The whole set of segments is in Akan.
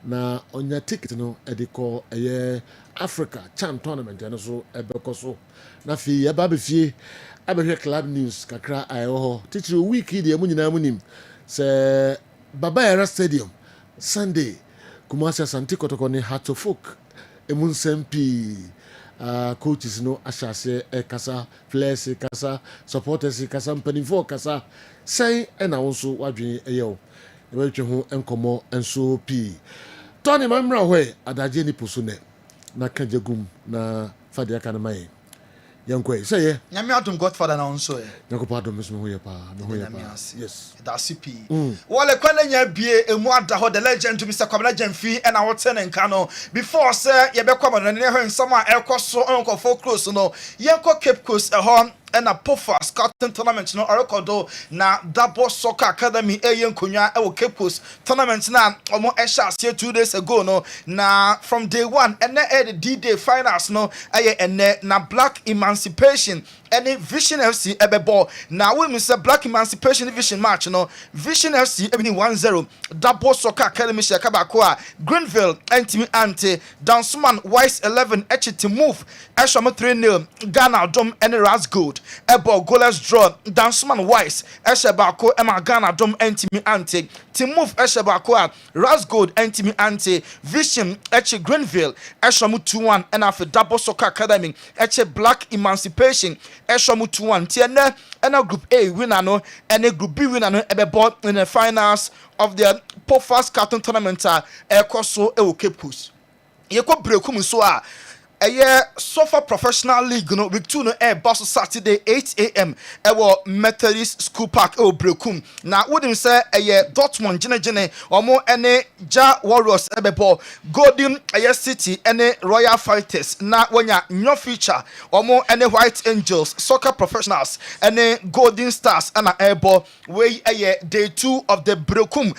na onya ticket no ediko Africa Chan tournament and so ebekoso na fi yaba be fie abehwe club news kakra ayo teacher week de mu nyina munim se Baba Era Stadium Sunday Kumasi Asante Kotoko ne Hatofok emun sempi coaches no ashase kasa players kasa supporters kasa mpanifo kasa sai na wonso wadwen eyo ebetwe ho enkomo enso pi Tony Mamra hwe adaje ni posune na kajagum na fadia kana mai yankwe say ye nyame adum godfather na onso e yakopa adum mesmo ho ye pa no ho ye pa yes da CP wale kwana nya bie emu ada ho the legend to Mr. Kwabena Jamfi and our ten nka no before say ye be kwaba no ne ho nsama ekoso onkofo close no yenko Cape Coast ho and a POFA Scotland tournament no record na Double Soccer Academy yenkonya e wo Cape Coast tournament na omo esha 2 days ago no na from day 1 and the D-Day finals no ene na Black Emancipation any Vision FC ebebo na we say Black Emancipation Vision match no Vision FC ebini 1-0 Double Soccer Academy shakabako a Greenville entimi ante Dansman Wise 11 to move Esham 3-0 Ghana Dom and Rasgold ebo goalless draw Dansman Wise Eshabako Emma Ghana Dom entimi ante to move Eshabako a Rasgold entimi ante Vision Greenville Esham 2-1 and after Double Soccer Academy Black Emancipation Eshomu 2-1 tiene and group A winner no and a group B winner no ebebo in the finals of the POFA Cartoon tournament ekoso e Cape Coast yeko brekum so a Sofa Professional League no week 2 no boss Saturday 8 a.m. Methodist School Park Brekum na wouldn't say Dortmund Gene omo ene Ja Warriors ebebo Golden City ene Royal Fighters na wanya no feature omo ene White Angels Soccer Professionals ene Golden Stars ana ebo we day 2 of the Brekum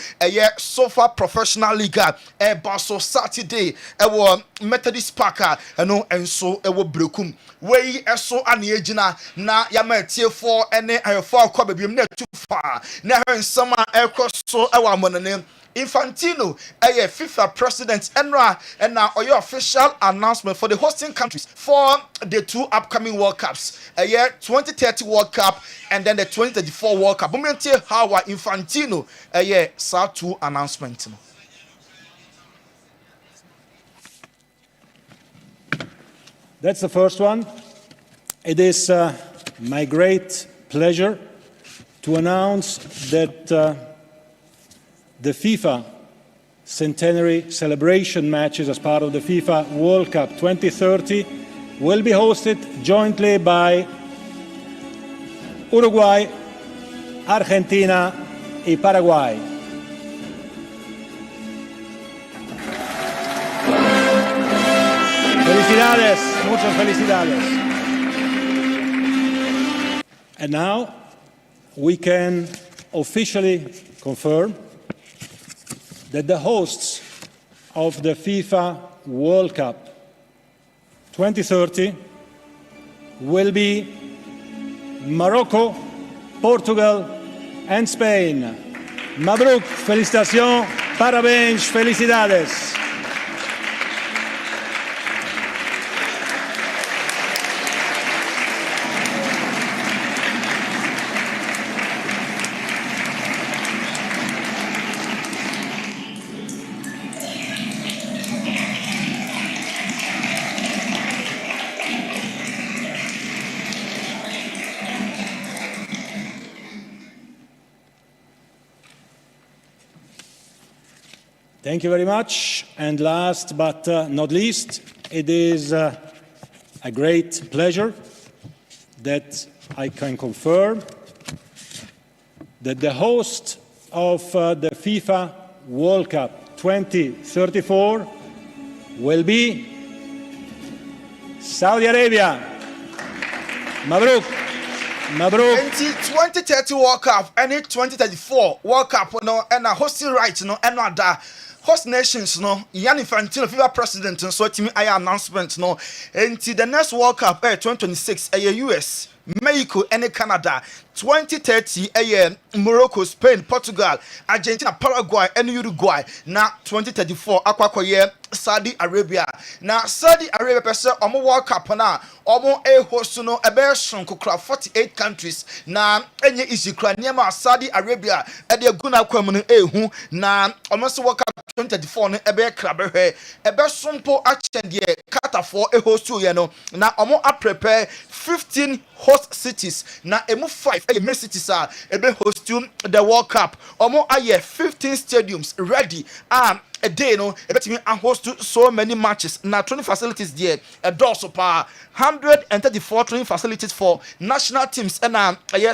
Sofa Professional League boss Saturday Methodist Park no enso ewo brekum we eso aniegina na yamatie for ene ayefo kwa bebiem na tufa na hensama ekoso ewo amonane Infantino FIFA president enra and oyo official announcement for the hosting countries for the 2 upcoming World Cups 2030 World Cup and then the 2034 World Cup momentie how Infantino sa 2 announcement. That's the first one. It is my great pleasure to announce that the FIFA centenary celebration matches as part of the FIFA World Cup 2030 will be hosted jointly by Uruguay, Argentina and Paraguay. Felicidades, muchas felicidades. And now we can officially confirm that the hosts of the FIFA World Cup 2030 will be Morocco, Portugal and Spain. Mabruk, felicitación, parabéns, felicidades. Thank you very much. And last but not least, it is a great pleasure that I can confirm that the host of the FIFA World Cup 2034 will be Saudi Arabia. Mabruk. Mabruk. 2030 World Cup and 2034 World Cup no and a hosting right no and other host nations no Gianni Infantino FIFA president so timi aya announcement no and the next World Cup 2026 US Mexico and Canada. 2030 Morocco, Spain, Portugal, Argentina, Paraguay and Uruguay. Now 2034 akwakoye Saudi Arabia. Now Saudi Arabia person omo World Cup na omo host no ebe sonko kra 48 countries. Na enye isikra niema Saudi Arabia e de guna kwam no ehu na omo so World Cup 2034 no ebe kra behwe ebe sompo achende Qatar for host ye no na omo prepare 15 host cities na emu 5 main cities are ebe host the World Cup. Omo aye 15 stadiums ready a day no ebetimi host so many matches na training facilities there a dorsal pa 134 training facilities for national teams and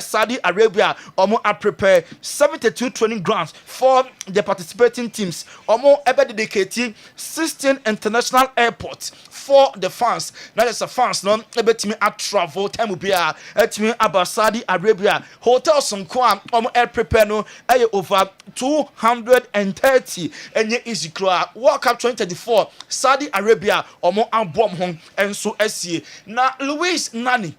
Saudi Arabia omo prepare 72 training grounds for the participating teams. Omo ebe dedicate 16 international airports for the fans. Now there's a fans no ebetimi travel time be etimi about Saudi Arabia hotels some omo air prepare no over 230 enye easy kra World Cup 2034 Saudi Arabia omo abom ho enso asie na Luis Nani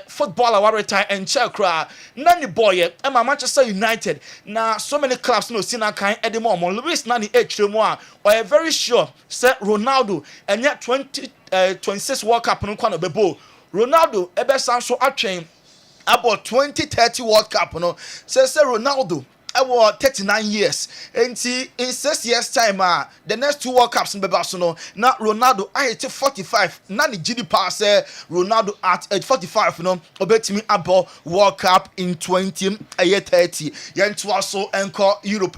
footballer wa retire and Chelsea Nani boy Manchester United na so many clubs no sina kan edemo Luis Nani tremu a or very sure say Ronaldo and yet 2026 World Cup no kwano bebo Ronaldo ebe sanso atwen about 2030 World Cup no say Ronaldo about 39 years and in 6 years time the next 2 World Cups in Bebasono now Ronaldo I 45 nani GD pass Ronaldo at age 45 no obetimi about World Cup in 2030 yentu also encore Europe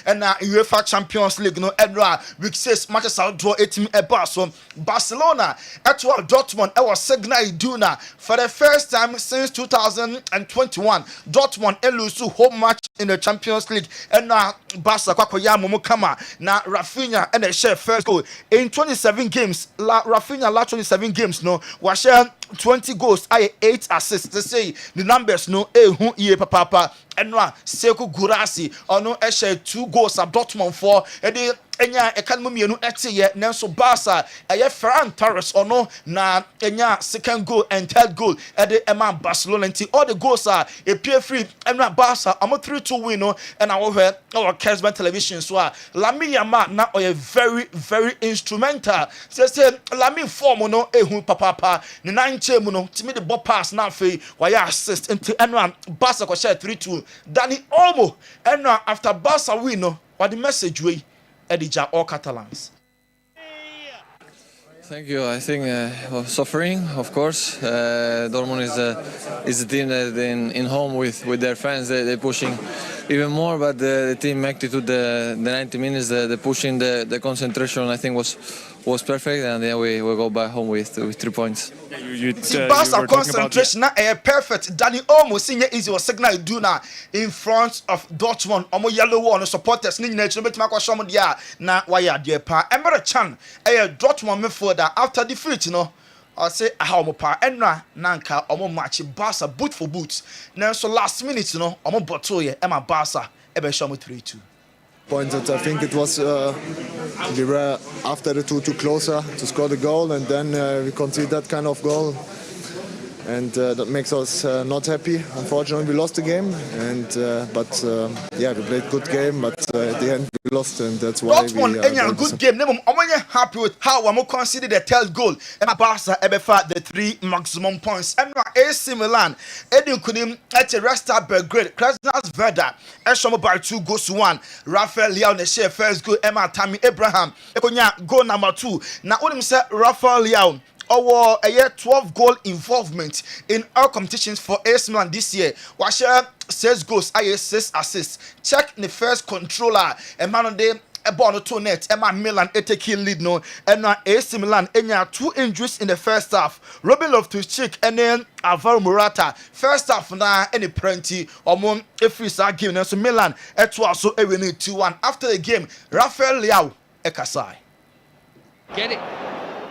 and UEFA Champions League no edra week 6 Manchester draw 18 so Barcelona at Dortmund was signal Iduna for the first time since 2021 Dortmund lose home match in the Champions League and now Barca kwakoya momo kama na Rafinha and share first goal in 27 games Rafinha last 27 games no was share 20 goals 8 assists to say the numbers no ehu ye papa and now Sekou Guirassy ono share 2 goals at Dortmund for enya ekanmu mienu etiye nanso Barca Ferran Torres ono na enya second goal and third goal Emma Barcelona all the goals are a pure free and Barca 3-2 win no and our Kessben television so Lamine Yamal na very instrumental say Lamine form no ehu papa ni 9 mu no timi the ball pass na fe why assist into and Barca ko share 3-2 Dani Olmo and after Barca win no what the message we Edija all Catalans. Thank you. I think suffering, of course. Dortmund is a team that in home with their fans. They're pushing even more, but the team make it to the 90 minutes. The pushing, the concentration, I think was perfect, and then we go back home with 3 points. Barca concentration na perfect. Dani Olmo senior easy was signal Iduna in front of Dortmund. Omo yellow one supporters ni nyina chino betima kwa shomo dia na waya dia pa. Emre Can Dortmund midfielder after defeat no. I say omo pa enra nanka omo match Barca boot for boot. Now so last minute no omo bottle ye Emma Barca ebe shomo 3-2. Pointed. I think it was we were after the 2-2 closer to score the goal, and then we conceded that kind of goal, and that makes us not happy. Unfortunately, we lost the game, and but we played good game, but at the end we lost, and that's why Dortmund a good game. I'm happy with how I'm consider the third goal. And Barca ebefa the 3 maximum points. And AC Milan, Edin Kunim at the restart Belgrade, Krasnodar, Eshomo by 2 goals to 1. Rafael Leao ne share first goal. Emma Tammy Abraham, Ekonya goal number 2. Now Unim said Rafael Leao. Our 12 goal involvement in our competitions for AC Milan this year. Washer 6 goals, 6 assists. Check the first controller. And man on the ball 2 net. Emma Milan taking lead no. And now AC Milan 2 injuries in the first half. Robin Loftus-Cheek and then Alvaro Morata. First half na any plenty or more if we start giving us Milan at also a winning 2-1. After the game, Rafael Leao Ekasai. Get it.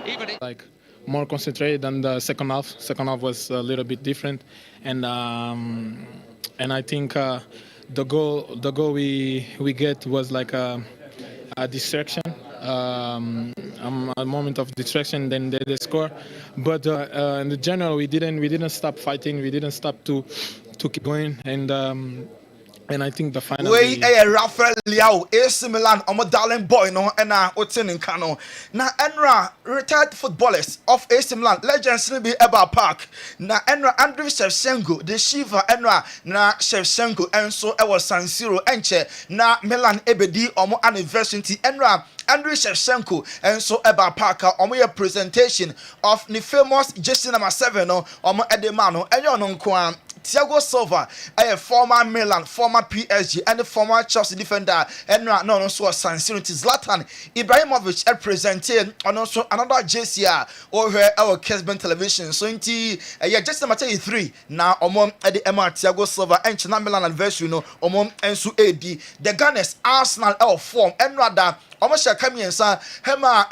Even it. Like more concentrated than the second half. Second half was a little bit different, and I think the goal we get was like a distraction. a moment of distraction, then they score. But in the general, we didn't stop fighting. We didn't stop to keep going, and I think the final. Way Rafael Liao, AC Milan, darling boy, no, and Otin in Kano. Now, Enra, retired footballers of AC Milan, legends will be about Park. Now, Enra Andrew Shevchenko, the Shiva Enra, na Shevchenko, and so I was San Siro, Enche, na Milan Ebedi, anniversary, Enra. Andrew Shevchenko and so Eba Parker on your presentation of the famous jersey number 7 on Edemano and your non Thiago Silva, a former Milan, former PSG, and a former Chelsea defender, and no so San Siro Zlatan Ibrahimovic presented on also another jersey or our Kessben television. So inti just number 3 now among the MR Thiago Silva and China Milan anniversary no among Ensu AD the Gunners Arsenal form and rather almost Kamiensa Hema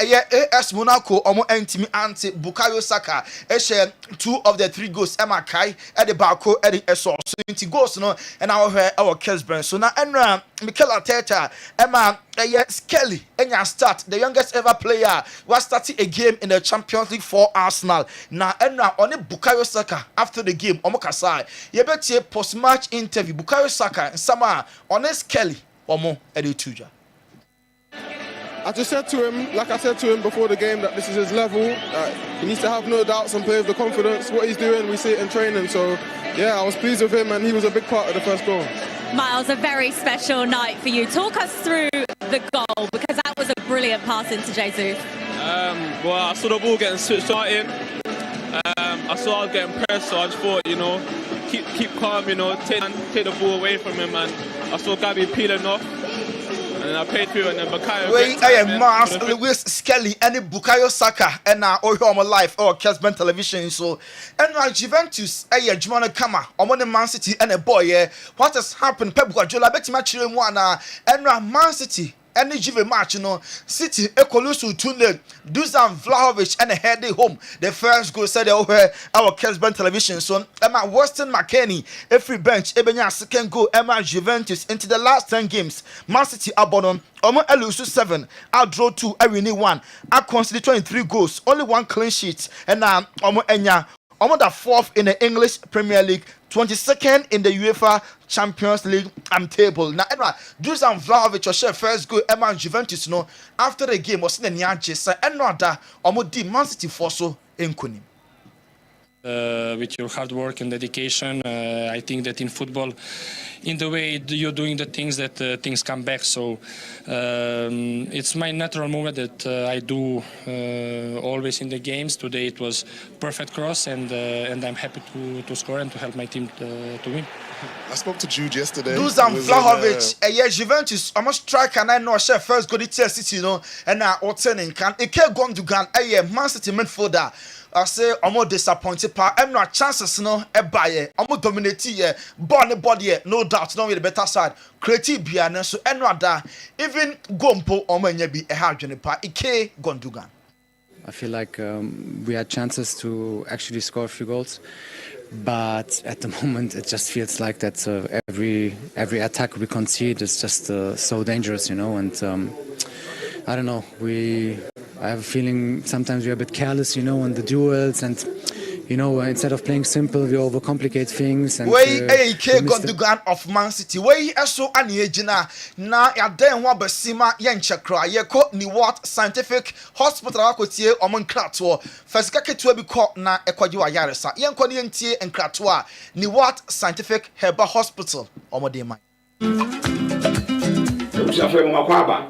AS Monaco Entimi anti Bukayo Saka share 2 of the 3 goals Emma Kai at the Bako at the SO so into goals no and our Kessben so now Enra Mikel Arteta Emma Skelly and start the youngest ever player was starting a game in the Champions League for Arsenal now Enra on the Bukayo Saka after the game Omokasai yebeti post match interview Bukayo Saka and Sama on Skelly Omo Edutuja. I just said to him, like I said to him before the game, that this is his level. He needs to have no doubts and play with the confidence. What he's doing, we see it in training. So, yeah, I was pleased with him, and he was a big part of the first goal. Miles, a very special night for you. Talk us through the goal, because that was a brilliant pass into Jesus. Well, I saw the ball getting switched out in. I saw I was getting pressed, so I just thought, keep calm, take the ball away from him, and I saw Gabby peeling off. And I paid through and then Bukayo. Wait, I am Mars, Lewis Skelly, and Bukayo Saka, and now my life or Kessben television. So, and now Juventus, Jumana Kama, on the Man City and a boy, what has happened? Pep Guardiola, bet match in one, and now Man City. Any Juve match, City Ekolusu Tunde, Dusan Vlahovic and heading home. The first goal said over our Kessben television. So Emma Weston McKennie, every bench, Ebenya second goal, Emma Juventus into the last 10 games. Man City Abonon, Omo Elusu 7, I draw 2, I win 1. I consider 23 goals, only 1 clean sheet, and now Omo Enya. Omo the 4th in the English Premier League, 22nd in the UEFA Champions League table. Now, Emma, Dusan Vlahovic, your first goal, Emma Juventus, after the game was in the Nianche, and not that Omo di Man City for so in Kunim. With your hard work and dedication, I think that in football, in the way you're doing the things, that things come back. So it's my natural movement that I do always in the games. Today it was perfect cross, and I'm happy to score and to help my team to win. I spoke to Jude yesterday. Dusan Vlahovic, Juventus, almost strike and I know share first go to City, and now turning can Gundogan, Man City midfielder. I say I'm more disappointed. I'm not chances buy I'm more dominating body no doubt no with the better side. Creative biana so even Gompo be a hard Ike Gundogan. I feel like we had chances to actually score a few goals, but at the moment it just feels like that every attack we concede is just so dangerous, and I don't know, I have a feeling sometimes we're a bit careless, on the duels, and instead of playing simple, we overcomplicate things. And Gundogan of Man City. Way so aniejina na yaden wa basima yenchekra yeko ni what scientific hospital akotie omonkrato fasika ketua bi ko na ekwaje wa yaresa yenko ne ntie enkrato a ni what scientific herbal hospital omodema.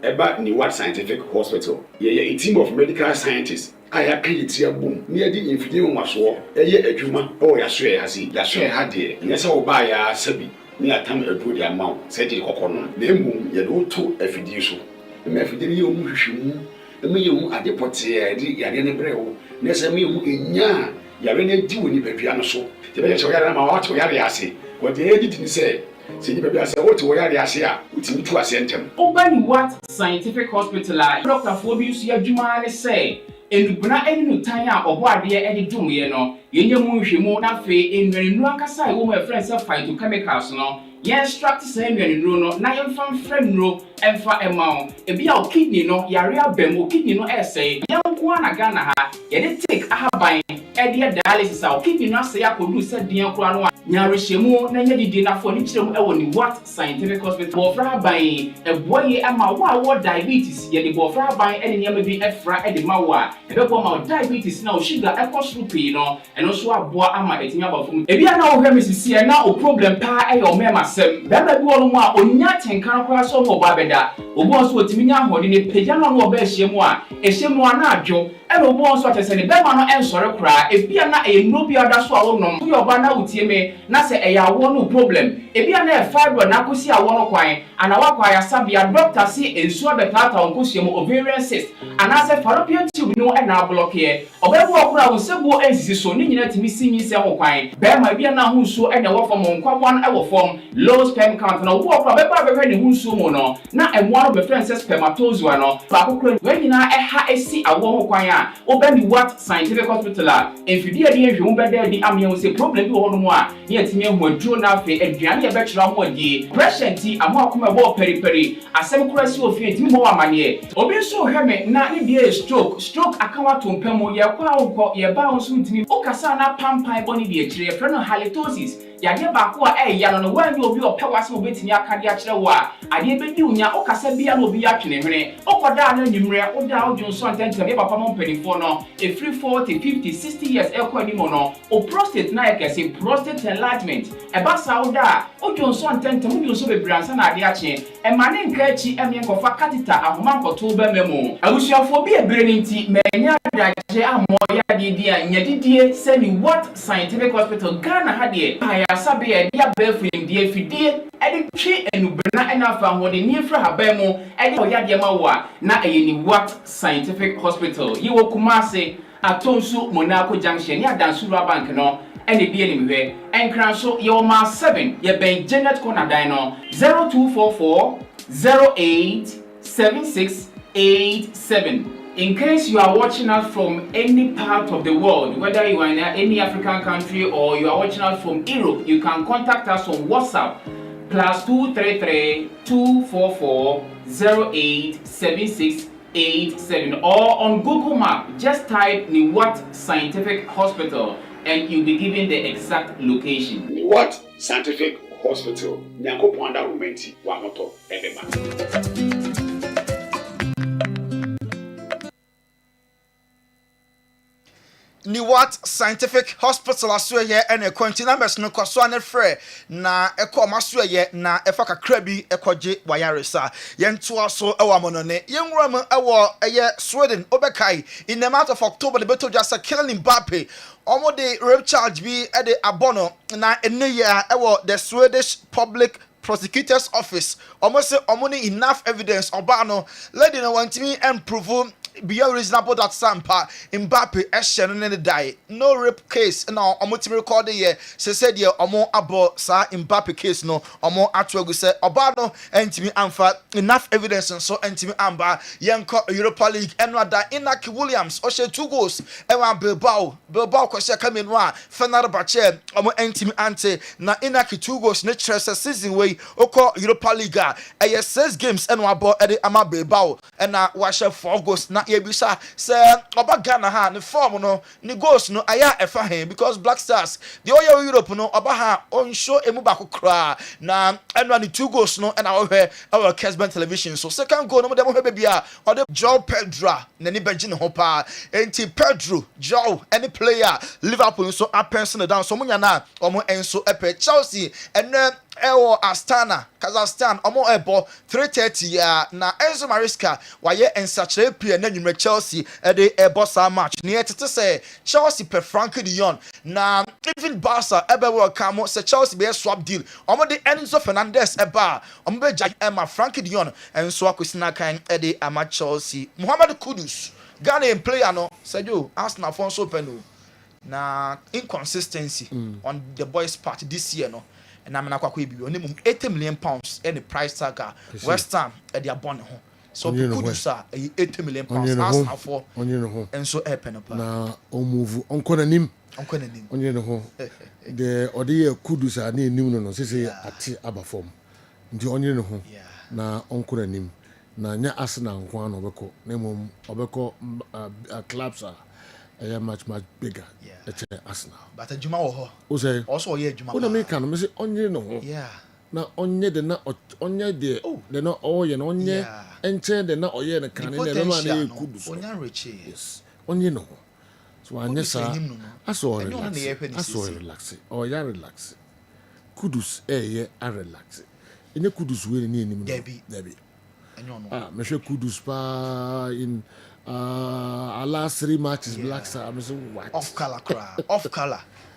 Eba ni what scientific hospital. A team of medical scientists. I create a boom near the infinite waswo. A juma or ya swear has he. Ya swear had it. Yes, I'll buy a sebi. Near time a good amount. Said the coconon. The boom, ya do to a fiducial. The methodium mushimu. The meum at the potier, the Yarian Breo. Nessa meum in ya. Yarene do in the piano so. The better Yarama to Yariasi. What the editor didn't say. See, baby, I said, what to wear the Asia, which is to ascend him. Open what scientific hospital, Dr. Phobius Yajumani say, and Buna any Tanya or what dear Eddie Dumiano, Yenyamushi Mona Fe, in very Nuakasa, whom her friends have fight to chemicals, no, yes, struck the same and Runo, Nayan from friend no, emfa emao ebi a kidney no yare abem kidney no essay yanko na Ghana ha ye dey take ahaban e dey dialysis a kidney no asay akodu se dian kura no nyare hyemu na nya didi na fo ni kirem e woni what scientific hospital bofra ban eboye ama wo diabetes ye dey bofra ban e nyama bi efra e dey ma wo a ebebo ma diabetes na o sugar e koso pii no eno so aboa ama etinya bafum ebi na wo hwe misisi na o problem pa e yo mema sem baba bi wo no a onya tenkan kura so mo ba beda obo so otimi nya hode ne pagya no no oba hyemu a ehyemu na adwo e no obo so atese ne bema no ensore kura ebi na e no bi ada so a wo nom yo ba na utie me na se e ya wo no problem ebi na e fibroid na kosi a wo no kwan ana wa kwa ya sabia doctor si ensu abetata onkosuemu ovarian cyst ana se fallopian tube no e na block ye obebu okura wo sebu ensisi so ni nyina timi sinyi se ho kwan bema ebi na ho nso e na wo fom nkwabon e wo fom low sperm count na wo okura beba beba ne ho nso mo no na emo no be friend say spermatozoa no ba kokura we nyina e ha esi awo ho kwan a obani what scientific hospital a enfidie de ehwe beda di amye wo se problem bi wo no mo a ne atimi ho aduro na afi aduane e be kira mo adi pressure ti amo akoma bo periperi asem kura si ofie timi mo amane obi so hweme na ne die stroke akawa tompamo ye kwa wo ye ba wo so ntimi o kasa na pampan boni die kire ye no halitosis yade ba ko ya no wan obi opewase obetimi akade a kire wo a ade be di unya o kasa bia no obi atwene hwene okoda na nyimre o da o jonso antentem ye papa mo mpanifo no e free 40 50 60 years e ko animo no o prostate na ye kase prostate enlargement e ba sa o da o jonso antentem o jonso be bransa na ade a che e mane nka chi emye nkofa catheter ahoma nkoto ba memo abusuafo bi ebere ni nti menya daje amoya didi a nyadidie se ni what scientific hospital Ghana ha de ya sabe ya dia befrim die fidie ede twe enubena enafa hode ni fra haban mu ede oya de ma wo na eye ni what scientific hospital yi wo Kumase Atonsu Monaco Junction ya Dansura Bank no ene bi eni mehwe enkran so ye o ma 7 ye ben Janet Corner dan no 0244 087687. In case you are watching us from any part of the world, whether you are in any African country or you are watching us from Europe, you can contact us on WhatsApp +233 244 087687 or on Google Map. Just type Niwat Scientific Hospital and you'll be given the exact location. Niwat Scientific Hospital. Nyanko Pwanda Rumenti Wamoto Edema. Niwat Scientific Hospital asue and a numbers no kwaso ane frɛ na ekɔ masue na efa kakra bi ekɔgye wayaresa yentu aso ewa monone yenwura mu ewo Sweden obekai in the month of October the beto just killing Mbappe omo de rape charge bi e de abono na ene ya ewo the Swedish Public Prosecutor's Office almost say omoni enough evidence obano lady no wantimi improve beyond reasonable that sampa Mbappe eshen ne die no rape case na omotimi record here said ye omo abo sa Mbappe case no omo atwagu say obano entimi amfa enough evidence so entimi amba yenko Europa League enwada Inaki Williams o she 2 goals ewa Bilbao ko she kamenwa Fenerbahce omo entimi ante na Inaki 2 goals ne chese season way oko Europa League eye 6 games enwa abo ede ama Bilbao na wa she 4 goals na yebisa say oba Ghana ha ne form no ne goals no aya efa hen because Black Stars the oya Europe no oba ha on show emu bako kra na enwa ne 2 goals no na wo hwe our Kessben television so second goal no mo dem hwe bia o de João Pedro na ni benji ne ho pa enti Pedro João any player Liverpool so apension down so munya na omo enso epe Chelsea and Ewo Astana Kazakhstan omo ebo 3:30 ya na Enzo Maresca waye ensachere pie na nwumre Chelsea de ebo sa match ne etete say Chelsea per Frankie de Jong na even Barca ebe World Cup say Chelsea be swap deal omo de Enzo Fernandez eba omo be ja Emma Frankie de Jong enso akwesina kan de ama Chelsea Mohamed Kudus Ghana player no said you Arsenal for so penu na inconsistency on the boys part this year no and I'm not quite be on 80 million pounds any price tag West Ham at their bond home. So Kudus 80 million pounds Arsenal for and so happen na o move on konanim onye no ho the ode Kudus ani nim no say ati aba form ndi onye no ho na ɔnkɔ n'anim na nyɛ Arsenal nko ara na ɔbɛkɔ na mmom ɔbɛkɔ clubs a ɛyɛ much bigger ɛkyɛ Arsenal. But adwuma wɔ hɔ. Wo sɛ Also ɔyɛ adwuma. Wo na meka no me sɛ ɔnyere ne ho. Na ɔnyɛ de na ɔnyɛ de na ɔyɛ na ɔnyɛ ɛnkyɛn de na ɔyɛ ne kan ne na ɛbɛma na yɛ kudu so. Yes. Ɔnyɛ ne ho. So anyɛ saa asɔ relax. Ɔyɛ relax. Kudus ɛyɛ a relax. Ɛnyɛ kudus wei ne anim no. Dabi. Mehwɛ kudus pa in our last 3 matches Black Star I'm saying what? Off color.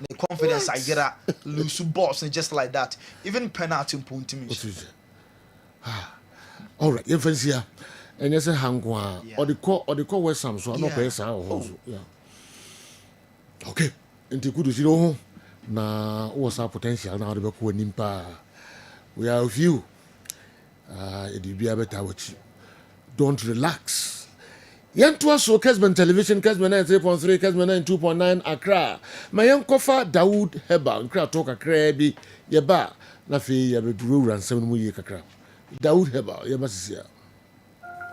The confidence I get at loose balls and just like that. Even penalty point to me. All right, you fancy ya. And you say hangwa or the call West Ham so I'm not paying also. Yeah. Okay. Into kudus you know na what's our potential now the back nimpa. We are with you. It will be a better watch. Don't relax. Yantua so Kessben television, Kessben 93.3, Kessben 92.9 Accra. Mayankofa Dawood Heba, Accra talk Accra bi yeba na fi ya be duru ransem mu ye kakra. Dawood Heba, yeba sisia.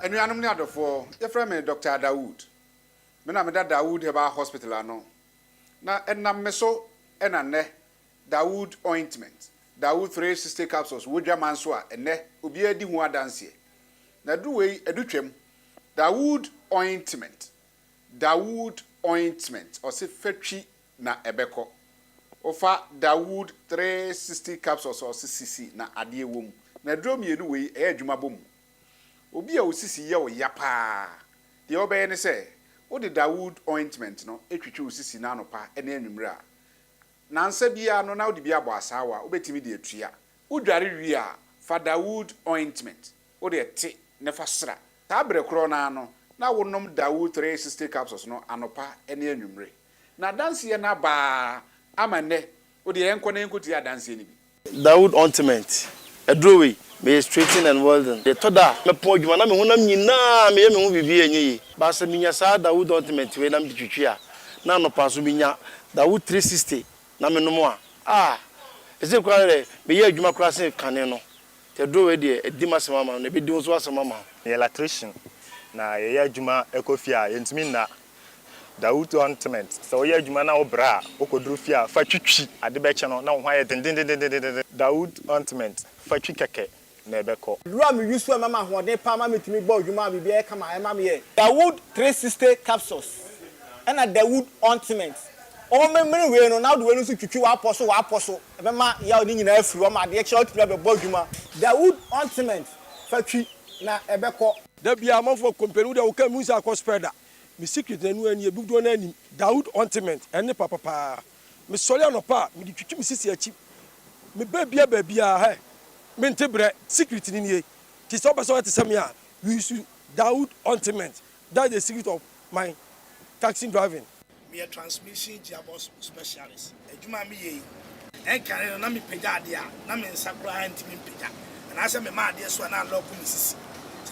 Enu anum ni adofo, ye frɛ me Dr. Dawood. Me na me da Dawood Heba Hospital ano. Na enam me so ena ne Dawood ointment. Dawood 360 capsules wodwa man so a ene obi adi hu adanse. Na du wei edutwam Dawood ointment. Dawood ointment. Ose fetwi na ebeko. Ofa Dawood 360 capsules ose sisi na ade ewom. Na drum yenu wei e adwuma bom. Obi a osisi ye o yapa. De obeye ne se, wo de Dawood ointment no etwitwi osisi na anopa ene anwumre a. Nansa bia no na wo de bia bo asawa, obetimi de atua. Udware wi a fa Dawood ointment. Wo de te ne fa sra. Tabre kro na ano na wonom Dawood 360 capsules no anopa ene anwumre. Na danse ye na ba amane wo de enko na enko ti adanse ni bi. Dawood ointment edrowe me straighten and well done. The toda me pon dwuma na me honam nyina me ye me ho bibi enye yi. Ba se minya sa Dawood ointment we na me twitwi a na anopa so minya Dawood 360 na me nomo a ese kwa le me ye adwuma kra se kane no. The drowe de edima se mama na be di so asema mama. Electrician na ye adwuma ekofia yentimi na Dawood ointment so ye adwuma na obra okoduru fia fa twitwi ade be che no na wo hwa ye den Dawood ointment fa twi keke na ebeko dura me yusu mama hoden pa ma metimi gba adwuma bibi e kama e ma me ye Dawood 360 capsules and a Dawood ointment o memre we no na do we no so twitwi wa aposo e be ma ya oni nyina afiri o ma de che o tibia be gba adwuma Dawood ointment fa twi na ebeko da bia amafo company da wo ka mu sa ko spreader mi secret na nu ani ebudo na ani Dawood ointment ene papa mi sole anopa mi ditwitwi mi sisi achi mi babia he mi ntebre secret ni nie ti so person te sem ya we use Dawood ointment that is the secret of my taxi driving. Me a transmission gearbox specialist ejuma mi ye en kan na mi pega ade a na me nsakura antimi pega and I say me ma ade so na lock mi sisi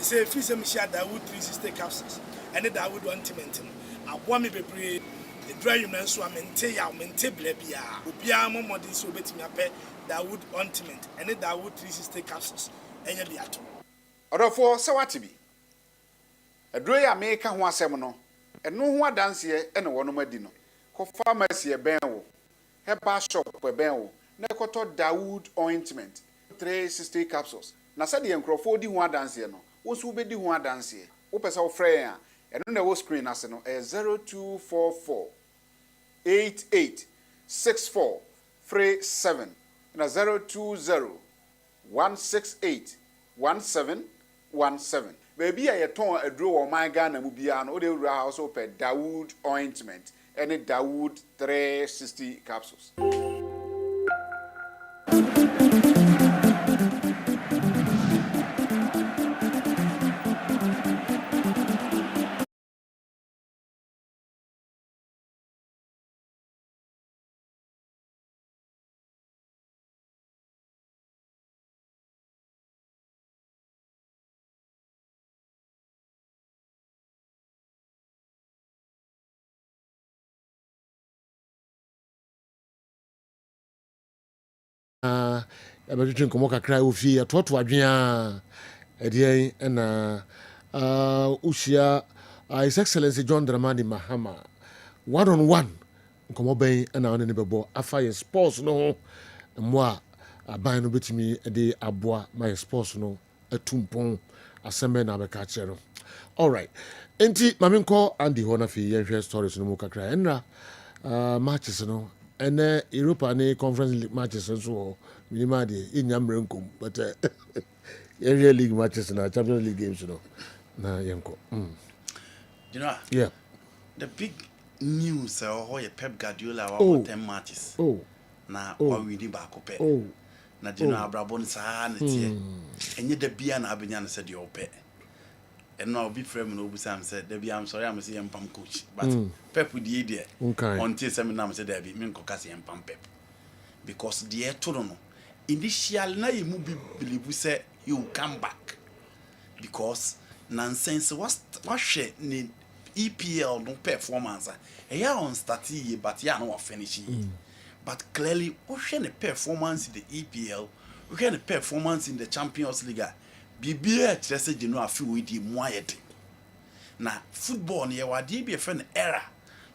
say free say me share Dawood 360 capsules and Dawood ointment abo me bebre the dry you na so amente ya mente bla bia obia mo modern so betimi apɛ Dawood ointment and Dawood 360 capsules enya bi ato odofo se wate bi aduro ya me ka ho asɛm no ɛno ho adanse ene wonom adi no ko pharmacy e ben wo heba shop e ben wo na ekoto Dawood ointment 360 capsules na sɛ de nkrofo di ho adanse no wo so be di ho adanse wo pɛ sɛ wo frɛ a ɛno na wo screen ase no 0244 88 64 37 na 020 168 1717 baby a yeton aduro wo man Ghana mu bia no wo de wura house open Dawood ointment any Dawood 360 capsules. ɛbɛtwetwe nkɔmmɔ kakra ofie atoato adwea ɛdeɛn ɛna wohyia His Excellency John Dramani Mahama 1-on-1 nkɔmmɔ bɛn ɛna ɔne ne bɛbɔ afa yɛ sports no ho mmoa aban no bɛtumi de aboa ma yɛ sports no atumpɔn asɛm bɛn na bɛka kyerɛ no alright enti mame nkɔ Andy hɔ no afei yɛnhwɛ stories no mu kakra ɛnra matches no ɛnɛ Europa ne Conference League matches nso wɔ minima deɛ yɛnya mmerɛ nkom but yɛhwɛ league matches na Champions League games no na yɛnkɔ you know yeah the big news how Pep Guardiola wa 10 matches na wa wini ba ko pe na you know abrabo ni saa na tie enye da bia na abenya na said you pe eno obi frame no obi sam said da bia I'm sorry I'm say empam coach but Pep die there until seminar am say da bi me nkoka say empam Pep because the to no initial na you be believe say you will come back because nonsense what share ni EPL no performance yeah on start year but yeah no finish but clearly we share the performance in the EPL we share the performance in the Champions League bibia chese je no afi we di moayede na football ne wade bi efe na era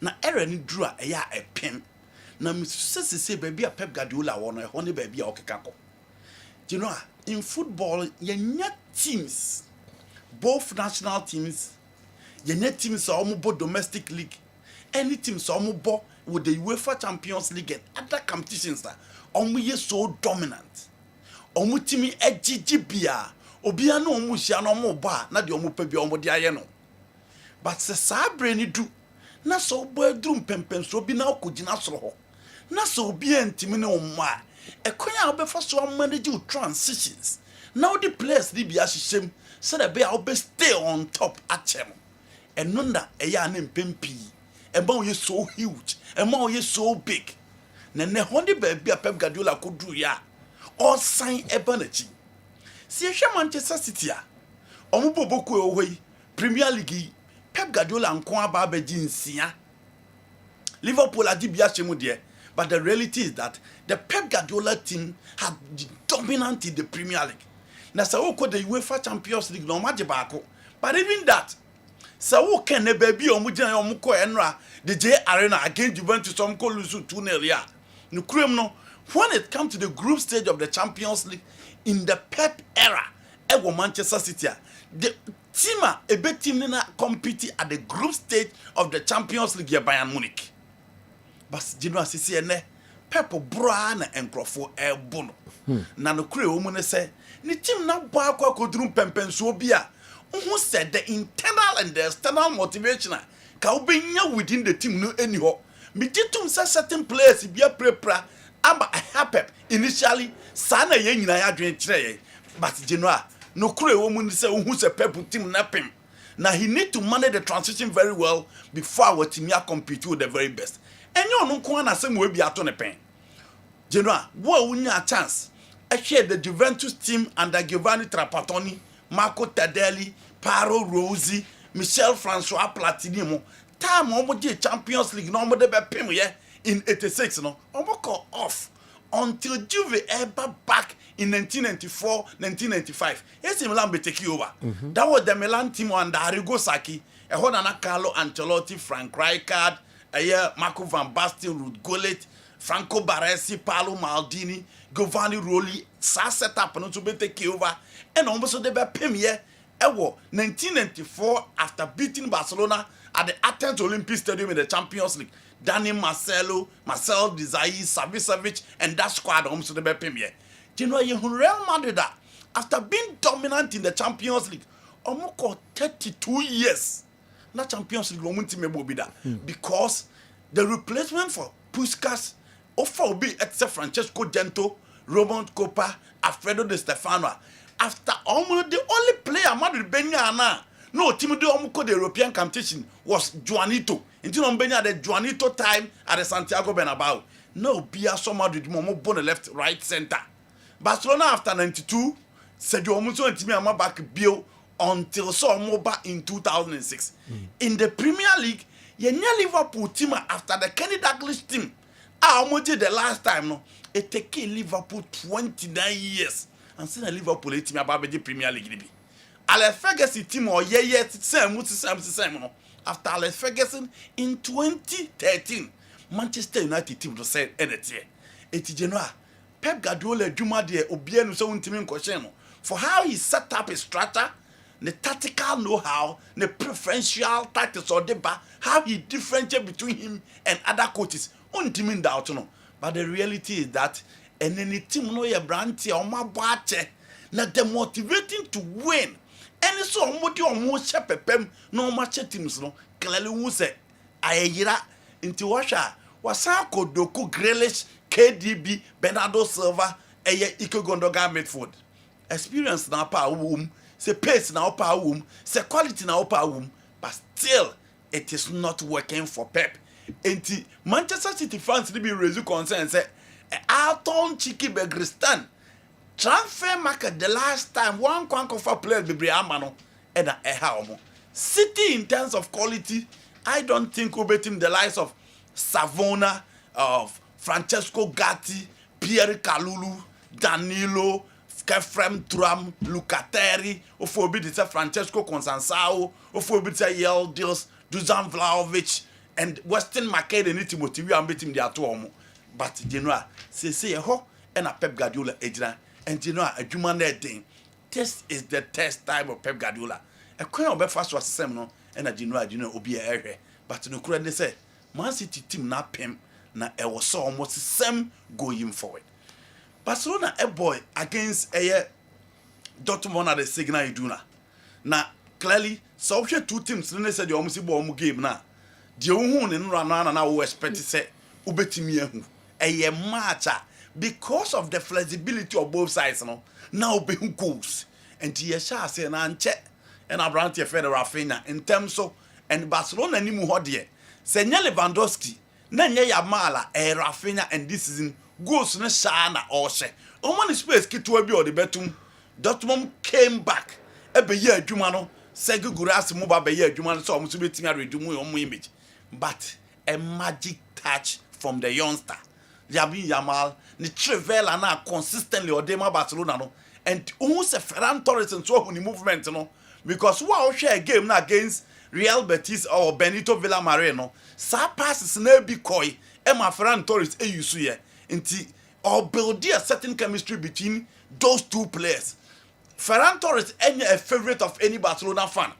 na era ni duru a yeah a pem na misese baby a Pep Guardiola wono e ho ne baby a okeka ko you know in football yenya teams both national teams yenya teams are almost domestic league any teams are almost with the UEFA Champions League and other competitions that almost so dominant almost team EGGBia obia no almost ya no mo ba na de almost pe bi almost de aye no but se sabre ni do na so bo adrum pempen so bi na okogina soro ho na so obi antimi ne omma ekonya obefa so manage transitions now the players di bia hyehyem so that be obe stay on top atchem enunda eya na mpempi eba o so huge ema o so big na ne honde ba bia Pep Guardiola ko duru ya all sign eba na chi si ehwe Manchester City a omo boboku e ohoi Premier League Pep Guardiola nko aba abaji nsia Liverpool adi bia hyemu de but the reality is that the Pep Guardiola team had dominant in the Premier League. Now, so we the UEFA Champions League no match baako. But even that, so we can baby omujina omuko enra the J Arena against Juventus omko lose 2-0 ya. No krem no when it comes to the group stage of the Champions League in the Pep era, ewo Manchester City the team a big team na compete at the group stage of the Champions League ya Bayern Munich. But you know sisi ene Pep bra na enkrofo ebo no na no kure o mu ne se ni team na bo akwa koduru pempenso bia who said the internal and the external motivation ka obenya within the team no any ho me titum say certain players bia prepra aba Pep initially sana ye nyina ya dwen kire but you know no kure o mu ne se who say Pep team na pem na he need to manage the transition very well before our team ya compete with the very best. Enyo no ko na sem we bi ato ne pen general wo unya chance I share the Juventus team under Giovanni Trapattoni, Marco Tardelli, Paro Rossi, Michel Francois Platini mo time omo je Champions League no mo de be pem ye in 86 no omo call off until Juve ever back in 1994 1995 AC Milan be take over that was the Milan team under Arrigo Sacchi e ho na Carlo Ancelotti, Frank Rijkaard, Marco van Basten, Ruud Gullit, Franco Baresi, Paolo Maldini, Giovanni Rulli, sa set up no to be take over and almost de be premier 1994 after beating Barcelona at the Athens Olympic Stadium in the Champions League. Dani Marcelo, Marcel Desailly, Savicevic and that squad almost de be premier. You know Real Madrid after being dominant in the Champions League almost 32 years. Na Champions League woman team be that because the replacement for Puskas offer be except Francesco Gento, Roman Coppa, Alfredo Di Stefano. After almost the only player Madrid Benya na no team do almost the European competition was Juanito. Until on Benya the Juanito time at the Santiago Bernabeu. No Bia so Madrid momo bone left right center. Barcelona after 92 said you almost want team back Bill until so Moba in 2006. In the Premier League, you near Liverpool team after the Kenny Dalglish team did the last time no it take Liverpool 29 years and see na Liverpool team about the Premier League bi Alex Ferguson team or same no after Alex Ferguson in 2013 Manchester United team to say anything eti Genoa Pep Guardiola adwuma de obia no so untimi nkɔhye no for how he set up his structure the tactical know-how the preferential tactics or deba how he differentiate between him and other coaches untimi doubt no but the reality is that any team no ye branti o ma boache na the motivating to win any so omodi omo hye pepem no ma hye teams no clearly wu say ayira nti washa wasa kodoku Grealish KDB Bernardo Silva eye Ike Gundogan midfield experience na pa wom say pace na pa wom say quality na pa wom but still it is not working for Pep. Enti Manchester City fans be raise concern say Alton Chiki Begristan transfer market the last time one kwankofa players be amano and a City in terms of quality I don't think we bet him the likes of Savona of Francesco Gatti, Pierre Kalulu, Danilo, Kefrem Turam, Lucateri, Ofobidita Francesco Consansao, Ofobidita Yildiz, Dusan Vlahovic, and Western Market and Timothy, we are meeting their two. But you know, say ho and a Pep Guardiola ejina, and you know, a human thing. This is the test time of Pep Guardiola. A queen of first was seminal, and a general will be a area. But no credit say, Man City team na pim. Na it was so almost the same going forward. Barcelona a boy against a Dortmund at the signal iduna. Now clearly so two teams then said you almost bomb game na. The one in run and now expect to say ubetimi a match because of the flexibility of both sides now be who goes and Tiesha say na check and Abrante Federer Rafinha in terms of and Barcelona ni mu hodie. Senya Lewandowski na nye ya mala Rafinha and this season goes na shana oshe omani space kitwa bi odi betum Dortmund came back ebe ye adwuma no Sergio Gurasi mo ba be ye adwuma no so omo so betimi aredumu omo image but a magic touch from the youngster Yamin Yamal ni Trivela na consistently odema Barcelona no and who se Ferran Torres and so huni movement no because wow share a game na against Real Betis or Benito Villamarín no sa passes na bi koi e ma Ferran Torres e yusu ye nti or build a certain chemistry between those two players. Ferran Torres any a favorite of any Barcelona fan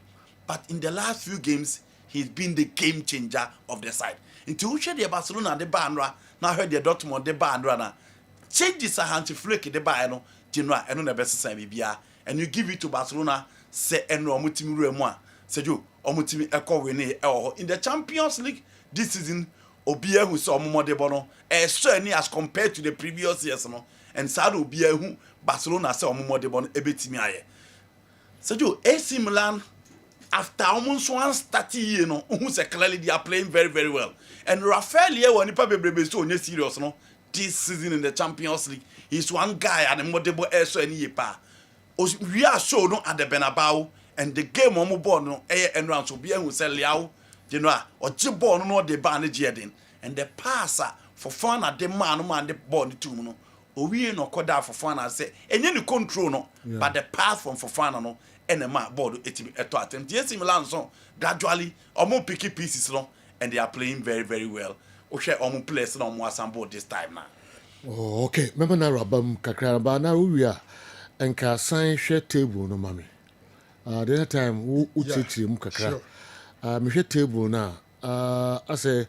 but in the last few games he's been the game changer of the side. Nti who share the Barcelona the bandra na heard the Dortmund the bandra na changes a hanti flake the ba no Genoa eno na best sign bibia and you give it to Barcelona say eno omutimi ruemu a sejo omutimi eko wini in the Champions League this season obia who saw omodebo no so any as compared to the previous years no and sad obia who Barcelona say omodebo no ebetimi aye sejo AC Milan after almost one starting year no who say clearly they are playing very very well and Rafael here when nipa bebrebe so onye serious no this season in the Champions League he's one guy and modebo so any yepa we are show no at the Bernabeu and the game on board no enround so be who sell liao you know or jibon no the ban jedin and the passer for fun at the man the ball two no we no koda for fun and say and you control no but the pass from for fun no and the man board eto attempt yes Milan so gradually omo picky pieces no and they are playing very very well o share omo players no mo assemble this time now. Oh, okay remember na rabam kakra ba na we are enka sign share table no mami. The other time, we kakra. Me share table now. I say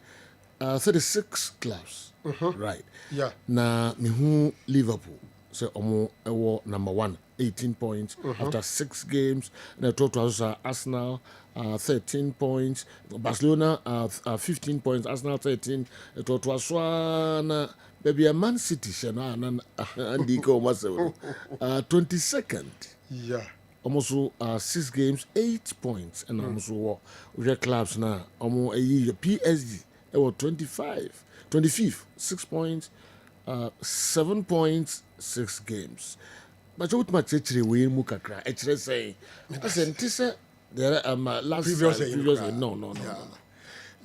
36 clubs, right? Yeah. Na me who Liverpool. Say omo number 1, 18 points after 6 games. The total was Arsenal 13 points, Barcelona 15 points, Arsenal 13. The total was one. Baby a Man City, and 22nd. Yeah. Almost 6 games, 8 points, and almost we have clubs now. Almost a year PSG, 25th, 6 points, 7 points, 6 games. But what much actually we mukakra? Actually say, I said, there last previous no.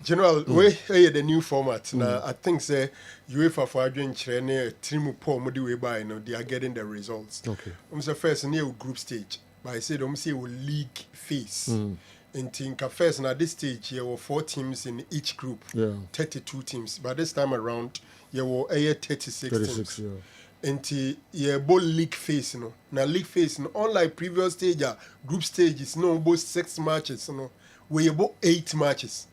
General, we the new format. Now, I think say UEFA for Adrian Chirene, Trimu Paul Modi way by, they are getting the results. Okay. The first near group stage, but I said say league phase. And think first now this stage there were 4 teams in each group. 32 teams. But this time around there were 36 teams. And both league phase, Now league phase, unlike previous stage, group stages, about 6 matches, we about 8 matches.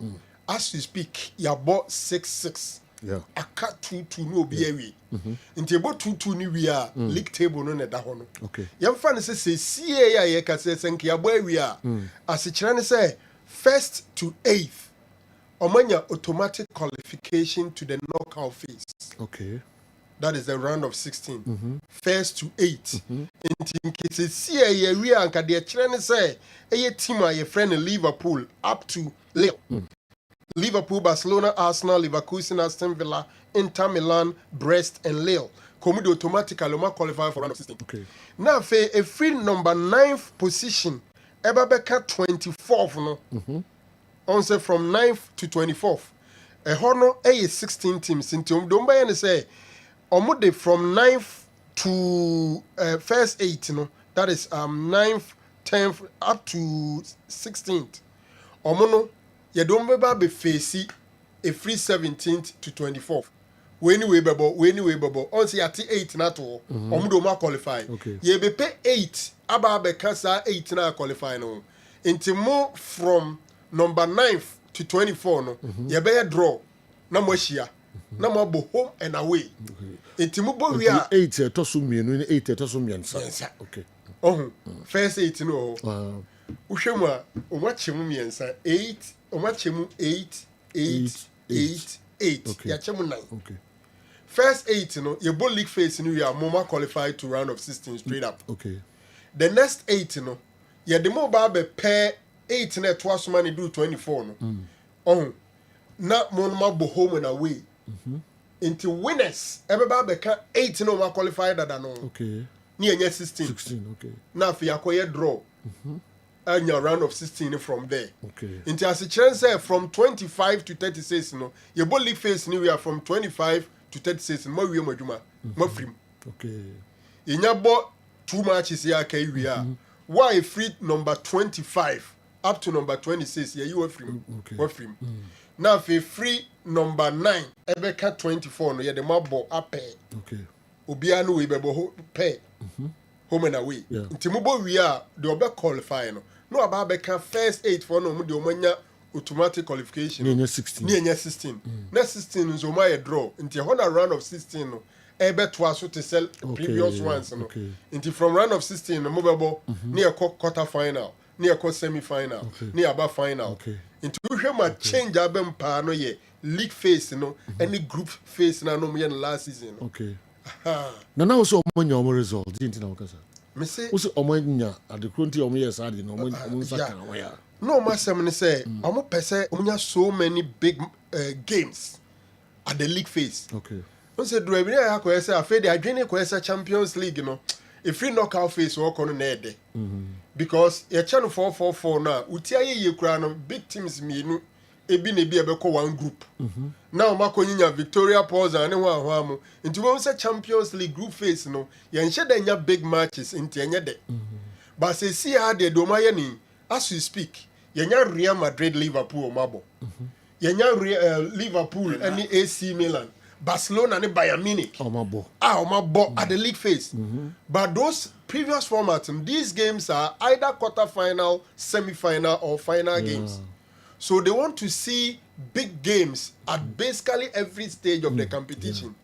As you speak, you bought 6-6. Yeah. I cut 2-2 no be away. Into about 2-2 ni we are league table no that one. Okay. Yam fan say CA ya ka say senki aboy we are. As it say 1st to 8th. Omanya automatic qualification to the knockout phase. Okay. That is the round of 16. 1st to 8th. In case CA we are ka de say a team a friend in Liverpool up to Lille. Liverpool, Barcelona, Arsenal, Leverkusen, Aston Villa, Inter Milan, Brest, and Lille. Come automatically qualify for round of 16. Okay. Now, a free number 9th position, Ebabeka 24th, no? On say from 9th to 24th. A honor a 16 teams. Into Domba and say, Omude from 9th to first 8, no? That is 9th, 10th, up to 16th. Omono. You don't be facing a free 17th to 24th. When you babo, on say at 8 na to, ma qualify. Okay. You be pay 8, aba be kasa 8 na qualify no. Into more from number 9th to 24 no. You be draw. Na mo shia. Na mo bo home and away. Into mo bo we are 8 to so mienu, 8 to so miensa. Okay. First 8 no. Uhwemu a omachemu miensa 8 Omachemu 8, 8, 8, 8. Okay. Yachemu 9. Okay. First 8, your both league phase, you are more qualified to round of 16 straight up. Okay. The next 8, you the mobile be pair 8 net twice money do 24. Not more bo home and away. Into winners, everybody be 8 more qualified than no. Okay. Near 16. 16, okay. Now for your draw. And your round of 16 from there. Okay. Into as a chance from 25 to 36, your both league phase we are from 25 to 36, more we more free. Okay. In your boat 2 matches here, we are. Why free number 25 up to number 26? Yeah, you are free. Okay. We're free. Now, if you free number 9, Ebeka 24, no, yeah, the mabo up. Okay. Obiano we bebo pay. Home and away. Yeah. Intimubo we are the obe qualifying. No about beka first 8 for no the omanya automatic qualification. Near 16. Near 16. Next 16 is a draw. Into a round of 16 no. Ebe twas to sell previous ones no. Okay. Into from round of 16 no mobile near quarter final, near semi final, near about final. Okay. Into we change abem pa no ye league phase no any group phase na no me last season. Okay. Now also omo result didn't know kasa. Me say also omo nya adekrunti omo yes ade no omo saka na ya. No masem ne say omo pese omo so many big games at the league phase. Okay. On say do every ya ko say afede adwene ko say Champions League no. If you knockout phase work on na ede. Because your channel 444 now utia ye kura no big teams mienu ebi na ebi ebeko one group. Now makonyinya Victoria Falls and one hwamu. Into when say Champions League group phase no, ye nche da nya big matches into enye de. But say see how they do my ni as we speak. Ye nya Real Madrid, Liverpool mabo. Ye nya Liverpool and AC Milan. Barcelona and Bayern Munich. Omabo at the league phase. But those previous formats, these games are either quarter-final, semi-final, or final games. So they want to see big games at basically every stage of the competition.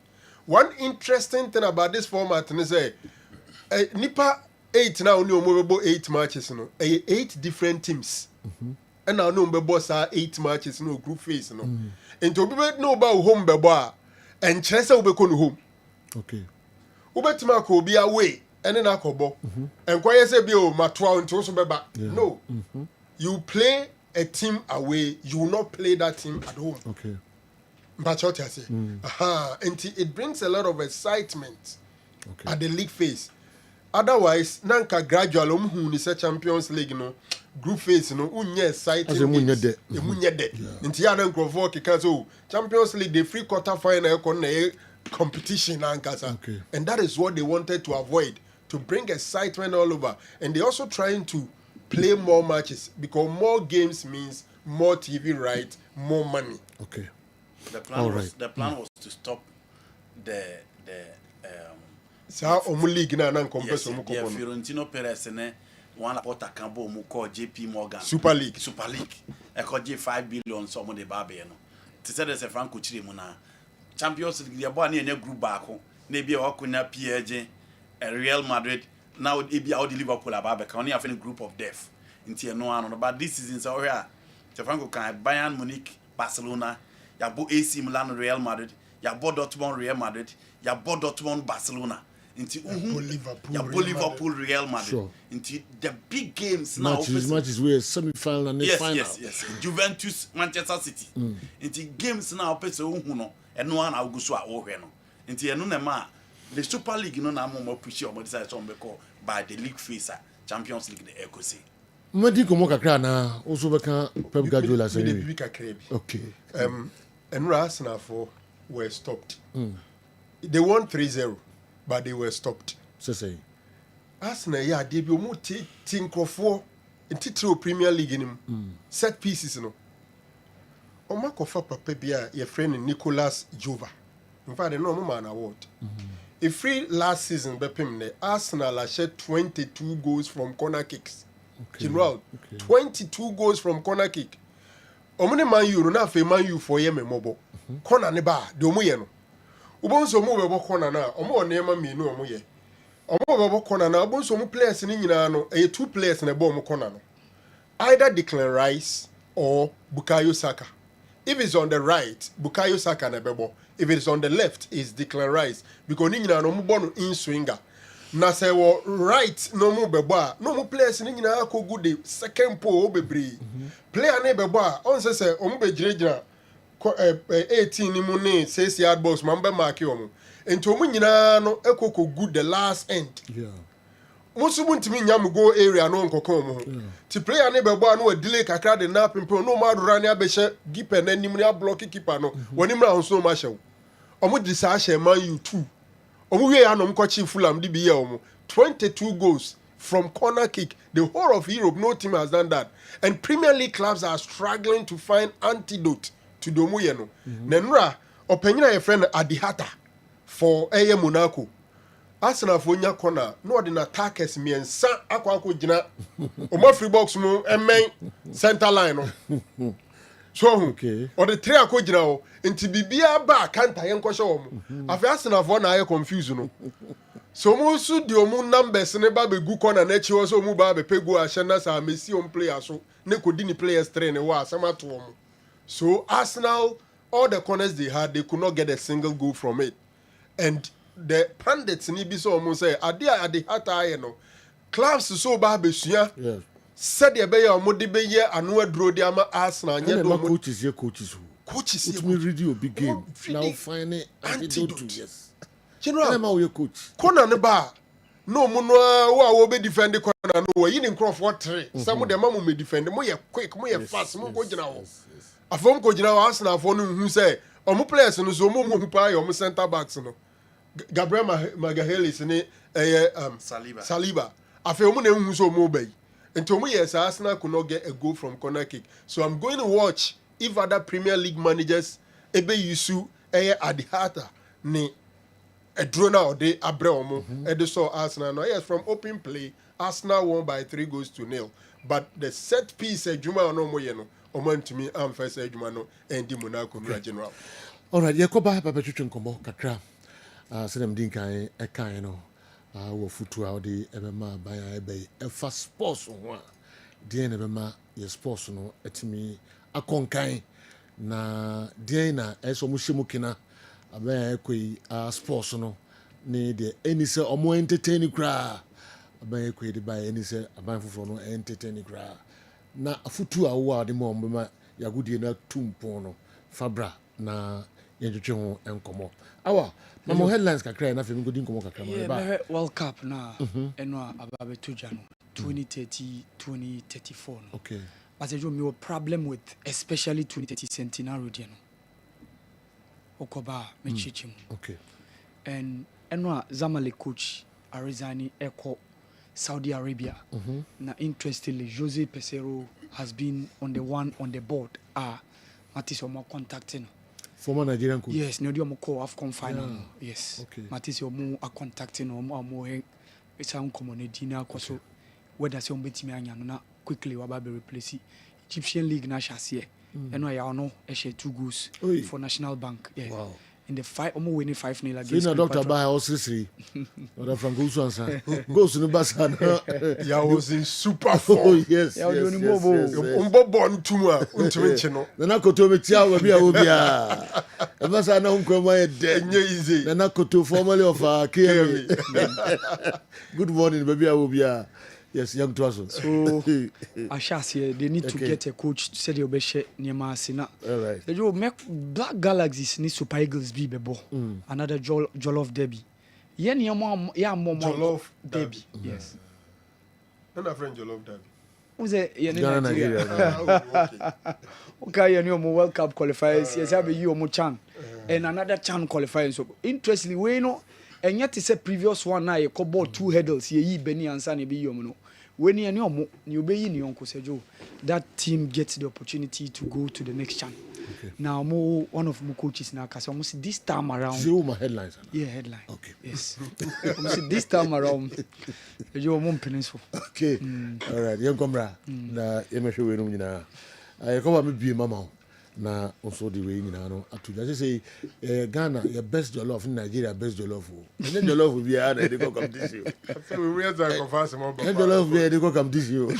One interesting thing about this format is Nipa 8 now only 8 matches, 8 different teams. And now no boss are 8 matches, no group phase, no. And to be no about home beba and Chelsea will be home. Okay. Ubetima ko be away and then akobo. And kwaya say be o matwa until so beba. No. You play a team away, you will not play that team at home. Okay. But what I say, and it brings a lot of excitement at the league phase. otherwise nanka gradual omhu ni se Champions League no group phase no unye exciting emunye de nti ya na nkrofo keka so Champions League the free quarter final e kon na competition ankasa and that is what they wanted to avoid, to bring excitement all over. And they also trying to play more matches because more games means more TV rights, more money. Okay. The plan was to stop the league na compass the Fiorentino Perez ne one porta campo mu call JP Morgan Super League e ko je 5 billion so mo de babe no ti say the Franco chire mu na Champions League the boy na enye group back na bi e wakunya PSG Real Madrid now e bi out Liverpool ababe ka only have a group of death nti no ano but this season so here the Franco can Bayern Munich Barcelona ya bo AC Milan Real Madrid ya bo Dortmund Real Madrid ya bo Dortmund Barcelona into Liverpool Real Madrid sure. Into the big games now matches where semi-final and final yes Juventus Manchester City into games now pese no and one aguso a wo hwe no into eno na ma the Super League no na mo push o mo decide so call by the league phase Champions League the echo say madi komo kakra na also beka Pep Guardiola say okay and Arsenal for were stopped they won 3-0 but they were stopped. So say Arsenal yeah they be omo tinkrofo intitro Premier League nim set pieces no. Oma kofa papa bia your friend Nicolas Jova. In fact they no mo man award. A free last season bepim ne Arsenal shed 22 goals from corner kicks. General 22 goals from corner kick. Omune Man U no na fe Man U for yem mobo. Corner ne ba de omo ye no. Ubonso mo bebo corner na omo onema mienu omo ye omo bebo corner na ubonso mo players ni nyina no e two players na bo mo corner no either Declan Rice or Bukayo Saka. If it's on the right Bukayo Saka na bebo, if it's on the left is Declan Rice because ni nyina no mo bo no in swinger na say wo right no mo bebo a no mo players ni nyina akogu the second pole obebre player na bebo a on say omo be giregyina 18 ni mu ne 6 yard box mambe mark yo ento mu nyina no ekoko good the last end musu ntimi nyam go area no nkoko mu ti player ne bebo no delay kakra de na pempe no ma dura ne abehye keeper na nim ne block keeper no woni mra honso ma hyew omu di sa hye Man U 2 omu wie ya no mkochi Fulham di bi ye omu 22 goals from corner kick. The whole of Europe no team has done that, and Premier League clubs are struggling to find antidote to domu ye no. Nenra opanyina ye friend Adihata for Eye Monaco. Arsenal for nya corner no de na attackers miensa akwa gina o free box mu emen center line no. So okay. Or the three akogina o nti bibia ba kanta ye nkoshe wo mu. Afi Arsenal for na ye confuse no. So mo su di omu numbers ne ba be gu corner na chi wo so mu ba be pegu a na sa Messi on player so ne kodi ni players train ne wa asama to omu. So Arsenal, all the corners they had, they could not get a single goal from it. And the pundits ni biso almost say, "Adia adi hata you know, clubs so bad besuya." Yes. Said the beya omodi beye anu adro di ama Arsenal. Yeah, no coaches here, coaches who. Coaches here. Me read you a big game. Now find it antidote. Yes. General, I'm our coach. Corner ne ba. No mo no wa wo be defend the corner no. We in Crawford 3. Some of them mo me defend. Mo ye quick, mo ye fast, mo go gina wo. Afom ko gina Arsenal for no hu say omo players no so mo hu pa your center backs no Gabriel Magalhaes ni Saliba afem mo na hu so mo bay ento mo yes Arsenal could not get a goal from corner kick. So I'm going to watch if other Premier League managers ebe yusu Adihata ni a drone out de abre omo e so Arsenal no. Yes, from open play Arsenal won by 3-0, but the set piece ejuma no mo ye no oman to me am first ejuma no endi Monaco no general. All right, yakoba papa twetwe nkomo kakra sedem din kan e kan no wo futu a odi ebema ban ebe e fa sports ho a den ebema ye sports no etimi akonkan na den na eso mo hyimu kina aban ekoi sports no ni de eni se omo entertain kra aban ekoi de ba eni se aban foforo no entertain kra na afutu a wo ade mo mbema yagudie na tumpon no fabra na yɛntwetwe ho nkɔmmɔ awa na mo headlines kakra na afei mekɔdi nkɔmmɔ kakra Yeah, World Cup na eno ababeto jano 2030 2034 no. Okay. But I do problem with especially 2030 centenary no. Okoba mechichim. Okay. And eno Zamalek coach Arizani Eko Saudi Arabia. Na interestingly Jose Pesero has been on the board. Matisse Omo contacting. Former Nigerian coach. Yes, no omo call AFCON final. Yes. Okay. Matisse Omo are contacting omo it's a community na koso whether say ombetimi anya no na quickly waba be replace Egyptian League na shase. Eno ya ono e share 2 goals for National Bank. Yeah. Wow. In the fight, almost winning 5-0 against. So, Dr. Baha also three. Or from Goosans. Goes to the Bassan. Yeah, was in super form. Oh, yes. Yeah, yes, born tumor. Then I could to me, Tia will be a Ubia. And that's I know my dead. Easy. Then I could to formerly of KME. Good morning, baby. I will be a. Yes, young Twasso. So, I shall say they need to get a coach to say the Obeshe Niamasina. All right. You make Black Galaxies need Super Eagles be bebo. Another Jollof Derby. Yen more Jollof Derby. Yes. Not a friend Jollof Derby. Who's a Nigeria? Okay, you know World Cup qualifiers. Yes, I be you Omo Chan. And another Chan qualifiers. So interestingly, we know. And yet it's a previous one now you bought 2 hurdles ye Benny and Sunny be yomo. When you know you be in your uncle Sejo, that team gets the opportunity to go to the next channel. Okay. Now one of my coaches now because almost this time around. Zero my headlines. Yeah, headline. Okay. Yes. Almost this time around you more peninsula. Okay. All right. Young Comra. Na yemesho we no nyina. I come me bi mama. Na also the way nyina no atuja say Ghana your best jollof in Nigeria best jollof o and jollof will be hard they go competition so we are going to confess more about jollof be they go competition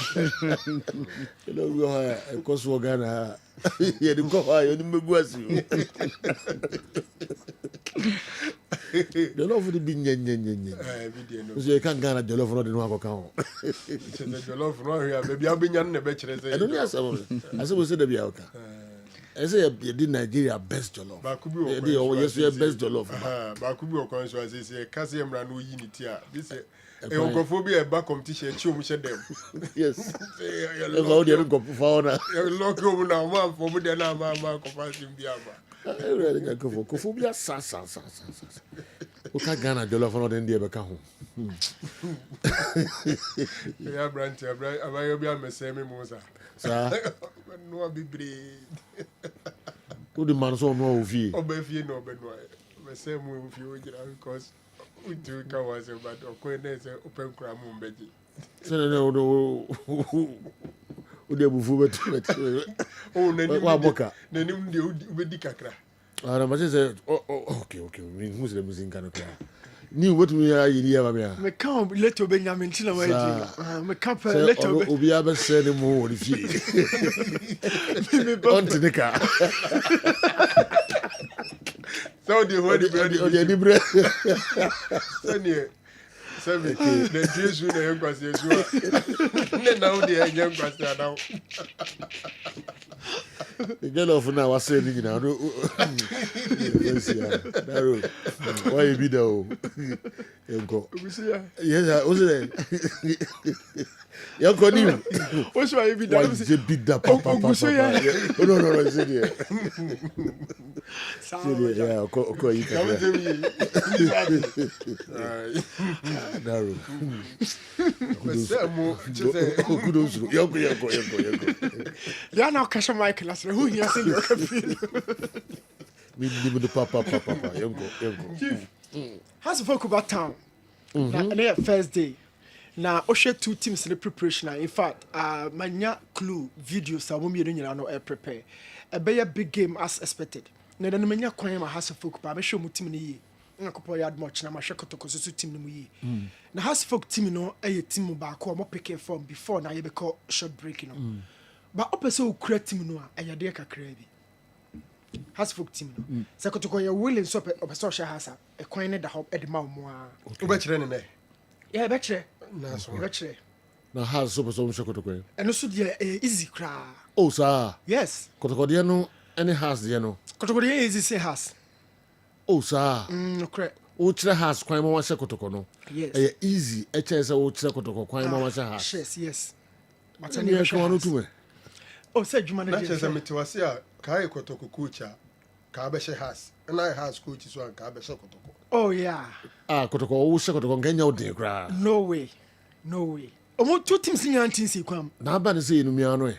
you know we are cause for Ghana yeah they go high you me buasi jollof the be nyenyenyenye so you can Ghana jollof no dey no akoka ho jollof no here baby abenya no be kire say I don't know as we say the be aka I say you did Nigeria best jollof. Bakubi o yes you best jollof. Bakubi o kon so say kase emra no unity a this e ogophobia e ba competition chi omu dem. Yes. You go there go for na. You lock you na man for me there na ma ko pass him bia ba. I really go for ogophobia sa. O ka Ghana jollof no den dey be ka ho. Ya branch abayo bia mese me mo sa. Sa no be bre. Who the man so no ofie? Obefie no be no. Me say mo ofie o gira because we do ka was but okwe say open kra mo mbeji. So no o de bufu betu. Oh nani wa boka. Nani de obedi kakra. Ah na ma say okay we who's the music kan kra. Ni what me ya yiri ya ba me. Me kan let Benjamin Tina wa ji. Me kan let obi aba say ni mo wori fie. On to the car. So the the bread. So near. So the Jesus na young kwasi esu. Ne na odi young kwasi now. The girl of now was saying you know. Why you be there? Yes, was it? You go new. What's why you be there? Why you be there? Papa. No, it's here. Yeah, okay, you can. Narrow. Yeah, now cash Michael. That's who he has in your cafe. We live the papa. Yango. How's the folk about town? Na first day. Now, Osha 2 teams in the preparation. In fact, manya clue videos are women you know prepare. A big game as expected. Na then manya kwanya ma House of Folk pa me show mu team ni yi. Na kopo yard much na ma hwe kotoko so team no mu yi. Na House of Folk team no e team ba ko mo pick from before na ye be call short break no. But opese o kura team no a ye de kakra bi. House of Folk team no. Se kotoko ye willing so opese o hwe hasa e kwan ne da ho e de ma mo a. Oba kire ne ne. Yeah, be kire. Na House so so kotoko. And also the easy cra. Oh sir. Yes. Kotoko de no any house de no. Kotoko de easy say house. Oh sir. Correct. Ochre has kwan ma wahye kotoko no. Yes. Easy. Eche say ochre kotoko kwan ma wahye has. Yes. But any kwan no tume. Oh say dwuma na na chese metiwase a kai kotoko coach a ka be she has. Na has coach so an ka be she kotoko. Oh yeah. Kotoko wo hye kotoko ngenya odin kra. No way. Omo two teams in antinsi kwam. Na aba ne say enumia no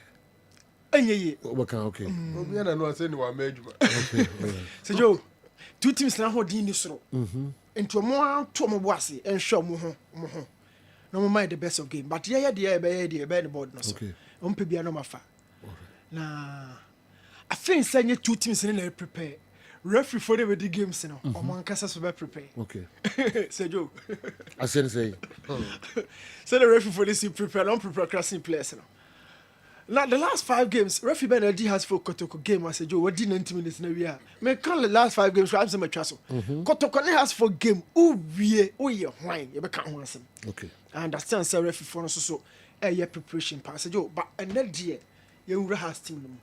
Enye. Obaka okay. Obi na no say ni wa ma adwuma. Okay. So Joe, two teams na ho din ni soro. Into mo to mo boase enhwe mo ho. No mo mind the best of game. But yeah be the board no so. Okay. Pe bia no mafa. Na I think say two teams in na prepare. Referee for the games no. Omo ankasa so be prepare. Okay. Say Joe. I say Say the referee for this prepare, don't prepare crossing players no. Now the last 5 games, referee Benedi has for Kotoko game. I said, Joe, what did 90 minutes now we are? Me call the last 5 games. I'm saying my trust. Kotoko has for game. Oh yeah, wine. You can't want some. Okay. I understand. Say referee for so. Yeah, preparation pass. Joe, but another year, you has team.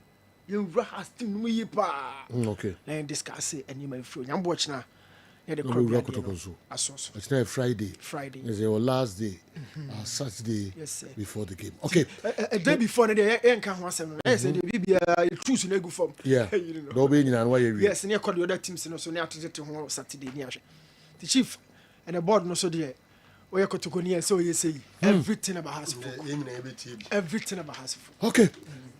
You has team. We pa. Okay. Now discuss it and you may feel. I'm watching now. Yeah, the it's not Friday. It's your last day, Saturday before the game. Okay. A day before the day, I can't want some. I said, you choose in a good form. Yeah. No being in why you. Yes, and you call the other teams, so now to get Saturday. The chief and the board no so there. We are to go near, so you say everything about house. Everything about house. Okay.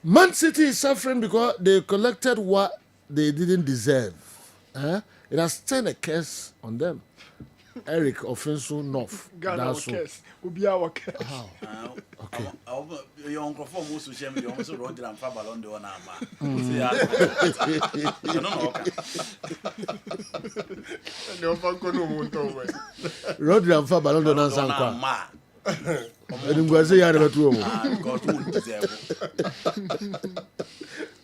Man City is suffering because they collected what they didn't deserve. It has turned a curse on them. Eric Offensive North. God, our curse. Will be our curse. Okay. Your uncle for most social media also wrote them for Ballon d'Or now. Road and for Ballon d'Or now. And go say you are two.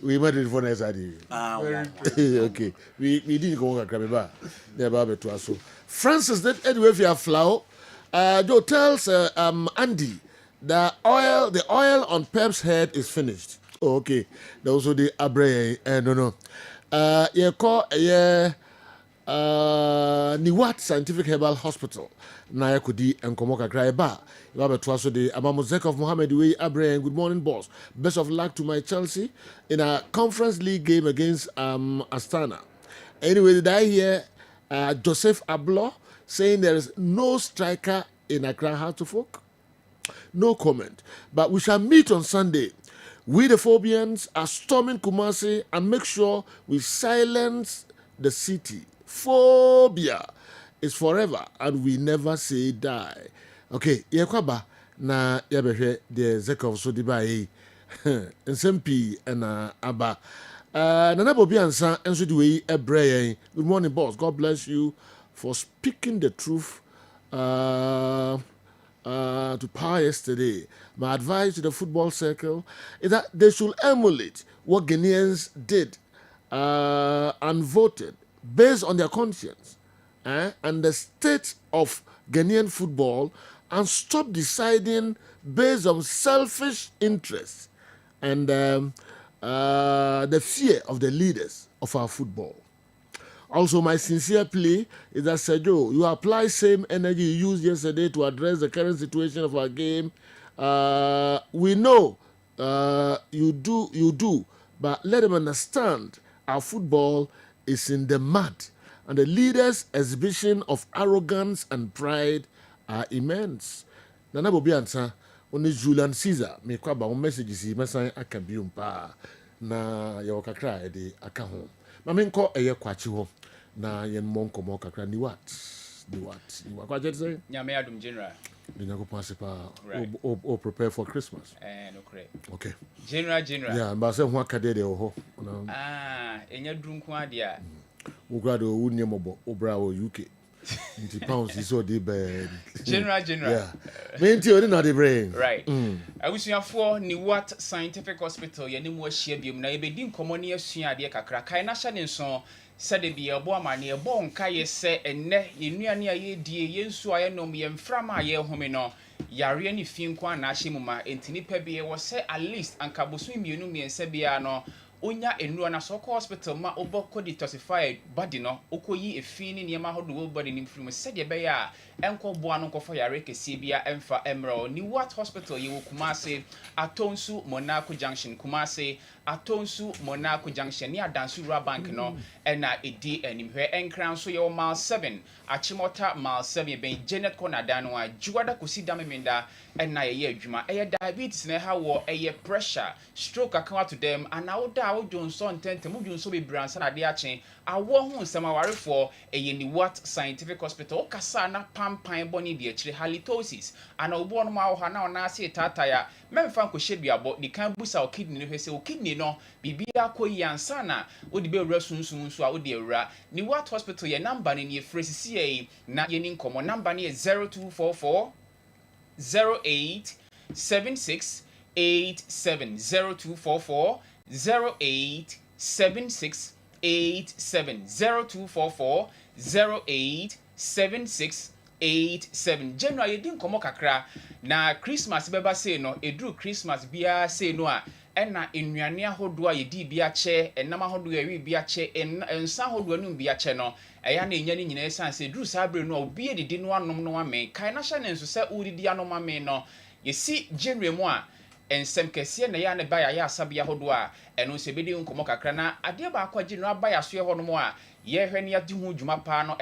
We made it for next idea. Okay. We didn't go on Krabba. They're about to us. Francis, that anyway, if you have flour, Joe tells Andy the oil on Pep's head is finished. Oh, okay. Those are the Abre. No. You call Niwat Scientific Herbal Hospital. Naya Kudi and Komoka Kraiba. You have a twasso de Amamozek of Mohammed Way Abre. Good morning, boss. Best of luck to my Chelsea in a Conference League game against Astana. Anyway, did I hear Joseph Ablo saying there is no striker in Accra Hartlefolk? No comment. But we shall meet on Sunday. We the Phobians are storming Kumasi and make sure we silence the city. Phobia is forever and we never say die. Okay, yekwaba na yabehwe the Zekov so dibai SMP and aba nana bobi ansa enso di we ebre. Good morning, boss. God bless you for speaking the truth to power yesterday. My advice to the football circle is that they should emulate what Ghanaians did and voted based on their conscience and the state of Ghanaian football and stop deciding based on selfish interests and the fear of the leaders of our football. Also, my sincere plea is that, Sergio, you apply same energy you used yesterday to address the current situation of our game. We know you do, but let them understand our football is in the mud, and the leaders' exhibition of arrogance and pride are immense. Nana Bobi Ansa, only Julian Caesar, me kwaba on messages he mesan akabium pa na ya kakra de aka ho. Ma me nko eye kwachi ho na yen monko mo kakra ni what? Kwa jet say? Nyame adum general. The Nyago Pansipa or prepare for Christmas. No correct. Okay. General. Yeah, but say ho akade de ho. Enya drunku adia. Ugrado unye mobo obra o UK. Nti pounds is so the bad. General. Yeah. Me nti odi na the brain. Right. Awusuafo ni what scientific hospital ye ni mo ahia biom na ye bedi nkomo ne asua ade kakra kai na hye ne nso sade bi ebo amane ebo nka ye se enne yenuane aye die yensu aye nom ye mframa aye home no yare ni fi nko na ahye muma entini pa bi ye wo se at least anka bosu mienu miensa bia no onya enuro na so hospital ma oboko detoxify body no okoyi efini niema hodo body ni mfiri se de be ya enko boa no nkofo yare kese bia emfa emro ni what hospital ye Kumase Atonsu Monaco Junction Kumase Atonsu Monaco Junction ni Adansu Rural Bank no na edi animhwe enkran so ye mile 7 Achimota mile 7 ben Janet Konada no a juada kosi damemenda na ye adwuma diabetes na ha wo pressure stroke account to them and now da wo jonso ntente mu jonso be bransa na de achen awo hu nsema warefo ni what scientific hospital kasa na pampan boni de akire halitosis ana obo no ma wo ha na ona ase tata ya memfa nkohye duabo di kan busa o kidney no hwese o kidney no bibia koyi ansa na wo di be wura sunsun so a wo de wura ni what hospital ye number ni efresisi ye na ye ni nkomo number ni 0244 08 76 87 0244 08 76 87 0244 08 76 87 January din komo kakra na Christmas beba say no edru Christmas bia say no a ena ennuane ahodo a yedi bia che enam ahodo a wi bia che ensa ahodo anu bia che no eya na enya ni nyina esan say edru sabre no obi edidi no anom no ame kan na hye ne nso se odidi anom ame no yesi January mu a ensem kese na ya ne ba ya asabia ahodo a eno se bedi nkomo kakra na ade ba akwaji no aba ya so ye hono mu a ye hwe ne yadi hu dwuma pa no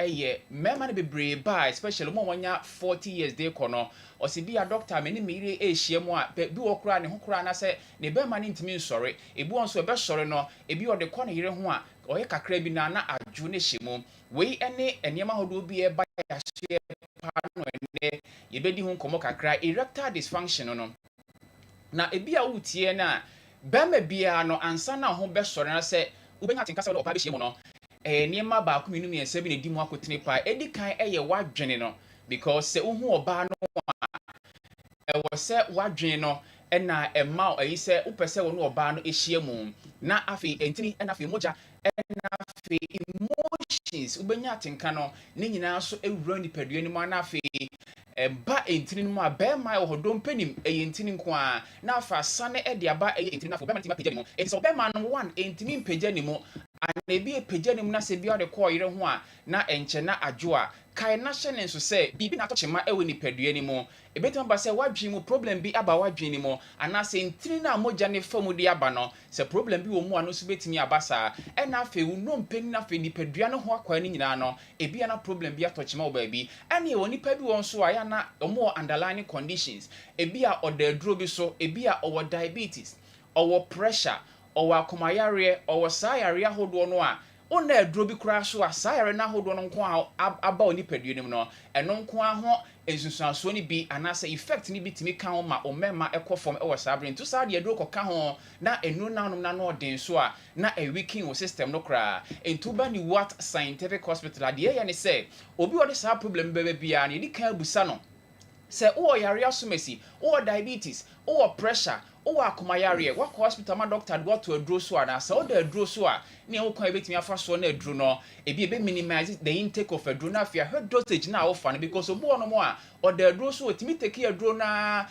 mema ne bebre ba especially mo wanya 40 years dey kono o se bia doctor me ne mire ehie mu a bi wo kura ne ho kura na se ne be ma ne ntimi nsore ebi won so be sore no ebi o de kɔ ne yire ho a oye kakra bi na adwo ne hye mu we ene eniema hodo bi e ba ya hye pa no ene ye bedi hu nkomo kakra erectile dysfunction no na ebi a wutie na bema bia no ansa na ho be sore na se ubenya tinkasa wo pa be hye mu no niema ba ku minum ye sebi ne di mu akotene pa edi kan eye wadwene no because se uhu oba no wo se wadwene no na ema ayi se upese wo no oba no ehie mu na afi entini na afi moja na afi emotions ubenya tinka no ne nyina so ewura ni padua ni mu na afi ba entini mu a be ma wo hodom panim entini nko a na afa sane de aba entini na fo be ma tinka pagya ni mu so be ma no one entini pagya ni mu ana ebi pagya ni mu na se bia de kɔ yire ho a na enche na adwo a kai na hye ne nso se bibi na tochema ewe ni padua ni mu ebetam ba se wadwi mu problem bi aba wadwi ni mu ana se entini na moja ne famu de aba no se problem bi wo mu ano so betimi abasa na afi wo no mpeni na afi ni padua no ho akwa ni nyina no ebi na problem bi atochema wo ba bi ane e woni pa bi won so aya na omo underlying conditions ebi a odaduro bi so ebi a owo diabetes owo pressure owo akomayare owo sayare ahodo no a ona aduro bi kura so a sayare na ahodo no nko aba oni padua nim no eno nko ho ensusuaso ni bi anase effect ni bi timi kan ho ma omema ekofom ewo sabre ntu sa de aduro koka ho na enu nanom na no den so a na a weakening wo system no kra entu ba ni what scientific hospital de ye ne say obi o de sa problem bebe bia na di kan busa no se o yare asomesi o diabetes o pressure o akomayare wa hospital ma doctor go to aduro so ana se o da aduro so a ne o kan ebetimi afa so na aduro no ebi ebe minimize the intake of aduro na afia head dosage na o fa no because obo no mo a o da aduro so otimi take aduro na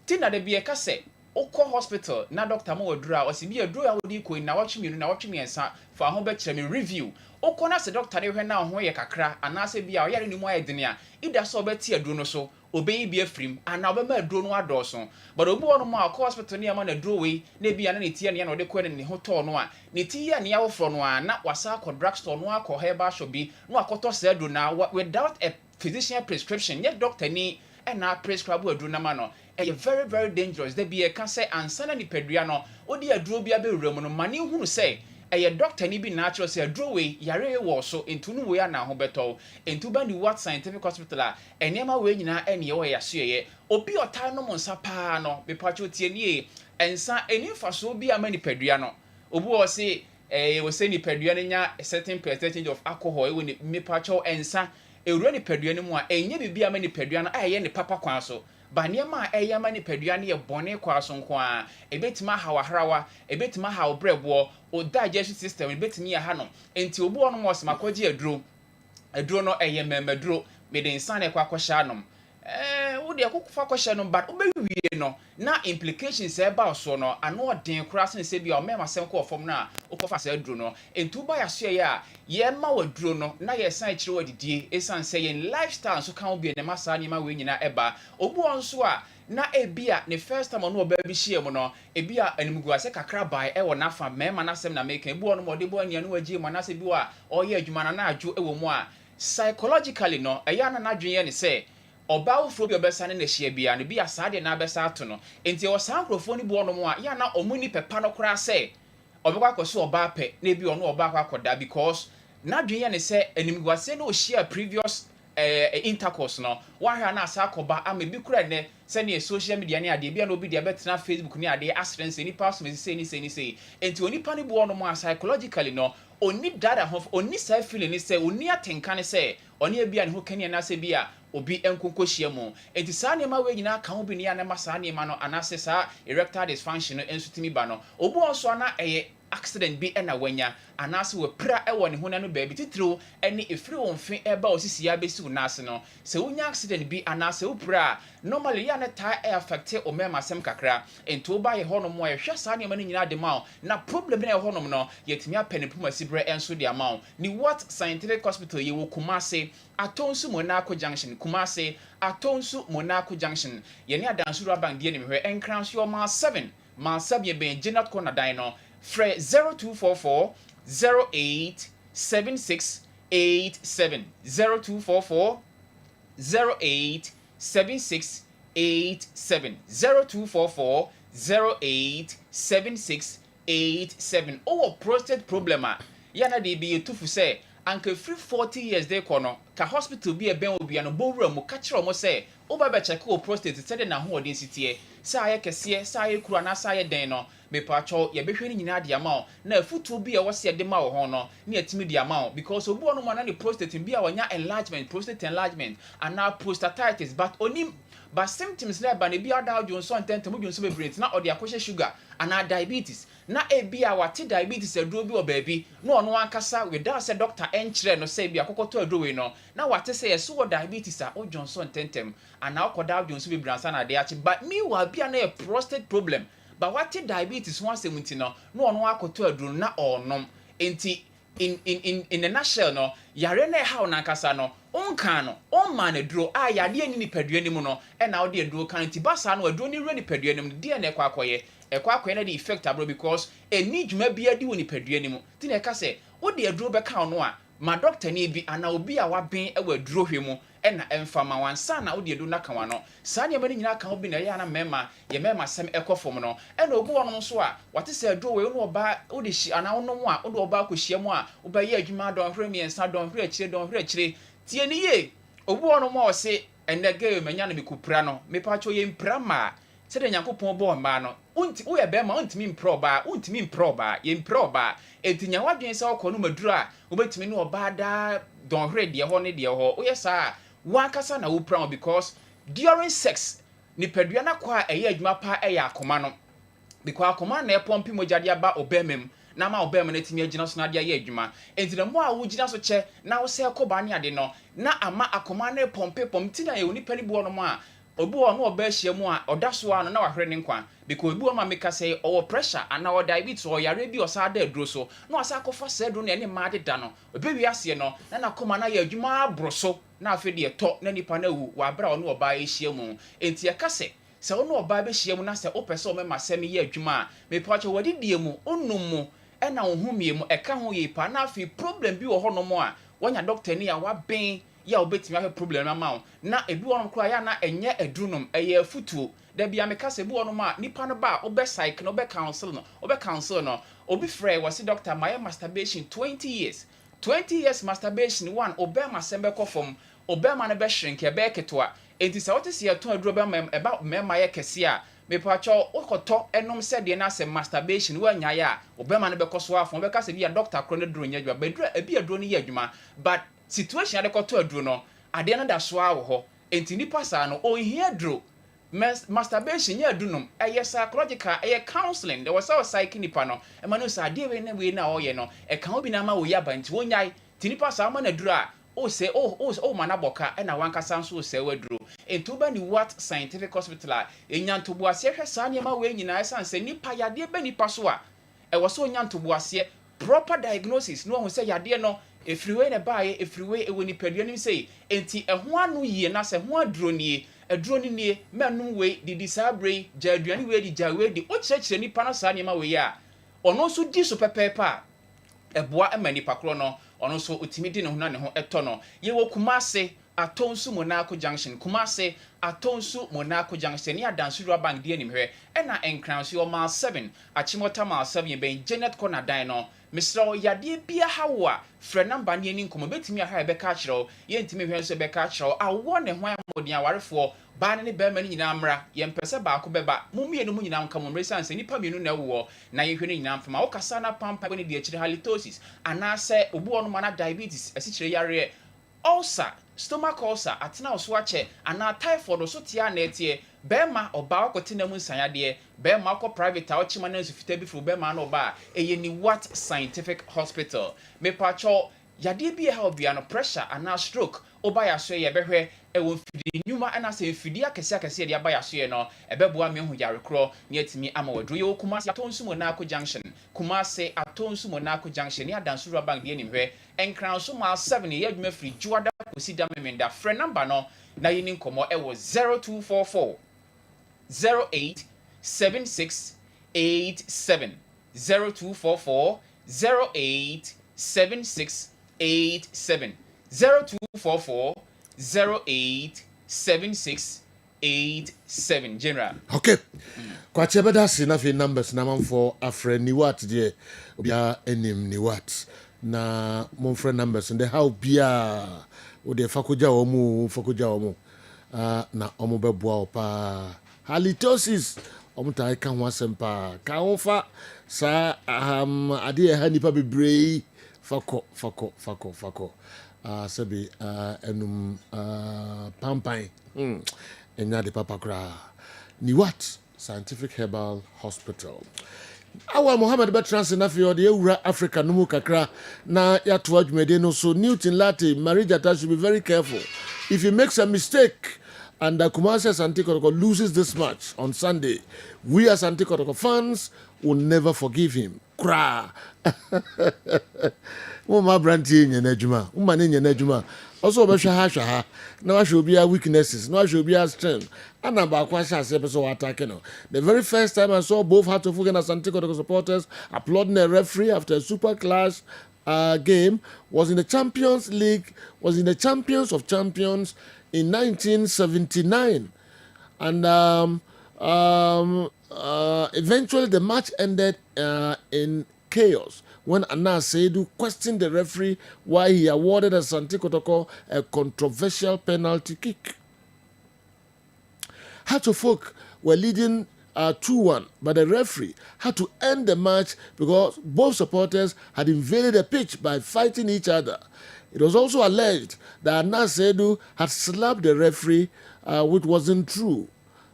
tina de bi e ka se okọ hospital na doctor mo aduro a o se bi aduro a wodi ko na watwemi na watwemi ensa fa ho be kire me review okọ na se doctor de hwe na ho ye kakra ana se bi a o yare ni mo ayedene a ida so obeti aduro no so obeyi bi afrim ana obema aduro no adoso but obi wono mo akọ hospital ne ama na aduro we na bi ana ne tie ne na de ko ne ho to no a ne tie ne ya wo fro no a na wasa akọ drugstore no akọ herbal shop bi no akoto se aduro na without a physician prescription yet doctor ni na prescribe aduro na ma no very very dangerous de bi e ka se ansana ni padua no odi aduro bi abewura mu no mane hunu se doctor ni bi natural say aduro we yare wo so entunu we ana ho beto entu ba ni what scientific hospital a enema we nyina ene ye wo ya so ye obi otai no mo nsa pa no be pacho tie ni ensa enifa so bi amani padua no obi wo se we say ni padua nya a certain percentage of alcohol we ni me pacho ensa ewura ni padua ni mu a enye bibi amani padua no aye ni papa kwan so ba niema eyama ni padua ne ye bone kwa so nko a ebetima hawahrawa ebetima haw brebo o digestion system ebetimi ya ha no enti obu ono mo semakoji aduro no eye memaduro mede insan e kwa kwahya anom wo de akokfa question no but obewie no na implications e ba so no ano den kura se se bia o mema sem ko fom na okofa se aduro no entu ba ya so ya ye ma waduro no na ye san kire wadidie esan se ye lifestyle so kan obi ne masa ni ma we nyina eba obu onso a na ebia ne first time no oba bi hie mu no ebia animguase kakra bai e wo na fa mema na sem na make ebu ono mode bo ania no wagi mu na se bi wa oye adwuma na adwo e wo mu a psychologically no eya na adwenye ne se oba ufro bi obesa ne hie bia ne bia saade na abesa ato no enti wo san krofo ni bo ono mu a ya na omuni pepa no kra se obekwa akoso oba pe na bi ono oba akoda because na adwenye ne se animguase no hie previous intercourse no wahwa na asa akoba amebi kura ne se ne social media ne ade bia no obi de betena Facebook ne ade asrense ni pass me say enti onipa ne bo ono mu psychologically no oni dada hof oni sa feeling ni say oni atenka ne say oni ebia ne ho kania na say bia obi enkonko hia mu enti sa ne ma we nyina ka ho bi ne na ma sa ne ma no anase sa erectile dysfunction enso timi ba no obu onso na accident bi na wanya anase we pra ewo ne hona no baabi titiro ene efiri wonfe eba osisi ya besi unase no se wonya accident bi anase wo pra normally ya na ta affect o mema sem kakra ento ba ye hono mo ye hwa sa ne ma ne nyina de ma na problem na ye hono no yetimi apene puma sibre enso de ama ni what scientific hospital ye wo Kumase Atonsu Monaco Junction Kumase Atonsu Monaco Junction ye ne adansuru aban de ne hwe enkranso ma 7 ye ben Jenat Corner Dino Fre 0244 08 7687 0244 08 7687 0244 08 7687 prostate problem yana de be tufu say anka free 40 years dey kono ka hospital bi e ben obi no bowura mu ka kire omo say oba be check o prostate sede na ho odin sitie say aye kese say aye kura na say aye den no me pacho ye behwe ni nyina de ama na afutu bi e wo se de ma wo ho no na yetimi de ama because obu ono ma na the prostate bi a wanya enlargement prostate enlargement and now prostatitis but onim but symptoms na ba na bi ada Johnson tente mo Johnson be na ode akoshe sugar and diabetes na ebi a wate diabetes aduro bi obabi na ono ankasa without say doctor enchire no say bi akokoto aduro we no na wate say so diabetes a o Johnson tentem and now koda Johnson be bransa na de achi but me wa bia na a prostate problem but wate diabetes one semunti no ono akoto aduro na onom enti in a nutshell no yare na how na ankasa no onka no on man aduro a yade ni nipadua ni mu no e na ode aduro kan ti basa no aduro ni re nipadua ni mu de na ekwa akoye na the effect abro because eni dwuma bia di woni padua ni mu ti na eka se wo de aduro be kan no a ma doctor ni bi ana obi a waben e wa aduro hwe mu e na emfama wansa na wo de aduro na kan wa no sa ne mani nyina kan obi na ya na mema ye mema sem ekofom no e na obi wono so a wate se aduro we no oba wo de hyi ana wono mu a wo de oba akohia mu a wo ba ye adwuma don hwe miensa don hwe akire tie ni ye obi wono mu a o se enege menya na mikupra no me pacho ye mpra ma se de Nyankopon bo ma no unti wo ye be ma untimi mproba ye mproba etinya wadwen se okọ no maduru a obetimi no oba da don hwe de ho ne de ho wo ye sa wakasa na wo pra because during sex ni padua na kwa eye adwuma pa eye akoma no because akoma na epompi mojade aba obemem na ma obem na timi agina so na de aye adwuma enti na mo a wo gina so che na wo se ekoba ne ade no na ama akoma na pompi na ye oni pani bo no mo a obi wo no oba hia mu a odaso a no na wahre ne nkwa because obi wo ma make say o pressure and o diabetes o yare bi o sa da aduro so na asa kofa sa aduro na ene ma de da no obi wi ase no na koma na ye adwuma abroso na afi de to na nipa na wu wa bra o no oba hia mu enti ya kase se o no oba be hia mu na se o pese o mema se me ye adwuma me pacho wadi die mu onum mu e na wo humie mu e ka ho ye pa na afi problem bi wo ho no mo a wanya doctor ni ya wa ben ya obetimi have problem ama na ebi wonom kra ya na enye adunum eye afutuo da bia me kase ebi wonom a nipa no ba obe psych no obe counsel no obi frɛ wasi doctor my masturbation 20 years masturbation one obe masembe kofom obe ma no be shrink e be ketwa enti sa wote se eto aduro be mem eba mema ye kese a me pacho okoto enom se de na se masturbation wa nya ya obe ma no be koso afon be kase bia doctor kro no duro nya adwa be duro ebi aduro no ye adwuma but situation ade koto aduro no ade na da so awo ho enti nipa sa no o hia duro masturbation ya adunum eye psychological eye counseling there was a psych nipa no e ma no sa ade we na o ye no e kan obi na ma wo ya ba nti wonyai ti nipa sa ma na duro a o say o manaboka e na wankasa nso say waduro ento ba ni what scientific hospital enyantobo ase hwe saa niam we nyina esan say nipa yade ba nipa so a e wo so nyantobo ase proper diagnosis no ho say yade no efriwe na baaye efriwe ewo nipadua nim say enti eho anu yie na say ho aduro nie aduro ni nie menum we didi sabre jaduani we di jawe di o kyerɛkyerɛ nipa no saa niam we ya ono so di so pepepa eboa emani pakro no ono so otimi di ne ho na ne ho eto no ye wo Kumase Atonsu Monaco Junction Kumase Atonsu Monaco Junction ni Adansuru bank di anim hwe ena enkranso o ma 7 achimota ma 7 ben Janet Corner dan no misro yade bia hawa frɛ number ni ani nkomo betimi aha e beka kyerɛw ye ntimi hwe so beka kyerɛw awo ne ho amodian warefo ba ne be ma ni nyina mra ye mpese ba ko beba mumie no mu nyina nka mo mresan se nipa mienu na wo na ye hwe ne nyina mfama wo kasa na pampa ne de akyire halitosis anase obu ono mana diabetes asikyire yare ulcer stomach ulcer atena oso ache ana typhoid so tia na etie bema oba akote na mu nsanyade bema akọ private a ochima na nsufita bi fu bema na oba eye ni what scientific hospital me pacho yade bi ha obia no pressure ana stroke oba ya so ye behwe e won fidi nyuma ana se fidi akese de aba ya so ye no ebeboa me hu yare kro na yatimi ama wadro ye Kumase Atonsu Monaco Junction Kumase Atonsu Monaco Junction ni Adansuru bank de anim hwe enkran so ma 7 ye adwuma free juada kosi da memenda frɛ number no na yini nkomo e wo 0244 087687 0244 087687 0244 087687 general. Okay. Kwa chebeda sinafi numbers na mamfo afre ni what die obia enim ni what na momfre numbers nde how bia ode fakoja omu na omu beboa opa halitosis omu ta ka ho asempa ka ho fa sa ade ha nipa bebrei fako sabi enum pampan enya de papa kra ni what scientific herbal hospital awa Mohammed Bertrand Senafio de Ewura Africa no mu kakra na yato adwumede no so Newton Latte Marijata should be very careful if he makes a mistake and Kumase Asante Kotoko loses this match on Sunday we as Asante Kotoko fans will never forgive him kra Uma branti nyene adwuma uma ne nyene adwuma also obehwa ha na wa obia weaknesses na wa obia strength ana ba kwa sha se person attack no the very first time I saw both Hatofuk and Asante Kotoko supporters applauding a referee after a super clash game was in the Champions League was in the Champions of Champions in 1979 and eventually the match ended in chaos when Anas Seidu questioned the referee why he awarded Asante Kotoko a controversial penalty kick. Hatofuk were leading 2-1, but the referee had to end the match because both supporters had invaded the pitch by fighting each other. It was also alleged that Anas Seidu had slapped the referee, which wasn't true.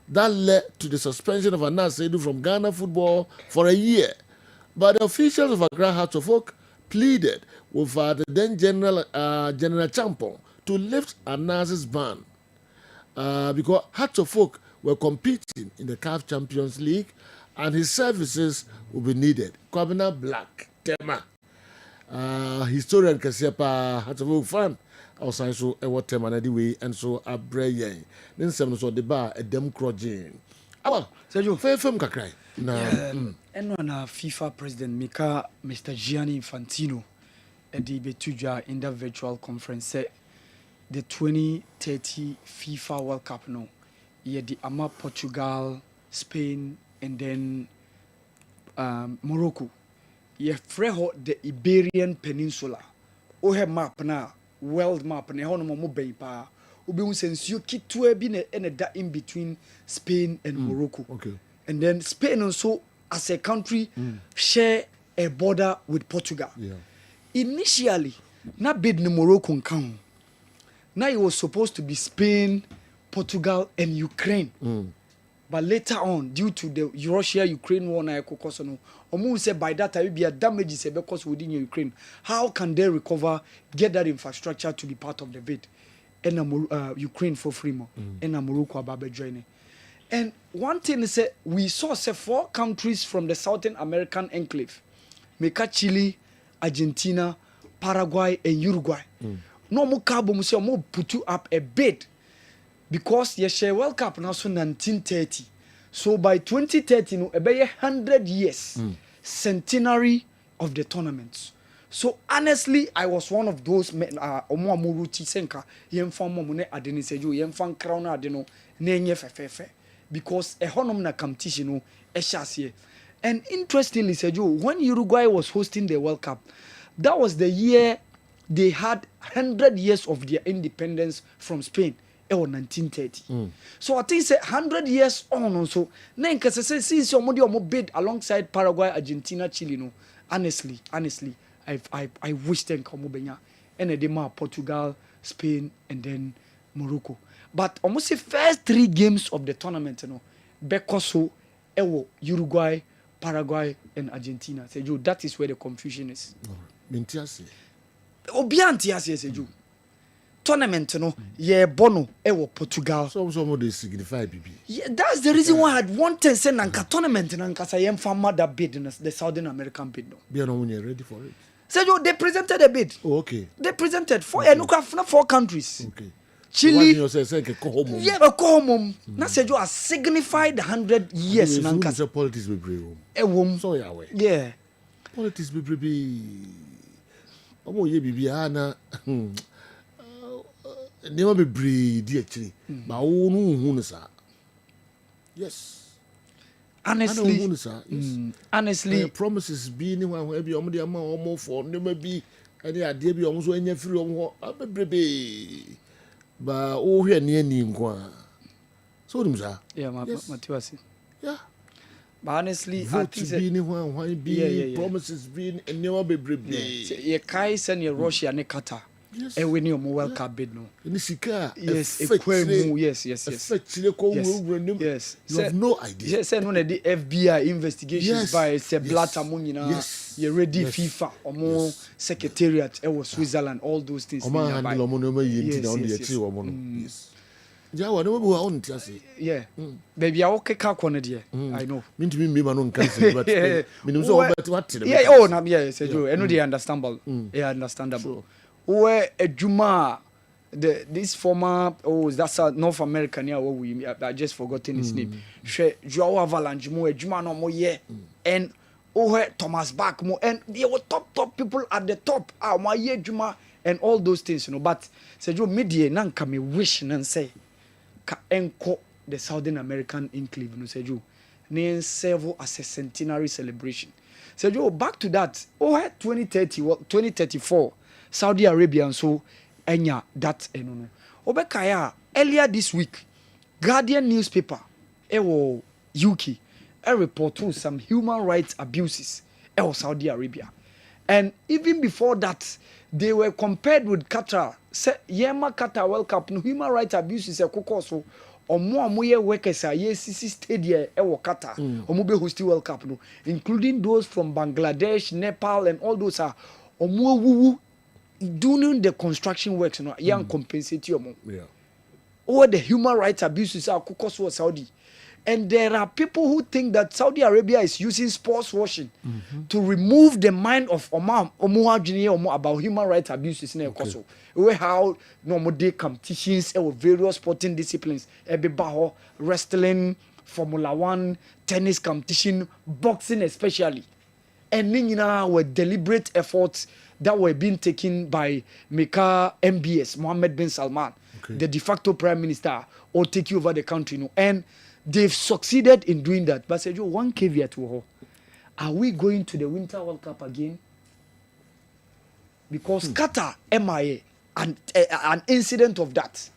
That led to the suspension of Anas Seidu from Ghana football for a year. But the officials of Accra Hatofuk pleaded with the then General Champon to lift Anas's ban because Hatofuk were competing in the CAF Champions League and his services will be needed. Kwabena Black, Tema, historian Kasiepa Hatofuk fan, also so a Tema anyway, and so a Brayen. Then some so the bar a dem crojin. Awa, Sergio, fair film kakrai. And when FIFA president Mika Mr. Gianni Infantino at the Betuja in the virtual conference said the 2030 FIFA World Cup no, yeah, the Ama Portugal, Spain, and then Morocco. Yeah, freho the Iberian Peninsula. Oh, have map now, world map, and a hono mo pa. Ubi unsensu kitwe bi na da in between Spain and Morocco. Okay. And then Spain also, as a country, share a border with Portugal. Yeah. Initially, not bid in Morocco count. Now it was supposed to be Spain, Portugal, and Ukraine. but later on due to the Russia-Ukraine war na ekokoso no omu say by that time be a damages because within Ukraine. How can they recover, get that infrastructure to be part of the bid? And Ukraine for free more, and Morocco about joining. And one thing is that we saw say 4 countries from the Southern American enclave, Meka Chile, Argentina, Paraguay, and Uruguay. No more carbon say more put you up a bid because you share World Cup now so 1930. So by 2030, no, a 100 years centenary of the tournaments. So honestly, I was one of those men. Omo amuruti senka yemfa momune adeni seju yemfa crown adeno nenye fefefe because a honum na competition no ehyasie. And interestingly, Seju, when Uruguay was hosting the World Cup, that was the year they had 100 years of their independence from Spain. It was 1930. So I think 100 years on also. Then since you bid alongside Paraguay, Argentina, Chile, no. Honestly, I wish them come over and then Portugal, Spain, and then Morocco. But almost the first 3 games of the tournament, you know, Bekoso, Ewo, Uruguay, Paraguay, and Argentina. Seju, that is where the confusion is. Obianti Seju. Tournament, you know, yeah, Bono, Ewo, Portugal. So they signify, baby. Yeah, that's the reason why I had wanted to send Nanka tournament and Kasayem Fama that bid in the Southern American bid. Be no when you're ready for it. So they presented a bid. Oh, okay. They presented 4 countries. Okay. Chile. Yeah, but come home. Now said you are signified 100 years. Nanka politics be brave. A woman. So Yahweh. Yeah. Politics be brave. Omo ye bibi ana. Never be brave actually. But who sa. Yes. Honestly, honestly, promises be anyone who be on the amount for never be any idea be almost any free on baby. But oh, here near Ningua. So, yeah, Matiwasi. Yeah. But honestly, I think be anyone why be promises being and never be brave. Yeah, Kai send your Russia and Qatar. Yes. And when you're World Cup bid no. Yes, yes. Yes. You have no idea. Yes, and when the FBI investigations by Blatter Munina, yes. You ready FIFA or more secretariat, it was Switzerland, all those things. Yes. Yeah, baby, I okay car quantity. I know. Mean to me, man, cancel, but yeah, what? Yeah, oh, no, yeah, I know they understandable. Yeah, understandable. Where a Juma, this former, that's a North American, yeah, I just forgotten his name. Joao Avalanche, more Juma no more, yeah, and Thomas Bach, more, and they were top people at the top. My year Juma, and all those things, you know. But Sejo media, nanka me wish and say, ka enko the Southern American enclave, no Sejo, ne serve as a centenary celebration. Sejo, back to that, 2034. Saudi Arabia and so enya that no. Obekaya earlier this week, Guardian newspaper ewo UK report to some human rights abuses ewo Saudi Arabia. And even before that, they were compared with Qatar. Say Yema Qatar World Cup no human rights abuses e kokoso omo amoye workers a yesisi stadium ewo Qatar. Omo be host World Cup no, including those from Bangladesh, Nepal and all those are omo wuwu doing the construction works, you know, young compensate you. Yeah. Or the human rights abuses are because Saudi. And there are people who think that Saudi Arabia is using sports washing to remove the mind of Omar about human rights abuses in Kosovo. Where how normal day competitions or various sporting disciplines, ebebaho, wrestling, Formula 1, tennis competition, boxing especially. And then were deliberate efforts that were being taken by Mecca MBS, Mohammed bin Salman, the de facto prime minister, or take over the country. No? And they've succeeded in doing that. But Sergio, one caveat to her. Are we going to the Winter World Cup again? Because Qatar, MIA, an incident of that.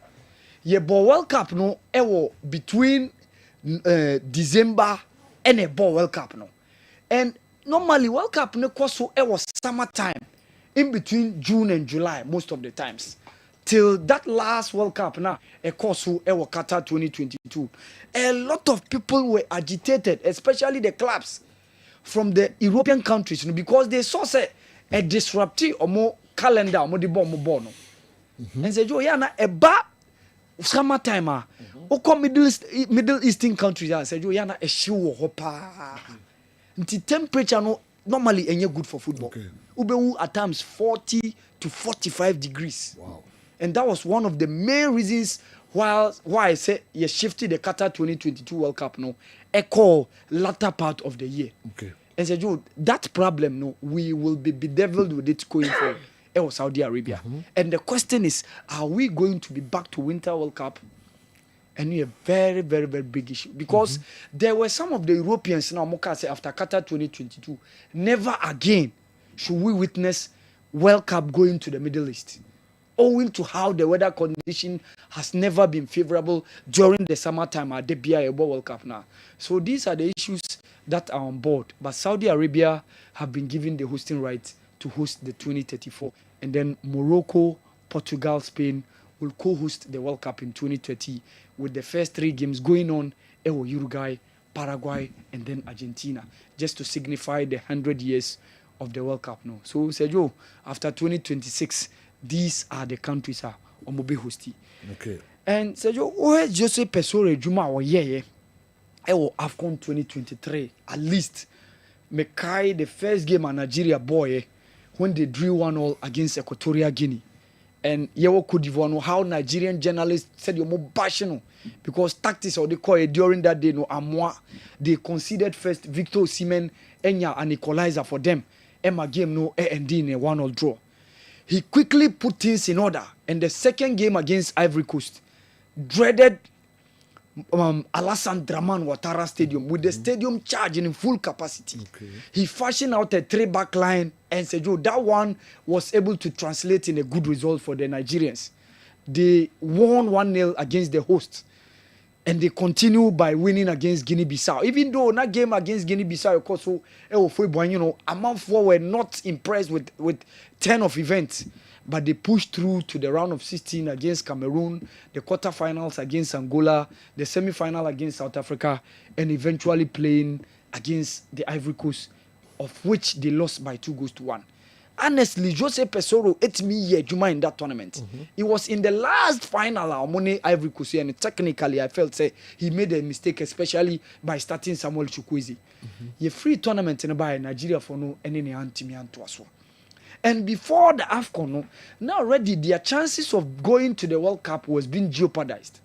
Yeah, but World Cup, no, between December and a World Cup, no. And normally World Cup no course so it was summertime, in between June and July most of the times, till that last World Cup now, a course who Qatar 2022, a lot of people were agitated, especially the clubs from the European countries, because they saw say a disruptive or more calendar or more the bomb no. And say, "Joe, yeah, na eba summertime ah, oko Middle Eastern countries ah, say, Joe, yeah, na a show hopa." The temperature no normally ain't good for football. Ubewu at times 40 to 45 degrees. Wow. And that was one of the main reasons why I say you shifted the Qatar 2022 World Cup no echo latter part of the year. Okay. And said, Joe, that problem no, we will be bedeviled with it going forward. It was Saudi Arabia. And the question is, are we going to be back to Winter World Cup? And a very, very, very big issue. Because there were some of the Europeans now, Moka say, after Qatar 2022, never again should we witness World Cup going to the Middle East. Owing to how the weather condition has never been favorable during the summertime at the BIA World Cup now. So these are the issues that are on board. But Saudi Arabia have been given the hosting rights to host the 2034. And then Morocco, Portugal, Spain will co-host the World Cup in 2030 with the first 3 games going on Uruguay, Paraguay, and then Argentina, just to signify the 100 years of the World Cup now. So, Sergio, after 2026, these are the countries that will be hosting. Okay. And Sergio, where Jose Pesore Juma or AFCON 2023, at least, Mekai, the first game of Nigeria boy, when they drew 1-1 against Equatorial Guinea. And Yewo Cote d'Ivoire, how Nigerian journalists said you're more passionate because tactics or they call it during that day, no Amwa, they considered first Victor Osimhen, Enya, and equalizer for them. Emma game no AND in a 1-1 draw. He quickly put things in order. And the second game against Ivory Coast, dreaded Alassane Dramane Ouattara Stadium with the stadium charging in full capacity. He fashioned out a 3-back line and said, Joe, that one was able to translate in a good result for the Nigerians. They won 1-0 against the hosts and they continue by winning against Guinea-Bissau. Even though that game against Guinea-Bissau, of course, among 4 were not impressed with 10 of events. But they pushed through to the round of 16 against Cameroon, the quarterfinals against Angola, the semi-final against South Africa, and eventually playing against the Ivory Coast, of which they lost by 2-1. Honestly, Jose Pesoro ate me Juma in that tournament. It was in the last final Amone Ivory Coast, and technically I felt say he made a mistake, especially by starting Samuel Chukwueze. A free tournament in Nigeria for no any anti as. And before the AFCON, now already their chances of going to the World Cup was being jeopardized.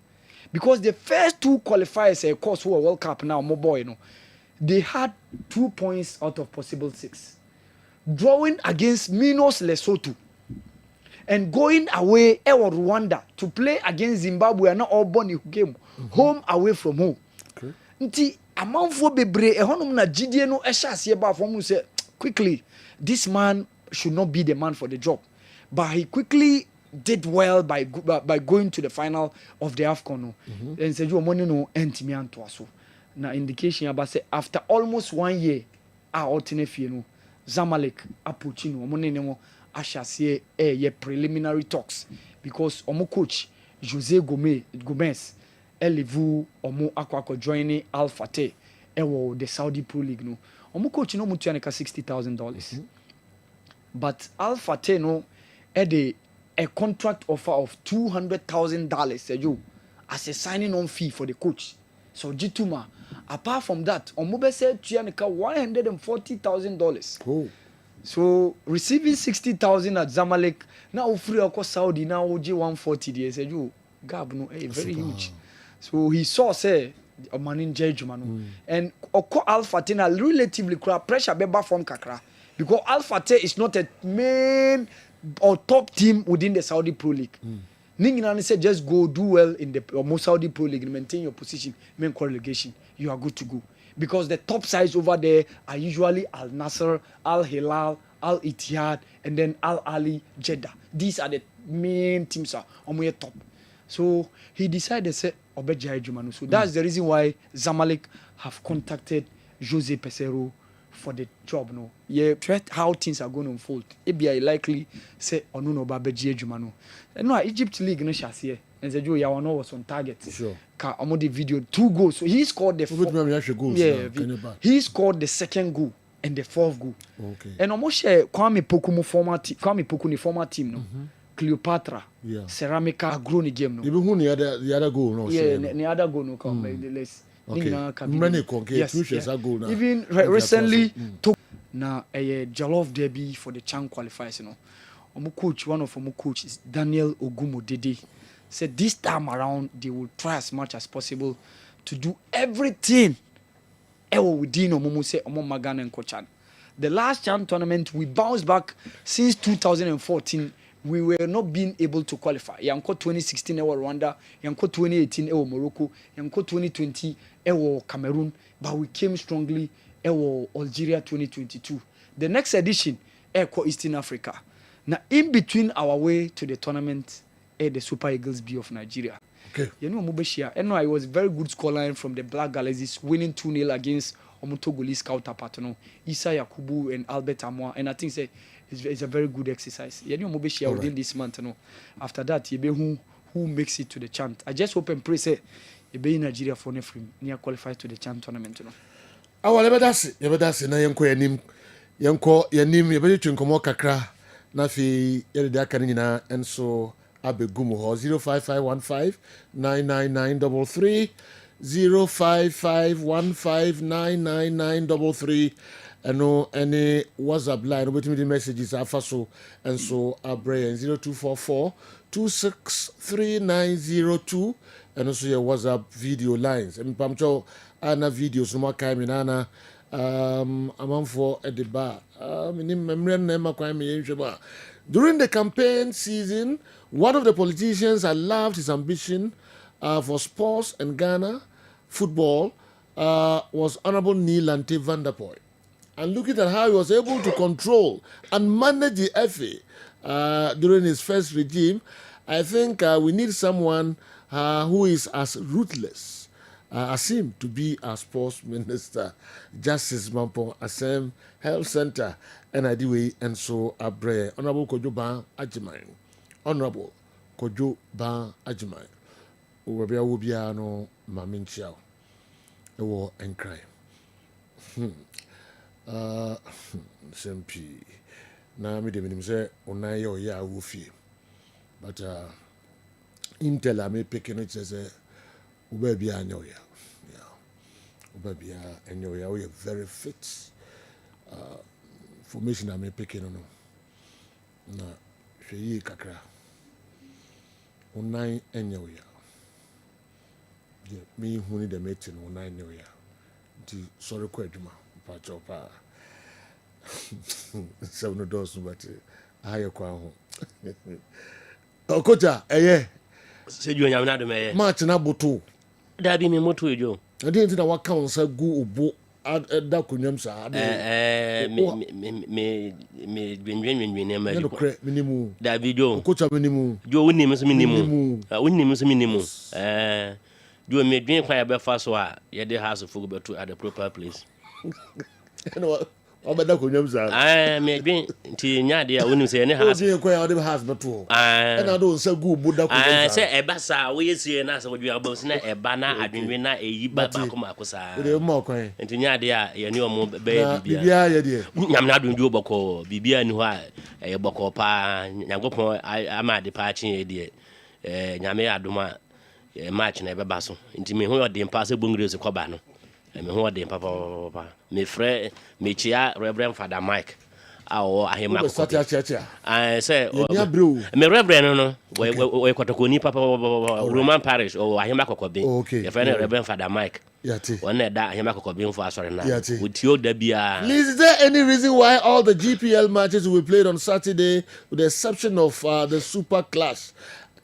Because the first 2 qualifiers, of course, who are World Cup now, they had 2 points out of possible 6. Drawing against Minos Lesotho. And going away to Rwanda to play against Zimbabwe and not all born game. Home away from home. Nti amount for bebre ehonum na gidie no ehya ase ba from say quickly this man should not be the man for the job. But he quickly did well by going to the final of the AFCON. And said, you money no entimi antoaso. Na indication about say after almost 1 year, Zamalek Apuchino, money no ashase ye preliminary talks because omo coach Jose Gomez Elivu omo akwako joining Al Fateh ewo the Saudi Pro League no. Omo coach no mutu aneka $60,000. But Al Fateh no had a contract offer of $200,000 as a signing on fee for the coach. So Jituma, apart from that, Omobe said $140,000. Oh. So receiving $60,000 at Zamalek, now free of Saudi, now OG 140 days. Said you, Gab no, very huge. So he saw say a man in judgment. And Oko Al Fateh na relatively pressure beba from Kakra. Because Al Fateh is not a main or top team within the Saudi Pro League. Ninginani said just go do well in the Saudi Pro League and maintain your position, main relegation. You are good to go. Because the top sides over there are usually Al Nasser, Al Hilal, Al Ittihad, and then Al Ali Jeddah. These are the main teams are on the top. So he decided to say Obejai Jumanu. So that's the reason why Zamalek have contacted Jose Pesero for the job no. Yeah, how things are going to unfold. It be likely say ono no ba beji adwuma no. No Egypt league no shase. And the Joe Yawano was on target. Sure. Ka omo the video 2 goals. So he scored the he scored the second goal and the fourth goal. Okay. And omo share Kwame Poku mo former team. Kwame Poku ni former team no. Cleopatra. Yeah. Ceramica grown the game no. Even who the other goal no. Yeah, the other goal no come let's. Okay. Even recently took na a Jollof Derby for the Chan qualifiers, you know. One of our coach is Daniel Ogumo Dede. Said this time around they will try as much as possible to do everything. Within Omomo say Omo Magan and Kochan. The last Chan tournament we bounced back since 2014. We were not being able to qualify. Yanko 2016 Rwanda, Yanko 2018 Morocco, Yanko 2020 Cameroon, but we came strongly Algeria 2022. The next edition Eastern Africa. Now in between our way to the tournament the Super Eagles B of Nigeria. Okay. You know Mubeshia. And I was very good scoreline from the Black Galaxies winning 2-0 against Omotogolese counterpart, Issa Yakubu and Albert Amoa, and I think it's a very good exercise. You know Mubeshia within this month, After that, you be who makes it to the chant. I just hope and pray say you be in Nigeria for near qualify to the chant tournament, Our lebedasi na yenko yanim yebedi twinkomo kakra na fi yede da kan nyina enso abegumu ho 055159993 055159993 eno any WhatsApp line obetimi the messages afaso enso abre 0244263902 eno so your WhatsApp video lines empamcho ana videos no makai minana amanfo at the bar during the campaign season. One of the politicians allowed his ambition for sports and Ghana football was Honorable Neil Lante van der Poel. And looking at how he was able to control and manage the FA during his first regime, I think we need someone who is as ruthless as him to be our sports minister. Justice Mampong Asem Health Center and Adiwe and so Abre. Honorable Kojo Ban Ajimai. Honorable Kojo Ban Ajimai. Ubabia Ubia no Mamin Chiao. Ewo and cry. Sempi. Na mi de minim se onaye o ya wufi. But Intel ame peke no say Ubabia anyoya. Ubabia anyoya. We are very fit. Formation ame peke no. Na hweyi kakra. Onai anyoya. Me huni de meeting onai anyoya. Di sorry kwa adwuma. Pa chopa. Seven doors but aye kwa ho. Okocha se ju nyam na do me match na boto da bi me moto ejo e dey na waka on sa gu obo da konwam sa me dwen ma bi ko minimu da bi jo Okocha minimu jo woni me so minimu woni me so minimu jo me dwen kwa ya be fa so a ye dey house of football to at the proper place obeda konwam sa me dwen nti nya de a woni se ne house o kwa ya de house beto e na do nsa gu obo da konwam sa se eba sa wo yesie na sa wodua aba na eba na adwenwe na eyi ba ko makosa de mo kwan nti nya de a ye ne omo be bibia ye de nyam na adwenwe oboko bibia ni ho a e boko pa nyagopon amade pa chi ye de nyame adoma match na beba so nti me ho yode mpa se bongre se koba no me ho yode papa me frɛ me chia Reverend Father Mike awo ahema ko say me Reverend no we kotokoni papa Roman Parish o ahema kokobe ye frɛ Reverend Father Mike one da ahema kokobe mfo asore na with you da bia. Please, is there any reason why all the GPL matches will be played on Saturday with the exception of the Super Clash?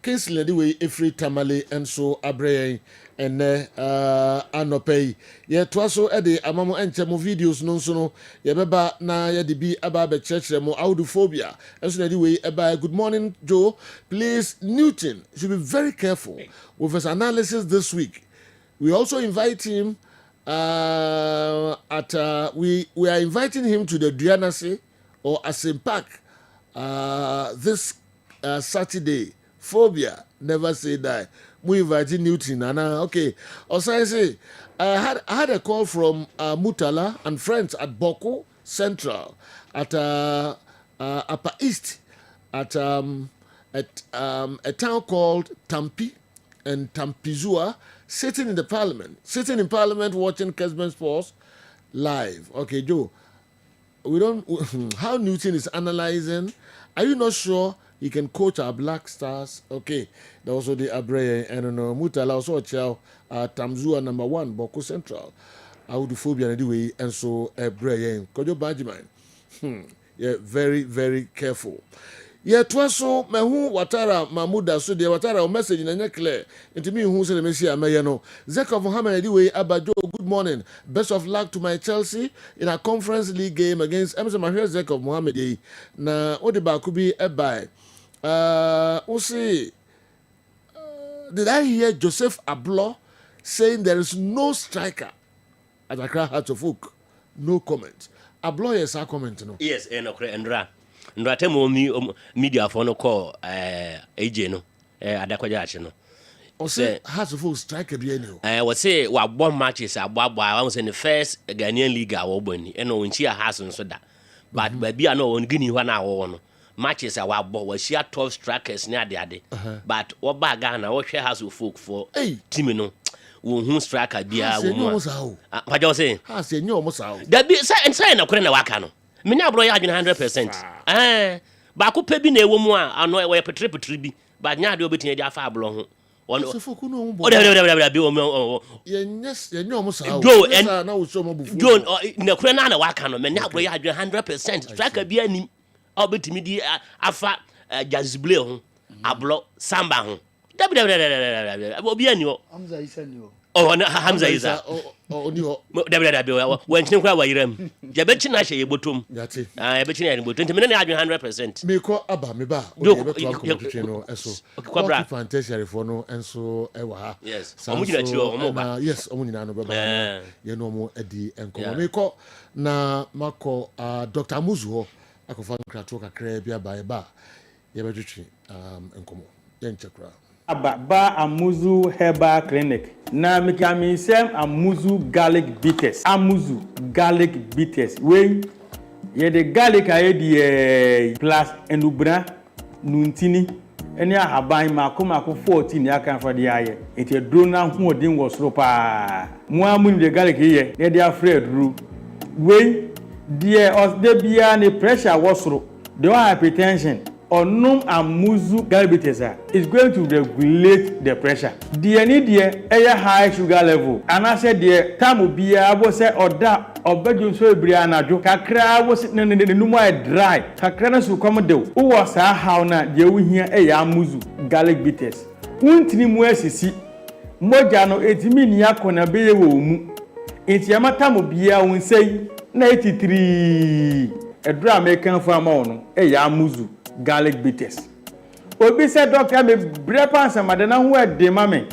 Kingsley anyway, Ifri Tamale and so Abre and Anopei. Ye twaso ede amamo enchemo videos no so ye beba na ye de bi aba be church mo audophobia. And so anyway, good morning Joe. Please, Newton should be very careful with his analysis this week. We also invite him we are inviting him to the Duanase or Asim Park this Saturday. Phobia, never say die. We inviting Newton. Okay. Also, I say, I had a call from Mutala and friends at Boko Central at Upper East at a town called Tampi and Tampizua, sitting in Parliament watching Kessben Sports live. Okay, Joe, we don't how Newton is analyzing. Are you not sure he can coach our Black Stars? Okay, there also the Abreye and Mutala also Chow Tamzua number 1 Boko Central. I would do phobia anyway, and so Abreye. Kojo Bajiman. Yeah, very, very careful. Yeah, twaso mehu watara mamuda so de watara o message na nya clear. Into me who say the Messi ameyano. Zeko Mohammed anyway Abajo, good morning. Best of luck to my Chelsea in a Conference League game against Emerson Mahia Zeko Mohammed. Na Odiba could be a buy. Did I hear Joseph Ablo saying there is no striker at Accra Hearts of Oak? No comment. Ablo yes, a comment no. Yes, Ndra temo media for no call AJ no adakwaja ache no. O say Hearts of Oak striker bi any o. We say wa bomb matches agba I was in the first Ghanaian league awo boni e no nchi a Hearts nso da. But baby no on Guinea hwa na awo no. Matches a wa share 12 strikers ne ade. But what ba Ghana what share Hearts of Oak for team no. Who striker bia wo mo. What you say? Ha say nyo mo sao. Da bi say na kore na waka no. Me nya bro ya 100%. Ba ko pe bi na ewo mu a ano we petri bi. Ba nya de obetin dia fa ablo ho. Ono. So foku no bo. Da bi o. Ye nyo mo sao. Na wo so mo bufu. John na kore na waka no. Me nya bro ya 100%. Striker bia ni. Obetimi di afa jazble ho. Ablo samba ho. Da obi ani o. Hamza Isa ni o. Hamza Isa. Oni o. Da when chin kwa wayiram. Je bechi na hye yebotom. Yati. Bechi na yebotom. Me na 100%. Me ko aba me ba. O be to akọ no eso. Kwa fantasy for no enso e wa ha. Yes. Omo nyina chi o ba. Yes, omo nyina no be ba. Ye no mo edi enko. Me ko na mako Dr. Amuzu ho akofa nkrato kakra bia ba ye betwetwe enkomo. Ye nchekra. Ba Amuzu Herbal Clinic. Na mikami sem Amuzu garlic bitters. Amuzu garlic bitters. We ye the garlic aye di plus enubra nuntini. Eni ahaban mako 14 ya kan for the aye. Eti dro na hu odin wo soro pa. Mo amu the garlic ye. Ye dey afraid ru. We die os de bia ni pressure wo soro. They have hypertension. Onum Amuzu garlic bitters is going to regulate the pressure. The need a high sugar level. And I said the time bia abo say oda obeju so ebri anajo kakra wo sit no more dry kakra na so come do wo sa how na de wo hia Amuzu garlic bitters untini mu asisi moja no etimi ni akona beye wo mu enti amata mo bia won sei na 83 edra American farmer no Amuzu garlic bitters. Obi said doctor me brepa samade na ho ede mame.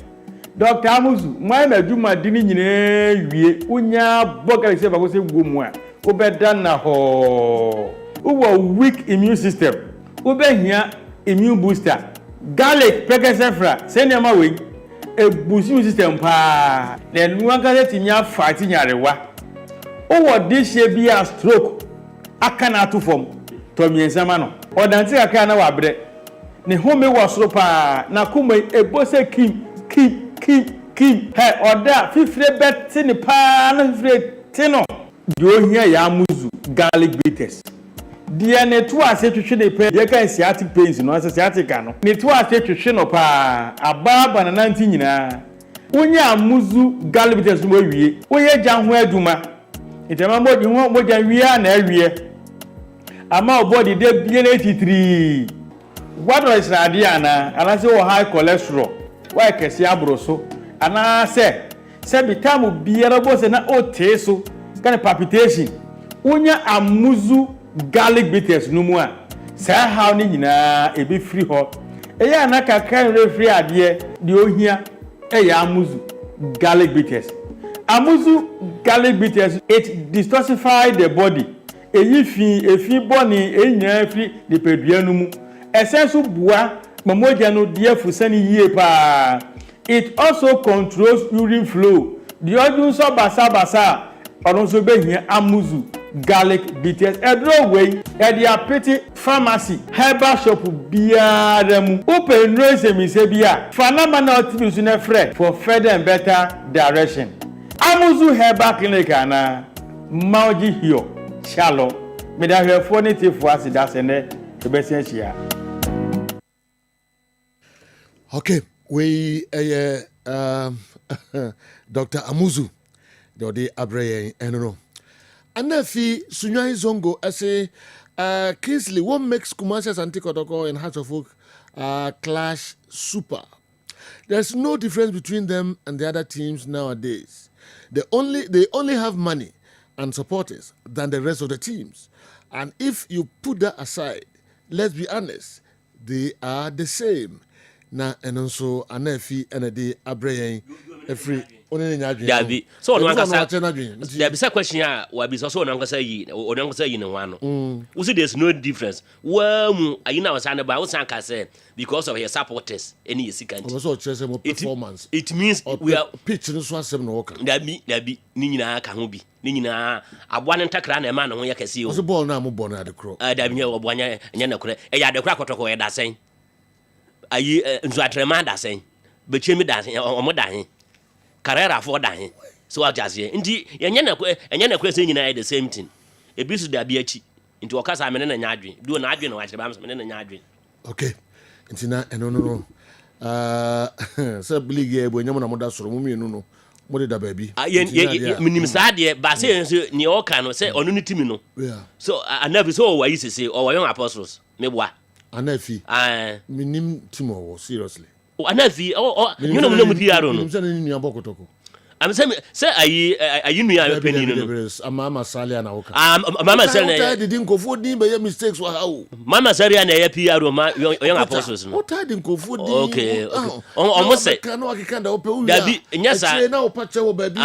Dr. Amuzu, my meduma dini nyine wie unya boga se ba ko se gomu a. Obeda na ho. Uwo weak immune system. Obehia immune booster. Garlic pekesefra. Se ne ma we e boost immune system pa. Na nuwa ga tinya fight nyarewa. Uwo this ye bi a stroke. Aka na to form. To miensama no. Odanti aka na wabre. Ne home wasoro pa na kuma ebose kim. Hey, oda fifre bet ni pa na fifre tino. Do here Amuzu garlic bitters. Dia ne to ase twetwe ne pe. Dia kan sciatic pains no ase sciatic no. Ne to ase twetwe no pa ababa na nanti nyina. Unya Amuzu garlic bitters mo wie. Oye jan ho aduma. Itema modi ho moja wie na awie. Ama obodi de bie na 83. What was radia na anase o high cholesterol. Why kesi abroso ana se bitamu biara bo se na ote so kana palpitation unya Amuzu garlic bitters no mu a sa how ni nyina e be free ho eya na kakra refree ade de ohia Amuzu garlic bitters Amuzu garlic bitters, it detoxifies the body. Efi boni enya fi de peduanu mu. Essential bua mamoja no dia fusani yie pa. It also controls urine flow. The odun so basa odun so be hia Amuzu garlic bitters. Edro way e dia pretty pharmacy herbal shop biara mu. Open rose mi se bia. Fanama na otibi su na frɛ for further and better direction. Amuzu herbal clinic ana Mauji Hio Shalo me da hwefo ne tifo asida se ne ebesi ahia. Okay, we Dr. Amuzu the abreye eno. Anafi Sunyan Zongo ase Kingsley what makes Kumasi Asante Kotoko and Hearts of Oak clash super. There's no difference between them and the other teams nowadays. They only have money and supporters than the rest of the teams. And if you put that aside, let's be honest, they are the same. Na and also Anefi and the Abraham every Dabi. So no answer. There be a question here why be so no answer yi no one. We see there's no difference. Well, I now stand about what Sanka say because of your supporters any second. Also chese mo performance. It means we are pitching so asem no work. Dabi ni nyina ka ho bi. Ni nyina aboa ne ntakra na ma no ho yakasi o. So ball na mo ball na de kro. Dabi nye oboa nya na kro. E ya de kro akotoko e da sen. Ayi nzo atrema da sen. Be chemi da sen o mo da hen. Carrera for that. So I'll just say, indeed, and yana question in the same thing. A bit of the abiachi into a casa and a yardry. Do an adrian or Shabams and a yardry. Okay. It's not and no. Sir Billy, when you're not that's from me, no. What did the baby? Minim Sadia, but say, Neo can say, or Nunity. Yeah. So I never saw what I used to say, or young apostles. Maybe what? Anefi. Minim Timo, seriously. Anafi you know no mudi aro no I'm saying say ayi nu ya penny no mama salia na oka mama salia didn't go for din be mistakes wa how mama salia na ya PR ma young apostles no what didn't go for din okay almost say can no akikanda ope u dabi nyasa na opache wo baby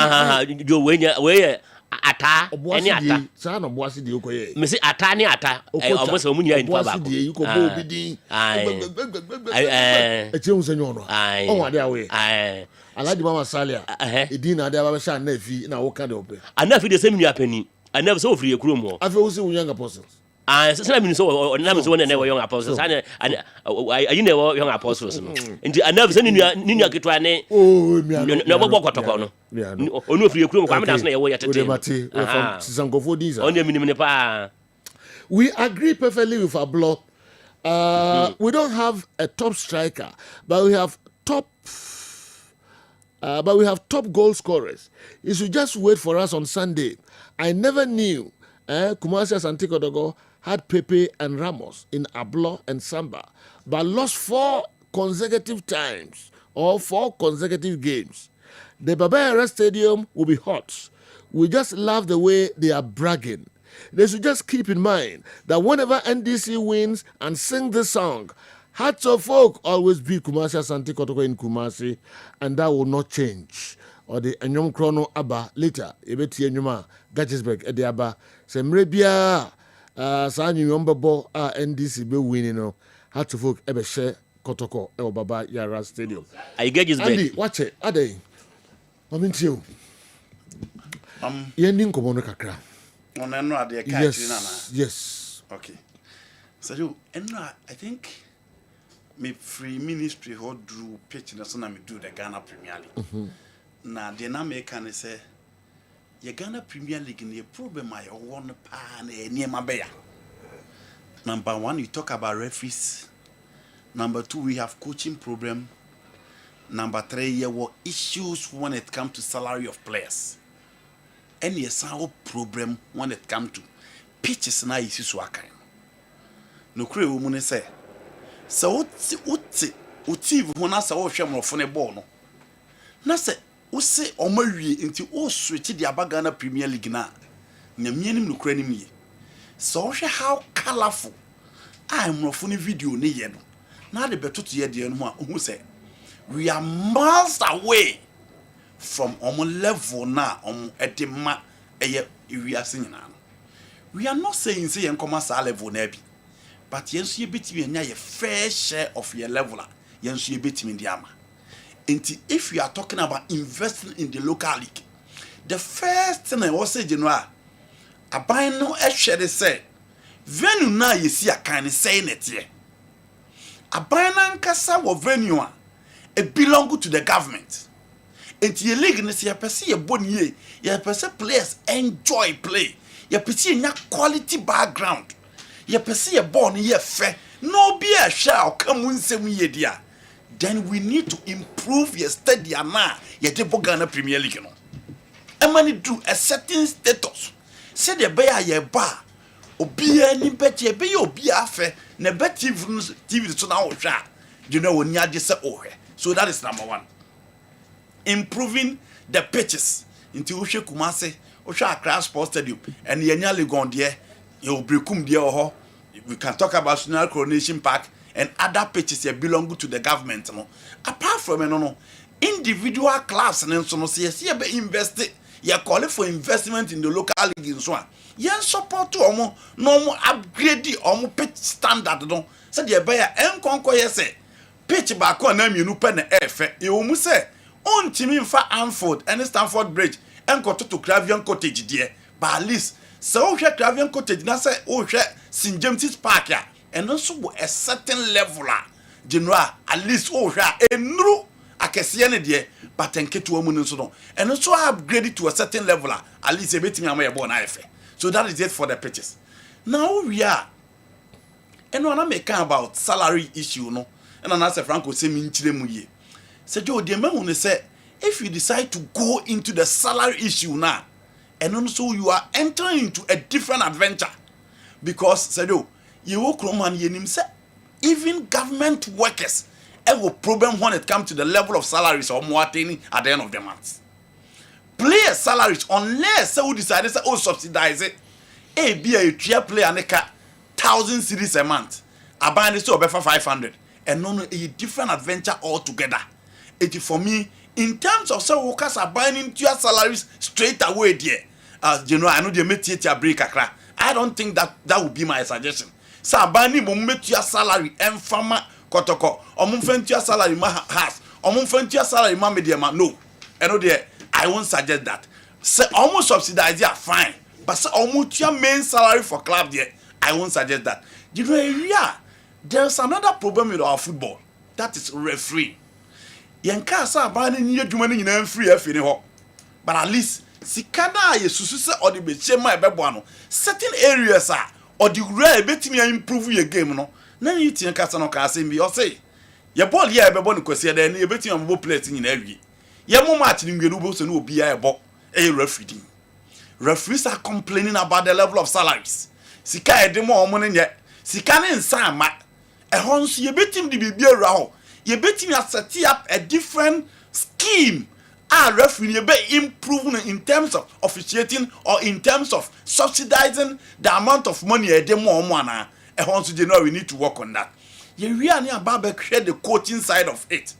jo we ata any ata sa na boase de okoye me say ata ni ata almost omunya in pa ba boase de you go bo bi din e che unse nyono o wa de awe alaji mama salia edin na de aba sha na fi na wo ka de ope anafi de same nua pani anafi so ofri ekuro mo afi wo se young apostles sana mi so na mi so na young apostles ana ayi na young apostles no nti anafi se ni nua ketwa ne na bobo kotoko no onu ofri ekuro mo kwa me da so na ye wo yetete from Sisangofo Diza on minim ne pa. We agree perfectly with Ablo. We don't have a top striker, but we have top goal scorers. You should just wait for us on Sunday. I never knew Kumasi Asante Kotoko had Pepe and Ramos in Ablo and Samba, but lost 4 consecutive times or 4 consecutive games. The Babaya Stadium will be hot. We just love the way they are bragging. They should just keep in mind that whenever NDC wins and sing this song, Hearts of Oak always beat Kumasi Asante Kotoko in Kumasi, and that will not change. Or the Enyom Chrono Abba later, Ebeti Enyoma, Gatchesburg, Edi Abba, Semrebia, Sanyu Yombabo, NDC be winning, Hearts of Oak, Ebeshe Kotoko, El Baba Yara Stadium. I get his Andy, watch it, Ade. I'm into you. Yending Komono Kakra. Yes. Okay. So I think me free ministry who drew pitch na so na me do the Ghana Premier League. Na the na me can say ye Ghana Premier League ni problem I won pa na enema be ya. Number 1, you talk about referees. Number 2, we have coaching problem. Number 3, there were issues when it comes to salary of players. Any sound problem when it comes to pitches na isi so akan. No kure wo mu ne say. So uti wo na sa wo hwe mrofo ne ball no. Na say wo se omawie nti o switch di Ghana Premier League na. Nyamianim no kure nim ye. So how colorful I mrofo ne video ne ye no. Na de betoto ye de no a who say we are miles away from level na edema wiase nyina no. We are not saying say yenkoma sa level na bi, but yenso ye betimi anya ye fair share of your level a yenso ye betimi ndi ama. If you are talking about investing in the local league, the first thing I was saying, I buy no share say venue na ye see a kind saying it here. I buy na nkasa wo venue it belong to the government. Enti ye league ne se ye pese ye boni ye, ye pese players enjoy play. Ye pese nya quality background. Ye pese ye born ye fe. No be a shall come unsem ye dia. Then we need to improve your stadium na ye de Ghana Premier League no. Emani do a certain status. Say the bear ye ba. Obi any bet ye be obi afe na bet TV so na ohwa. You know when you say ohwe. So that is number 1. Improving the pitches into Ushe Kumase, Usha Accra Sports Stadium, and the Yenya Legon there, you brekum there. We can talk about National Coronation Park and other pitches that belong to the government. No? Apart from no, individual clubs and so on, see invested. You call it for investment in the local league and so on. You support to no upgrade the pitch standard. No, so the buyer and conquer say pitch back on them. You know, pen the you almost say. On Timmy for Anford and Stamford Bridge and got to Cravian Cottage dear. But at least so Cravian Cottage na say St. James's Park ya and also a certain level general at least a new akesiane dear but enke to woman so and also upgrade to a certain level at least a bit me am born ife. So that is it for the pitches. Now we are and when I make about salary issue no and I say Franco say me nchire mu ye. So Joe, the man say, if you decide to go into the salary issue now, and also you are entering into a different adventure, because Joe, you will come and you say, even government workers have a problem when it comes to the level of salaries or more attaining at the end of the month. Player salaries, unless they decide to say, subsidize it, be a tier player and a 1,000 cedis a month, I buy this to for 500, and no, a different adventure altogether. It is for me in terms of some workers are buying into your salaries straight away there. As you know, I know they make it a break a crack. I don't think that would be my suggestion. So buying make your salary and farmer kotoko or move your salary ma has or move your salary ma media ma no. I know there I won't suggest that. Say almost subsidize yeah fine. But say almost your main salary for club there, I won't suggest that. You know, yeah, there's another problem with our football. That is referee. Yenka sa ba ni adwuma ni nyina free afi ni ho, but at least sikana yesusu se odi be chema e bebo ano certain areas are or the rare betimi improve your game no na you tin kasa no ka asem bi o say ye ball ye e bebo ni kwese da ni e betimi ambo plate nyina awie ye mo match ni nwenu bo so no obi ya e bo e referee. Referees are complaining about the level of salaries. Sika e de mo omo ne nye sika ne nsa ma e ho nso ye betimi di bibia ra ho. You bet me set up a different scheme. Referee be improving in terms of officiating or in terms of subsidizing the amount of money a day more money. Once you know we need to work on that. You really about the coaching side of it.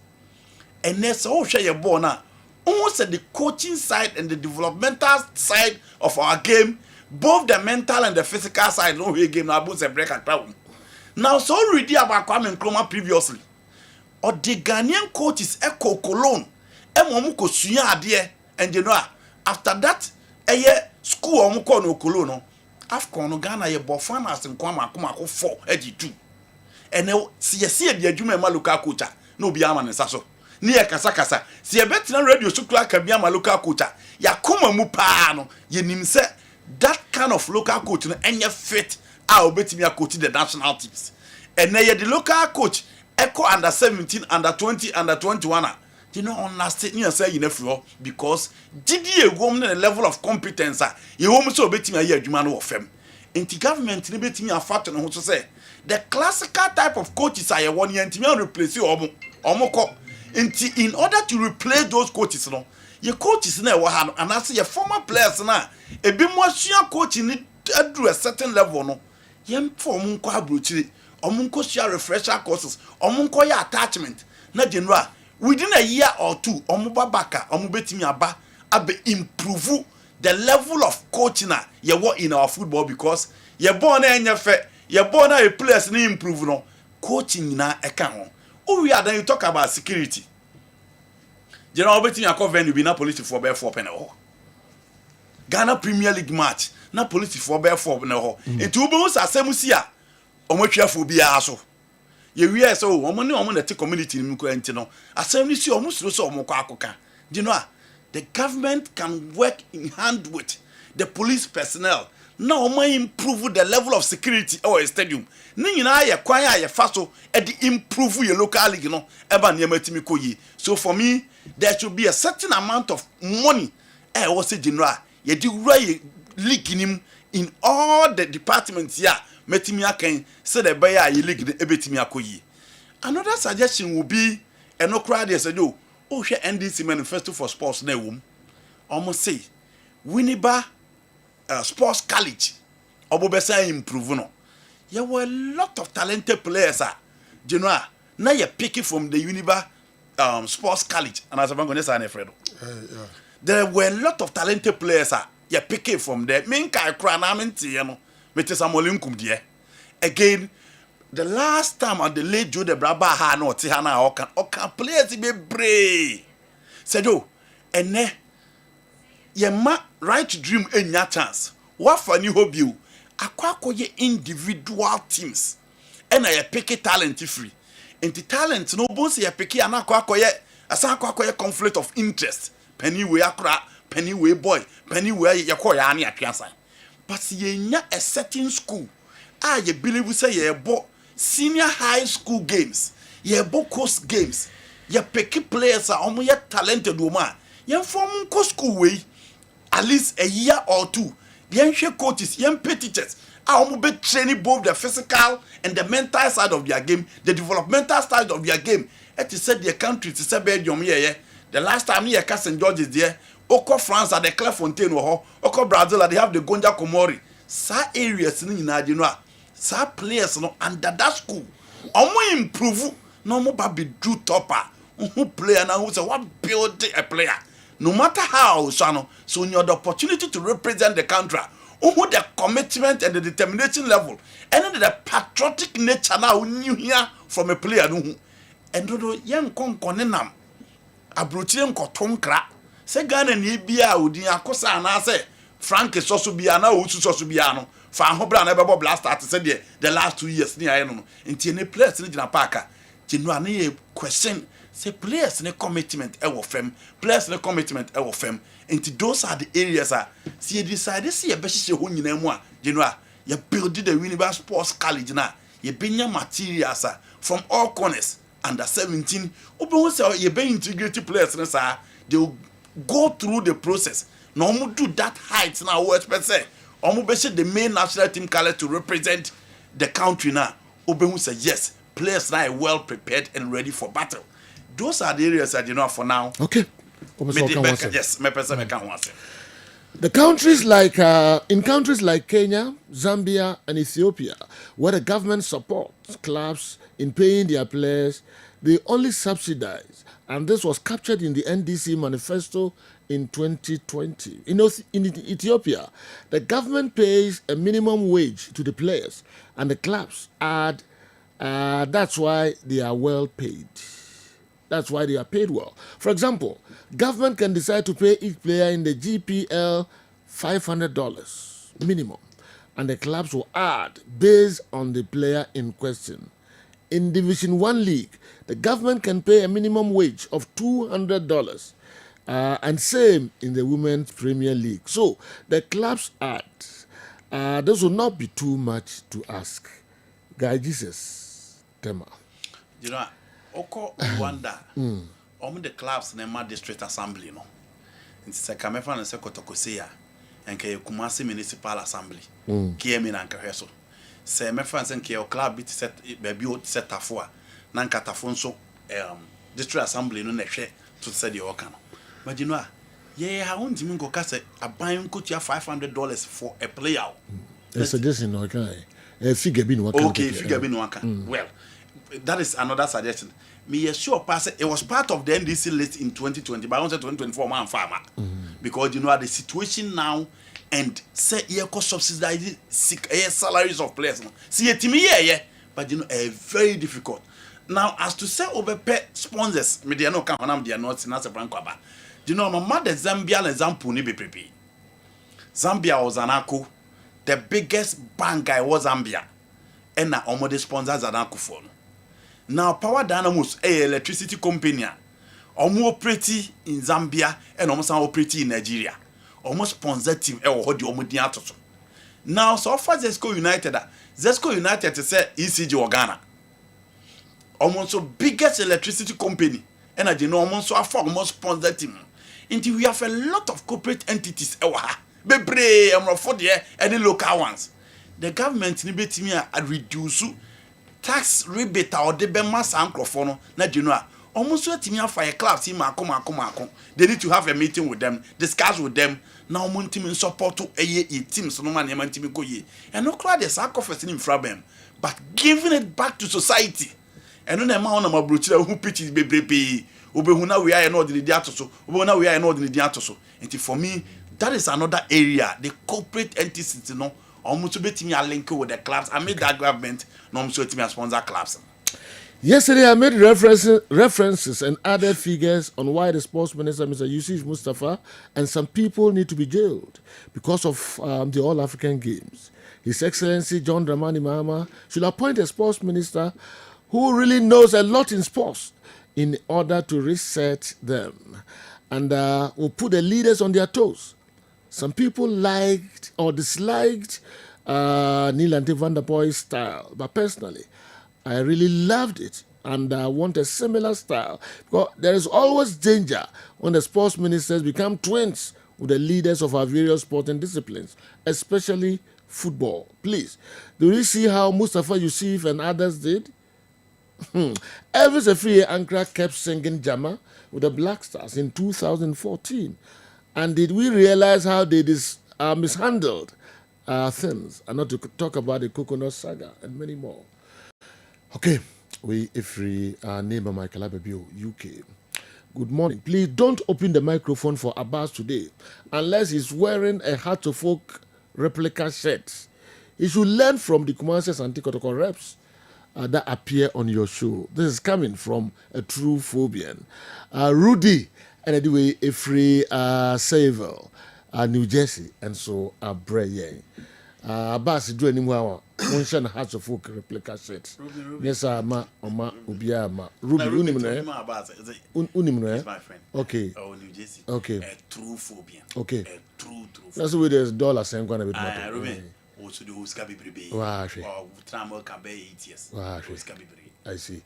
And that's all share your ball now. Almost at the coaching side and the developmental side of our game, both the mental and the physical side. No game now both a break at now. So already about Kwame Nkrumah previously. Or the Ghanaian coaches Echo Cologne, Emomuko Suya and you know, after that, a year school Omuko no Cologne, Afcon Ghana, ye Bofanas and Kwama 4 82. And now, see the Jume Maluka Kucha, no Biaman and Sasso. Near Kasakasa, see a better radio Sukla Kabiama Luka Kucha, Yakuma Mupano, ye nimse that kind of local coach and your fit, I'll bet me a coach the national teams. And now the local coach. Echo under 17, under 20, under 21. You know, on last year, say you know, because did you go the level of competence? You almost so bet me a year, you man of them. In the government, you bet me a factor who to say the classical type of coaches are 1 year and to replace you or more. In order to replace those coaches, no, your coaches now and I say your former players now, a bit more senior coaching it to a certain level, no, yem for Munko Bruchi. Omunko share refresher courses, omunko ya attachment. Na general, within a year or two omuba baka omubetimi aba abe improve the level of coaching ye work in our football because ye born na enyefe ye born na a players ni improve no coaching na eka ho we are then you talk about security general betimi akọ venue bi na police for be 4 pen ho Ghana Premier League match na police for be 4 pen ho enti ube us asem si a omotwafo bi aso ye wi so omo ne omo na te community ni ko enti no asem ni si omo suro so omo kwa akoka you know the government can work in hand with the police personnel now improve the level of security our stadium ni nyina ye kwan a ye fa so e de improve your local league no eba na matimi koyi so for me there should be a certain amount of money was say general ye di wura league nim in all the departments here matimi akan say the buy a league ebetimi akoyi. Another suggestion will be no crowd dey say do oh share NDC manifesto for sports na wom almost say Winneba sports college obobesa improve no there were a lot of talented players you know now you pick it from the Winneba sports college and as I'm going to say Fredo there were a lot of talented players you pick it from there mean kai kra na menti you know mete samolinkum there again the last time at the late Joe de Braba ha no ti ha na okan players be brave said oh ene ye ma right to dream enya chance what for new hobby akwakoye individual teams ena ye pick talent free enti talent no bonse ye pick ana akwakoye asa akwakoye conflict of interest penny we akra penny we boy penny we ye ko ya na atwansan but ye nya a certain school ye believe say ye bo senior high school games ye bo course games ye pick players omo ye talented woman ye form ko school we at least a year or two the ancient coaches young teachers omo be training both the physical and the mental side of their game the developmental side of their game it is said their country to say Belgium here the last time here St. George is there oko France at the Clairefontaine ho oko Brazil they have the Gonja Komori sa areas ni na you know sa players no under that school omo improve no mo ba be do topper who player now who say what build a player no matter how so you have the opportunity to represent the country who the commitment and the determination level and the patriotic nature now you hear from a player no and do yen konkonenam abrochire nkotonkra se Ghana ni bia odin akosa na say Frank soso bia na osu soso bia no fa ho bra na bebo blaster at say the last 2 years ni aye no enti ne players ni gina parka ginu na ye question say players ne commitment e wo fam players ne commitment e wo fam enti those are the areas see decide see ye be hye ho nyina mu ginu ye build the Winneba Sports College na ye benya materials from all corners under 17 obo say ye be integrate players na sa they will go through the process no mu do that height now we expect say omo be the main national team color to represent the country now obo say yes players now are well prepared and ready for battle. Those are the areas that you know for now. Okay. Yes, my person can answer. The countries like in countries like Kenya, Zambia, and Ethiopia, where the government supports clubs in paying their players, they only subsidize, and this was captured in the NDC manifesto in 2020. In Ethiopia, the government pays a minimum wage to the players, and the clubs add. That's why they are well paid. That's why they are paid well. For example, government can decide to pay each player in the GPL $500 minimum, and the clubs will add based on the player in question. In Division 1 league, the government can pay a minimum wage of $200, and same in the Women's Premier League. So the clubs add. This will not be too much to ask. Guy Jesus, Tema. You know, Oko Rwanda, the clubs in my district assembly, no. It's a Kamefan and Sekotokosia, and Kumasi Municipal Assembly. Kiemin and Kaheso. Say, my friends and Kio club bit set baby set afua, Nankatafonso, district assembly no neche to say the Okano. But you know, I won't even go cast a buying could you $500 for a player. A suggestion, okay. Figure bin waka. Okay, figure bin waka. Well, that is another suggestion. Me sure pass it was part of the NDC list in 2020, but I want 2024 man farmer. Because you know the situation now and say cost subsidizing salaries of players. See it to me, yeah, but you know very difficult. Now as to say over sponsors, me they no can when I'm there not in as a brand kwaba. You know my mother Zambia example ni be prepare. Zambia was anako, the biggest bank guy was Zambia. And now almost sponsors anako for. Now Power Dynamos electricity company almost operate in Zambia and almost operate in Nigeria. Almost sponsor team hold the almost atoso. Now so far Zesco United to say ECG or Ghana. Almost so biggest electricity company and you know almost so almost sponsor team. Until we have a lot of corporate entities bebre for there any local ones. The government need to reduce tax rebate or the mass microphone na you know almost what me fire clubs him they need to have a meeting with them, discuss with them. Now mon team support to a team so no man man team go ye and no crowd the sacrifice in problem but giving it back to society and no na ma on ma brochire who pitches bebrebe obehuna we are no the diato so obehuna we are no the diato so and for me that is another area the corporate entities no almost betting a link with the clubs. I made that government no almost betting a sponsor clubs. Yesterday, I made references and other figures on why the sports minister, Mr. Yusuf Mustafa, and some people need to be jailed because of the All-African Games. His Excellency John Dramani Mahama should appoint a sports minister who really knows a lot in sports in order to reset them and will put the leaders on their toes. Some people liked or disliked Neil Ante van der Boy's style, but personally, I really loved it and I want a similar style because there is always danger when the sports ministers become twins with the leaders of our various sporting disciplines, especially football. Please, do you see how Mustafa Yusuf and others did? Elvis Efriye Ankara kept singing Jama with the Black Stars in 2014. And did we realize how they mishandled things? And not to talk about the Coconut Saga and many more. Okay, neighbor Michael Abebio, UK. Good morning. Please don't open the microphone for Abbas today unless he's wearing a Heart of Folk replica shirt. He should learn from the Kumasi and Tikotoko reps that appear on your show. This is coming from a true Phobian. Rudy, and anyway, Sayville, New Jersey, and so Bray. Abbas, do any more? One Hearts of Folk replica shirts. Yes, ma, Ubia, ma. Ruby, Unimune. My friend. Okay. Oh, New Jersey. Okay. A true Phobian. Okay. A true. That's the way there's dollar same kind of bit. Ruben. Also, the Oscar Bibre. Wow. Or Trammel Cabe 8 years. Wow. Oscar Bibre. I see.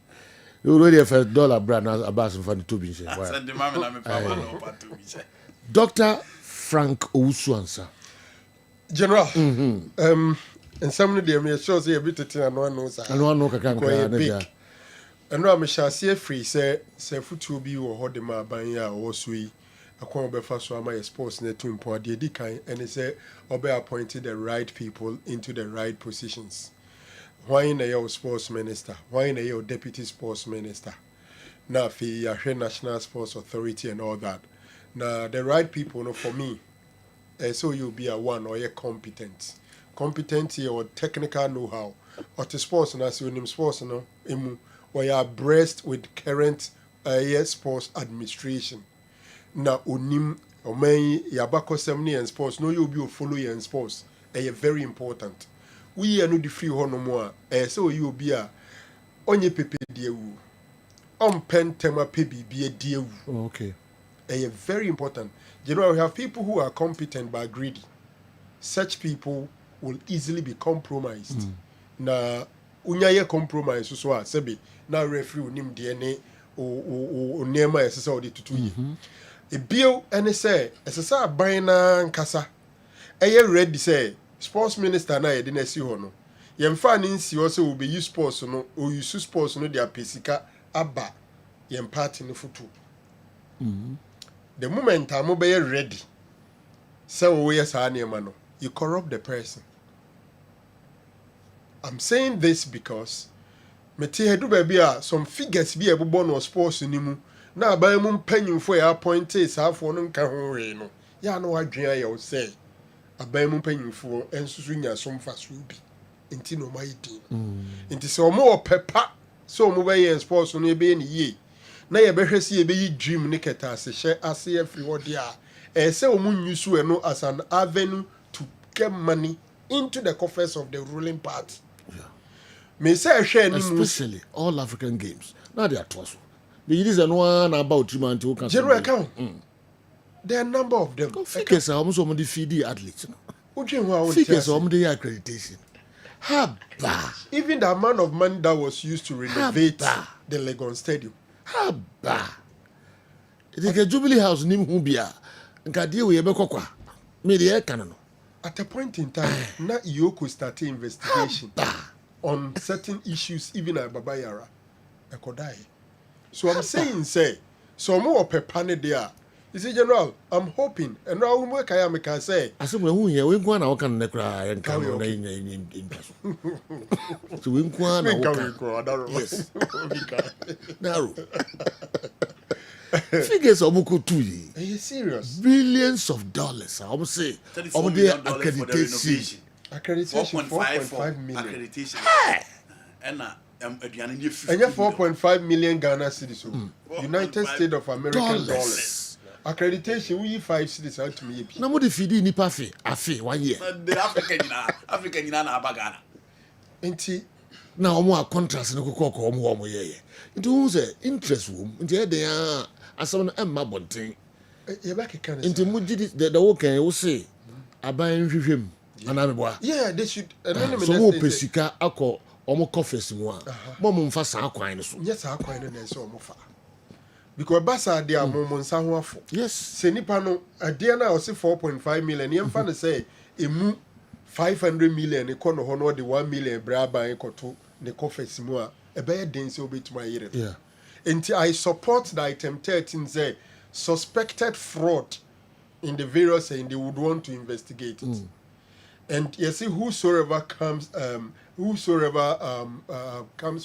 You already have $1 brand as Abbas in front of Tubin. Dr. Frank Owusu-Ansah. General, and some of them shows a bit of and one knows. And one knows big. And now I shall see free say foot be or hold them up by ya or sweet. A corner before so my sports net to import the decay and he said, Obe appointed the right people into the right positions. Why in a sports minister? Why in a deputy sports minister? Now, for your National Sports Authority and all that. Now, the right people, no, for me, so you'll be a one or a competent or technical know-how or to sports and as you name sports no or you are abreast with current sports administration na onim o man yabako semni and sports no you be follow you in sports very important we are no the free no more so you be a onye pepe diewu on pen tema pebi be a diewu. Okay. Very important. General, we have people who are competent but greedy. Such people will easily be compromised. Na unyaye compromise so sebi na referee unim DNA o nema esesa odi tutu yi. E bio ene say esesa aban na nkasa. Eye ready say sports minister na ye de na si ho no. Ye mfa ni nsi o say obe use sports no o use sports no dia pesika aba ye party no futu. The moment I'm ready, so you corrupt the person. I'm saying this because mete hedu baabi a some figures bi ɛbobɔ no sports ni mu na aban mu mpanyimfo yɛ appointed saafo no nka ho wee no ya no wadwen ayɛ wo sɛ aban mu mpanyimfo ensusu nya so mfaso bi nti no mai din nti sɛ ɔmo wɔ pepa sɛ ɔmo bɛyɛ sports no ebe ne yie na yɛ bɛhwɛ sɛ yɛbɛyi dream ne kɛta ase hyɛ ase afiri hɔ de a ɛsɛ ɔmo nyusu ɛno as an avenue to get money into the coffers of the ruling party. Me say especially all African games. Now they are tossed. The is one about 3 months. General account. There are a number of them. Figures are almost some of the feed athletes. Figures are the accreditation. Haba. Even the amount of money that was used to renovate the Legon Stadium. Haba. It is a Jubilee House nim hubia. Nkadi we ebe kokwa. Me the canon. At a point in time, na Iyoko started investigation on certain issues, even at Baba Yara. So I'm saying, say, so more pepane there. You see, General, I'm hoping, and now we can say. I said, who here? We go on our can necra and come in. So we go on our yes. Narrow. Figures of Mukutu. Are you serious? Billions of dollars. I would say. Of their accreditation. Accreditation 4.5 million. Accreditation. And 4.5 million Ghana cedis. United States of American dollars. Accreditation we 5 cedis out to me. Na mo de fidi ni pafe afe 1 year. The African na Abagana. Enti na omo a contrast no kokoko omo ye. Nti who say interest wom. Nti e dey asem no emma bonten. Ye ba keka ne. Nti mo gidi the wo kan wo say aban hwehwem. Yeah, they should. So mo pesika akọ omo coffers mu a. Mo mfa saa kwan no so. Yes, saa kwan no na so omo fa. Because basa de amomon nsa ho afọ. Yes. Se nipa no ade na o se 4.5 million. Ye mfa no say emu 500 million e kono ho no de 1 million bra ban ekoto ne coffers mu a e be den se obetuma yire. Yeah. And I support the item 13 say suspected fraud in the various saying they would want to investigate it. And you see, whosoever comes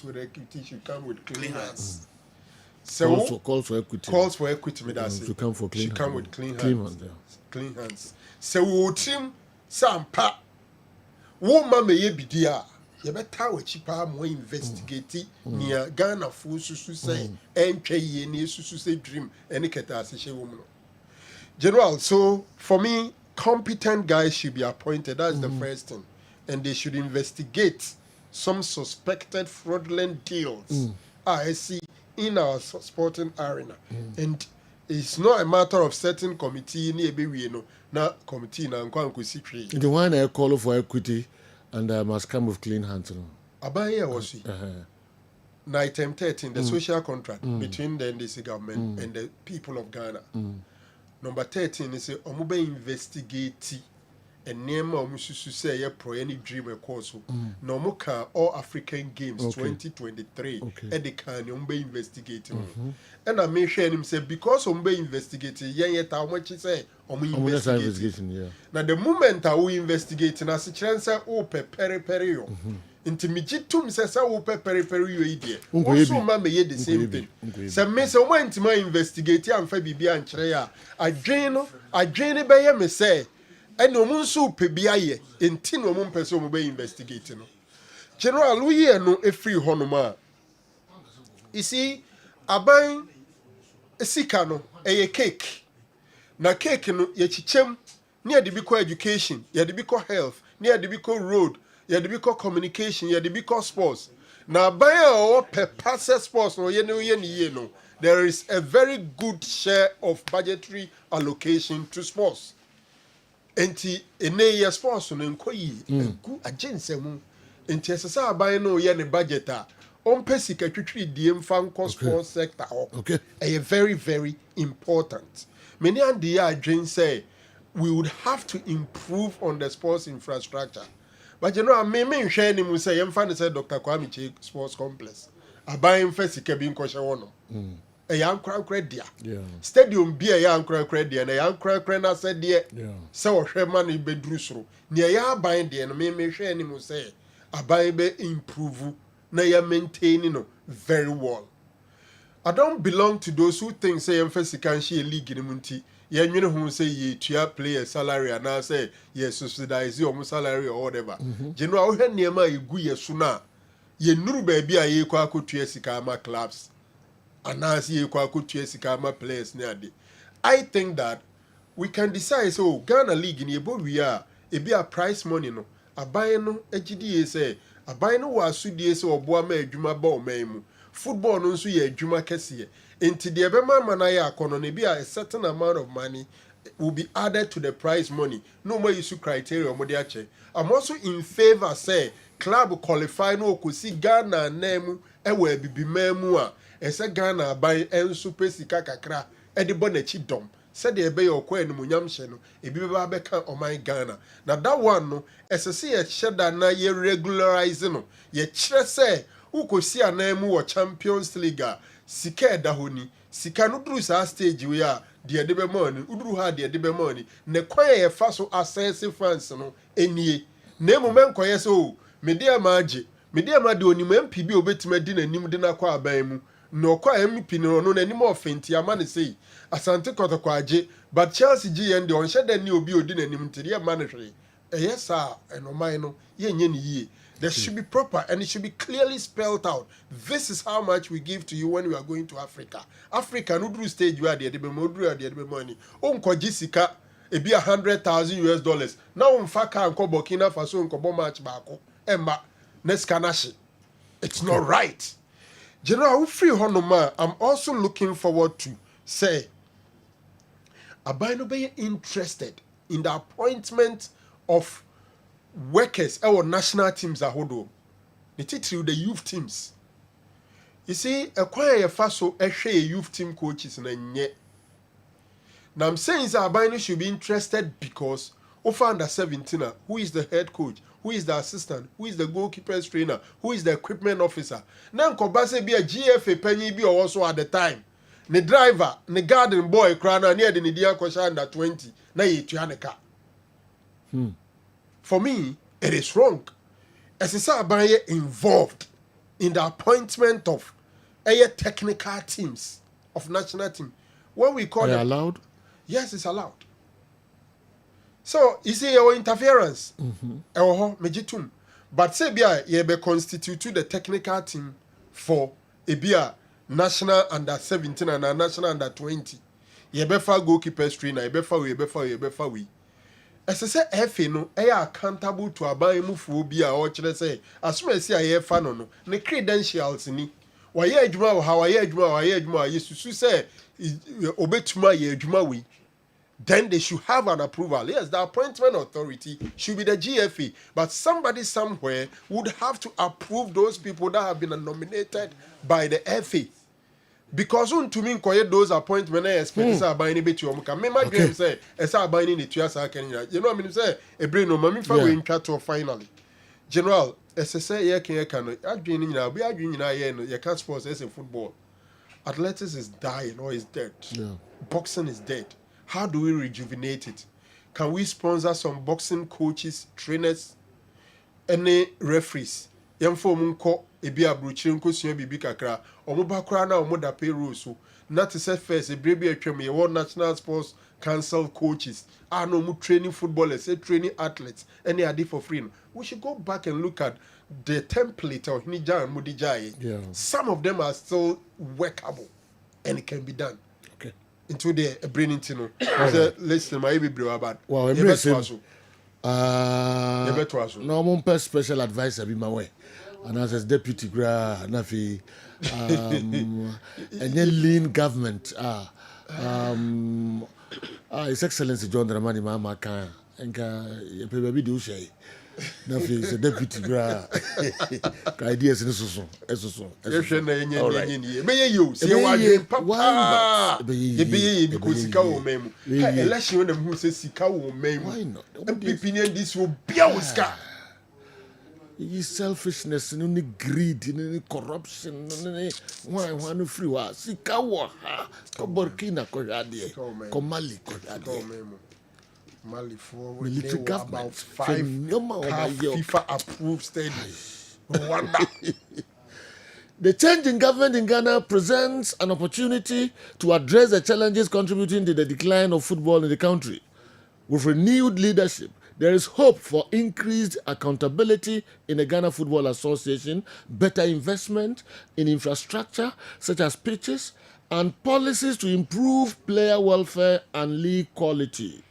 with equity should come with clean hands. So calls for equity. Calls for equity. Me that to come for clean. She come with clean hands. Clean hands. Clean hands. So we team sampa. Woman may be dear. You better we cheaper more investigate near Ghana for susu say NKE ni susu say dream any keta say woman. General, so for me, competent guys should be appointed. That's the first thing. And they should investigate some suspected fraudulent deals I see in our sporting arena. And it's not a matter of certain committee, not committee, the one I call for equity and must come with clean hands. Abaya was he? Item 13, the social contract between the NDC government and the people of Ghana. Number 13 is a omube investigate and name omususu say ye pro any dream e course. No muka all African Games 2023 and the can ombe investigating. And I may share him say because ombe investigating yet how much he say investigation. Now the moment I will investigate na se chance o peri yo. Inti mijitum se sa wo peri yo idea. Also ma me ye the same thing. Se me se o ma inti ma investigate amfa bibia nkyere ya. Adwen be ye me say eno mu nso pe bia ye enti no mu mpese o mo be investigate no. General we ye no efri honoma. You see aban esika no eye cake. Na cake no ye chichem near the biko education, ye the biko health, near the biko road, ye the biko communication, ye the biko sports. Now by or pass sports no ye no. There is a very good share of budgetary allocation to sports. Enti ene ye sports no nkoyi egu agency mu. Enti esesa aban no ye ne budget a ompesika twitwi die mfa nko sports sector. Okay. Very very important. Many and the adjourn say we would have to improve on the sports infrastructure. But you know, I may share him say, I'm fine to say Dr. Kwame Che Sports Complex. I buy him first, he can be in Koshawono. A young crowd credit. Stadium be a young crowd credit, and a young crowd credit said, dear. So, Sherman in Bedrusro. Near ya buying the and may share him say, I buy be improve na ya maintaining no very well. I don't belong to those who think say emphasis can she league in munti. Yeah, you know who say ye to play a salary and I say yes subsidize your salary or whatever. General when niema you go ye sooner. Ye nuru baby a ye kwa kutu sika ama clubs. And now see ye kwa kutu sika ama players nearly. I think that we can decide so Ghana League in Ebo we are it be a price money no. A buy no HDA say a buy no was sudie so oboa ma adwuma ba o maimu. Football no nso ye adwuma kese. Enti de ebema mana ya akono ne bi a certain amount of money will be added to the prize money. No more issue criteria mo de ache. I'm also in favor say club qualify no kosi Ghana name ewe bibimemu a ese Ghana buy enso pesika kakra e de bonachi dom. Said the ebe okwa enumunyam hye no ebi beba beka oman Ghana. Na that one no esese ye sheda na ye regularize no ye kire say ukosi anemu wo Champions League sika edahoni sika no duru sa stage we a de be money uduru ha de be money ne kwan ye fa so access fans no enie na emumen koye so media maage media ma de onim MP bi obetima di nanim de na kwa aban mu no kwa MP no no nanim ofenti ama ne sei Asante Kotokwaje but Chelsea GN de on sheda ni obi odi nanim tiri e ma ne hwe yes sir enoman no ye nye ni yie. There should be proper and it should be clearly spelled out. This is how much we give to you when we are going to Africa. Africa no do stage where they be modru at the money. Onko jisika e be $100,000. Now mfaka anko Burkina Faso onko bo match baako. Emma neskanashi. It's not right. General free honoma, I'm also looking forward to say Abaino be interested in the appointment of workers our national teams are hold the youth teams. You see, a quiet faso a youth team coaches and yet. Now I'm saying that Abino should be interested because over under 17, who is the head coach, who is the assistant, who is the goalkeeper's trainer, who is the equipment officer. Now Kobase be a GFA penny be also at the time. The driver, the garden boy, crana near the Nidia Kosha under 20, na ye tuaneka. For me, it is wrong. SSR Abaye involved in the appointment of technical teams of national team. What we call them allowed? Yes, it's allowed. So you see our interference. Mejitum. But say bia ye be constitute the technical team for a bia national under 17 and a national under 20. Ye be fa goalkeeper trainer, ye be fa we. As I say, FA no, accountable to aban mufu bi a o kire say, asuma esi a fa no, ne credentials ni. Wa ye adwuma wa ha, wa ye adwuma, ye susu say obetuma ye adwuma we. Then they should have an approval. Yes, the appointment authority should be the GFA, but somebody somewhere would have to approve those people that have been nominated by the FA. Because to me, those appointments, I expect to buy any bit you can. Me, my dream say, as I buy any 2 years, I can. You know what I mean? Say, a brain no, mammy, for in cattle finally. General, as I say, you can. I dream now. We are dreaming now. You can't sports as in football. Athletics is dying or is dead. Yeah. Boxing is dead. How do we rejuvenate it? Can we sponsor some boxing coaches, trainers, any referees? Yamfo munko ebi abruchire nkosua bibi kakra omo bakra na omo da payroll so not to say first e brebi atwam ye world national sports council coaches no mu training footballers training athletes any ade for free no. We should go back and look at the template of Nijan Mudijaye. Yeah. Some of them are still workable and it can be done. Okay. Into the brain into no. Listen, my baby bro about. Wow, no more special advisor be my way. And as deputy gra nafi any lean government His Excellency John Dramani Mama can enka baby do say nafi is a deputy gra ideas in so all right be you see what papa be because sika wo mem election when them who say sika wo mem why not opinion this will be our sika. Selfishness, no greed, no corruption, no no free wa. Sika wa ha, ko Burkina ko jade, ko Mali ko jade. Mali for military government about 5 FIFA approved stadiums. Rwanda. The change in government in Ghana presents an opportunity to address the challenges contributing to the decline of football in the country. With renewed leadership, there is hope for increased accountability in the Ghana Football Association, better investment in infrastructure such as pitches, and policies to improve player welfare and league quality.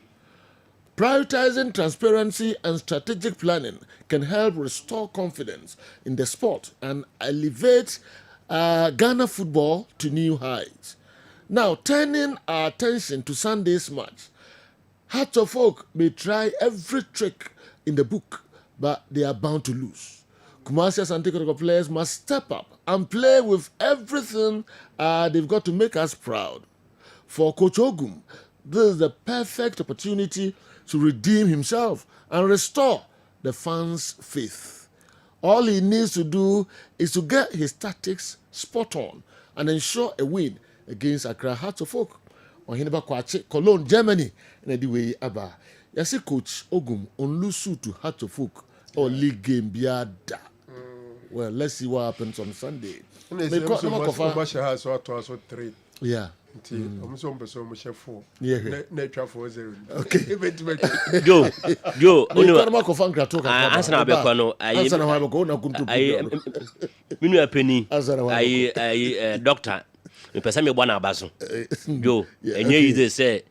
Prioritizing transparency and strategic planning can help restore confidence in the sport and elevate Ghana football to new heights. Now, turning our attention to Sunday's match, Hearts of Oak may try every trick in the book, but they are bound to lose. Kumasi Asante Kotoko players must step up and play with everything they've got to make us proud. For Coach Ogum, this is the perfect opportunity to redeem himself and restore the fans' faith. All he needs to do is to get his tactics spot on and ensure a win against Accra Hearts of Oak. On Hineba Kwache, Cologne, Germany, and the way Abba. Yasi Coach Ogum on Lusu to Hearts of Oak or league game biada. Well, let's see what happens on Sunday. Yeah. Doctor. Pesa me bwana abaso yo enye yize say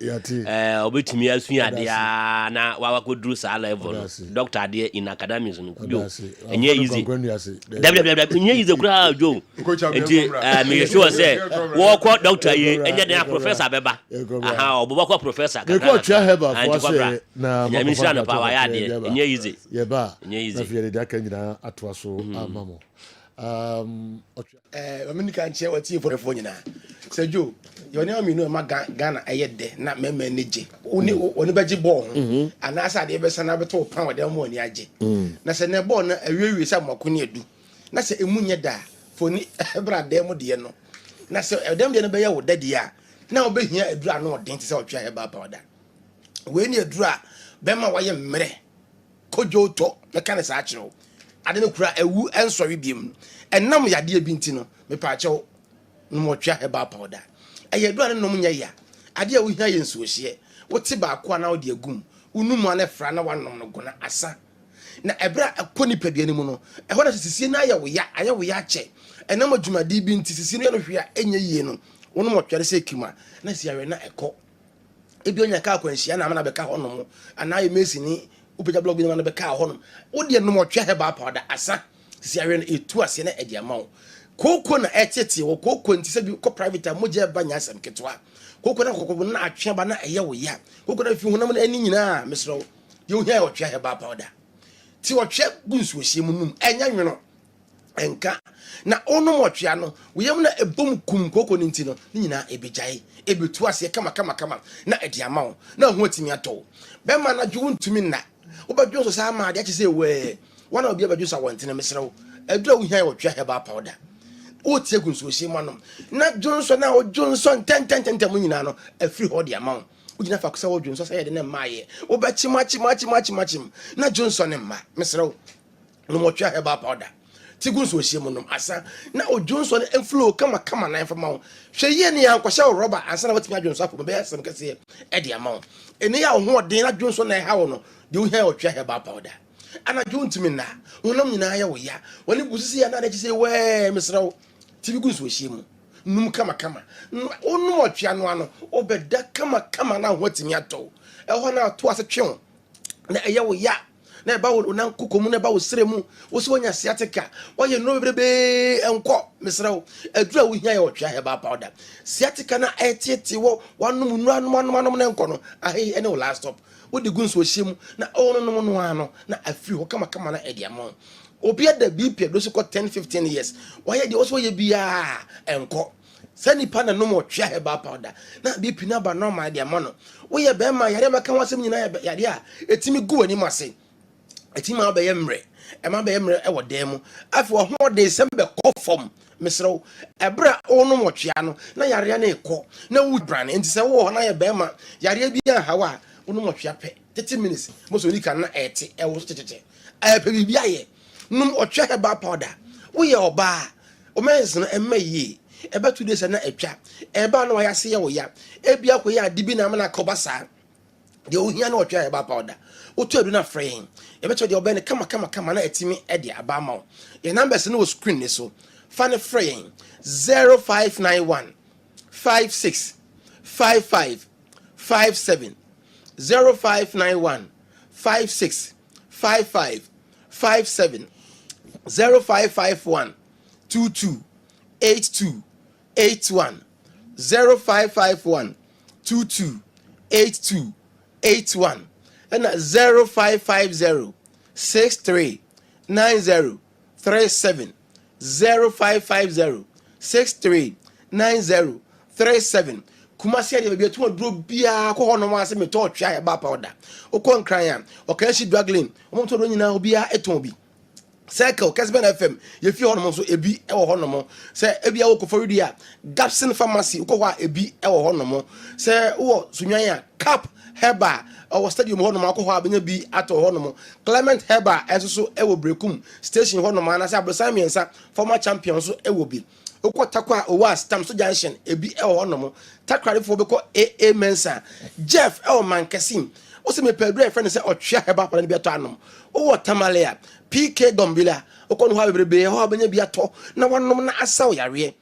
obetimi asua de na wa kodru sa level doctor de in academies no yo enye yize enye yize kura yo enti me sure say wo ko doctor ye enye de professor beba aha obo ko professor ka ko twa heba for say na me sure na power ya de enye yize ye ba na fiere de aka nyina atoa so amamo American chair what you for the phone na. Say Joe, you know me no ma Ghana ayede na meme neje. Oni beji ball. And asa de be sana beto pan with them oni age. Na se ne ball na awie sa makoni edu. Na se emunye da foni ebra dem de no. Na se dem de no be ye wo dade a. Na obehia edura no odin ti se otwa he ba powder. We ni edura be ma waye mmere. Kojo to na kan sa akiro. Ade no kura ewu ensori biem. Enam yade binti no me pa chew no mo twa heba powder eyedua no nya ya ade a wo hia ye nsuohye wote ba akwa na wo de agum unum ane fra na wanom no gona asa na ebra akoni padua ni mu no ehona sisi na ya wo ya che enam adwumade binti sisi no hwea enye yie no wono mo tware se kima na si awe na eko ebi onya ka akwanhia na amana beka honom ana ye mesini upeja blog ni na beka honom wo de no mo twa heba powder asa si awe na etu ase na edi amawo koko na etete wo koko nti se bi ko private moje ba nya asem ketwa koko na koko na atwe ba na eye wo ya koko na fi hunam na ani nyina mesro ye ohia wo twa he ba powder ti wo twa gunsu ohie mu num enya nwono enka na ono mo twa no wo yem na ebom kum koko ni nti no nyina ebejai ebetu ase kama na edi amawo na ho atimi ato be ma na dwu ntumi na wo ba dwo so sa ma de ache se we wana obi ba dwo so wonte na mesro edura wo hia wo twa he ba powder o tie gunso hye manom na Johnson na o Johnson ten mu nyina no afiri ho de amount o gina fa ko se o Johnson say de na maaye o ba chi na Johnson ne ma mesrew no mo twa heba powder ti gunso hye manom asa na o Johnson inflow kama na fa ma ho hwe ye ne ya kwhye o rubber asa na watimi Johnson afo be asem kase e de amount ene ya ho de na Johnson na ha wo no de o hia o twa heba powder ana Johnson na wonam nyina ya wo ya woni busisi ya na de say we mesrew tibigus wo hyiemu num kama onu otwa no ano obeda kama na ho atimi ato ho na to ase twe na eye wo ya na ba wo na kokomu na ba wo sremu wo so nya siatica wo ye no bebrebe enko mesrew adura wo hia ye otwa he ba powder siatica na etete wo wanum nu anum na enko no ahe ene wo last stop wo de gunso hyiemu na ono no ano na afiri ho kama na ediamo obi ada BP do so 10-15 years why dey also ye bia enko sani pa na no mo twa he ba powder na BP na ba normal dia mo no wo ye be ma yare maka wasem nyina yare a etimi gu ani mase etimi ma be ye mre e ma be ye mre e wo dem mu afi wo ho de sem be kofom mesrew ebra ono mo twa no na yare na ekọ na wu brand enti se wo na ye be ma yare bia hawa ono mo twa pe 30 minutes mo so ni kan na ete e wo so tete pe bibia ye num otwa heba powder wo ye oba men's no emme ye eba 2 days na etwa eba na wayase ye wo ya ebia ko ya dibi na na koba saa de ohia na otwa eba powder otu adu na frame ebeto de obe ne kama na etimi e de aba ma wo your numbers no screen ni so fan frame 0591 56 55 57 0591 56 55 57 0551 22 82 81 0551 22 82 81 and 0550 63 90 37 0550 63 90 37 Kumasi ade bia tuma duro bia ko hono ma se me to twa ya ba powder okon kran ya okashi draglin omo to do nyina obia eton bi Circle Kessben FM ye fi hono so ebi e wo hono mo se ebi a wo ko foridi a Gapsin Pharmacy ko ho ebi e wo hono mo se wo sunwan ya Cap Heba or stadium hono ma ko ho abenya bi ato hono mo Clement Heba eso so e wo Brekum station hono ma na se Abrosan Miensa former champion so e wo bi okọ takwa owa stam so junction ebi e wo hono mo takware fo be ko AA Mensa Jeff e wo Mankesim o se me pedro e friend se otwa Heba pa na bi ato anom o Tamalea PK Gombila okonu ha bebrebe ho abenya bi ato na wonom na asaw yare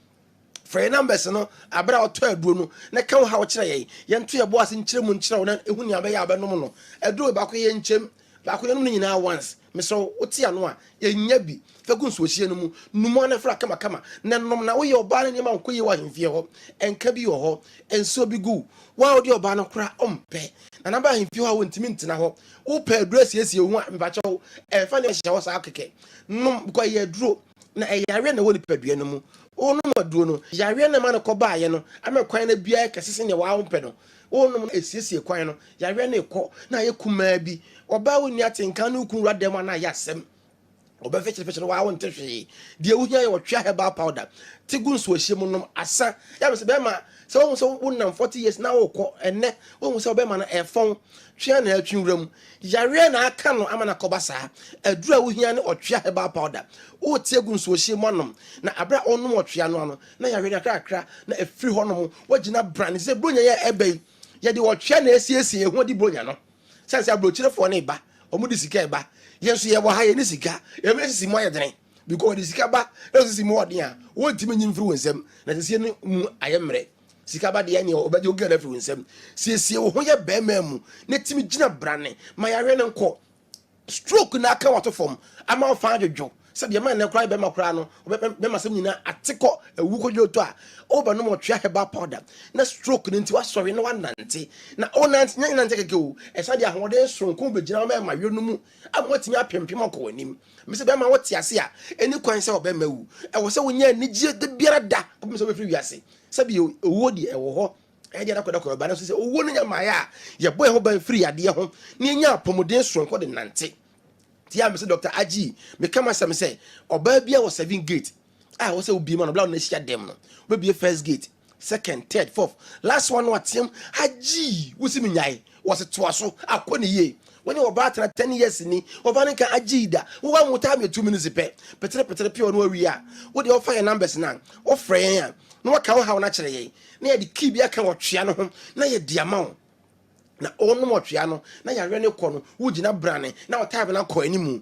free numbers no abra oto aduro no na kan ha wo kire ye yento ye bo ase nkire mu nkire wo na ehu ni abeya abenom no aduro ba ko ye nchem ba ko ye no nyina once meso oti ano a ye nya bi fagun so hie no mu numo na fra kama na nom na wo ye oba na ni ma nko ye wa hemfie ho enka bi wo ho enso bi gu wa odi oba na kra ompe na namba hemfie ho ntimi ntina ho wo pe aduro siesie hu a mbache ho fa ne hye ho sa akeke nom ko ye aduro na yare na woni padua no mu ono aduro no yare na ma na ko baaye no amekwan na bia kesese ne wa ompe no ono esiesie kwan no yare na ekọ na ye kuma bi oba woni atenkan no kun radem na ya asem oba fechire wa won tehwe de wuhia ye wotwa Heba powder tigun so hye mu nom asa ya be se be ma se won so wonam 40 years na wo kọ enne won so be ma na efon twa na atwinwram yare na aka no amana kobasa adura wuhia ne otwa Heba powder o tiegun so hye mu nom na abra onum otwa no ano na yare na krakra na efiri honom wagina brand se bronya ye ebe ye de otwa na esiesie ho di bronya no sense abrochirefo ne ba omudi sika ba yenso ye bo ha ye ni sika ye me sisi mo ye dren because the sika ba e sisi mo odin a won timi nyimfiri wonsem na sisi ne mu ayemre sika ba de ne obaje ogara firi wonsem sisi wo ho ye be mamu ne timi gina brane ma yare ne nko stroke na aka wato form ama fa adwodwo sabe man ne kra be makra no be masem nyina atiko ewu ko joto a oba no mo twa Heba powder na stroke ne nti wasori na wanante na onante nya nante keke o esa de ahode sonko be gina ma hwe no mu amotimi apempem ko wanim me se be ma wote ase a eni kwan se oba mawu e wo se wonya nigye de biara da obi se be firi wiase sabe owo di e wo ho e de na koda ba na so se owo no nya ma ya ye boy ho ban firi ade ho ne nya apomuden sonko de nante tia me se Dr. Aji me kama sam say oba bia wo 7 gate ah wo say obi ma no bla no hia dem no we be first gate second third fourth last one what him Aji wo si me nyai wo se to aso akoni ye when you about 10 years ni oba ne kan Aji da wo wa muta me 2 minutes petre pe no wi a wo de offer your numbers na wo frɛ yan no waka wo ha wo na kyerɛ ye na ye de key bia kan wo twea no ho na ye de ama wo na onu motwea no na yare ne kɔ no wugina brane na o type na kɔ animu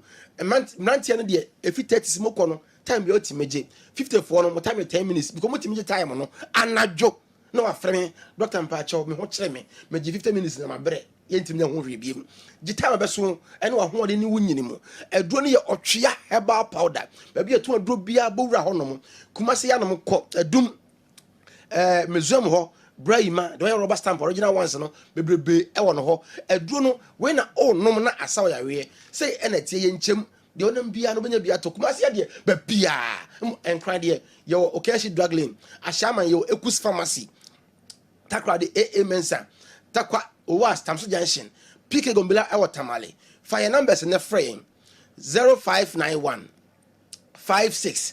mantie no de efi 30 mo kɔ no time bi o ti meje 54 no mo time 10 minutes because mo ti meje time no anadwo na wa frɛ me Dr. Mpacho me ho kyerɛ me meje 50 minutes na mabrɛ yentim na ho hwe biem gi time be so ene wa ho de ni wunyini mu aduro ne ye otwea Heba powder ba bi etu aduro bia bowura ho no mo kumase ya no mo kɔ adum museum ho Brahima, the rubber stamp original ones no bebrebe e wono ho aduro no we na o nom na asaw ya we say enetie ye nchem de onam bia no benya bia to kumase de ba bia enkran de ye okashi drug lane ashama ye ekus pharmacy takra de AA Mensa takwa owa stamp junction PK Gombila e Tamale fire numbers in the frame 0591 56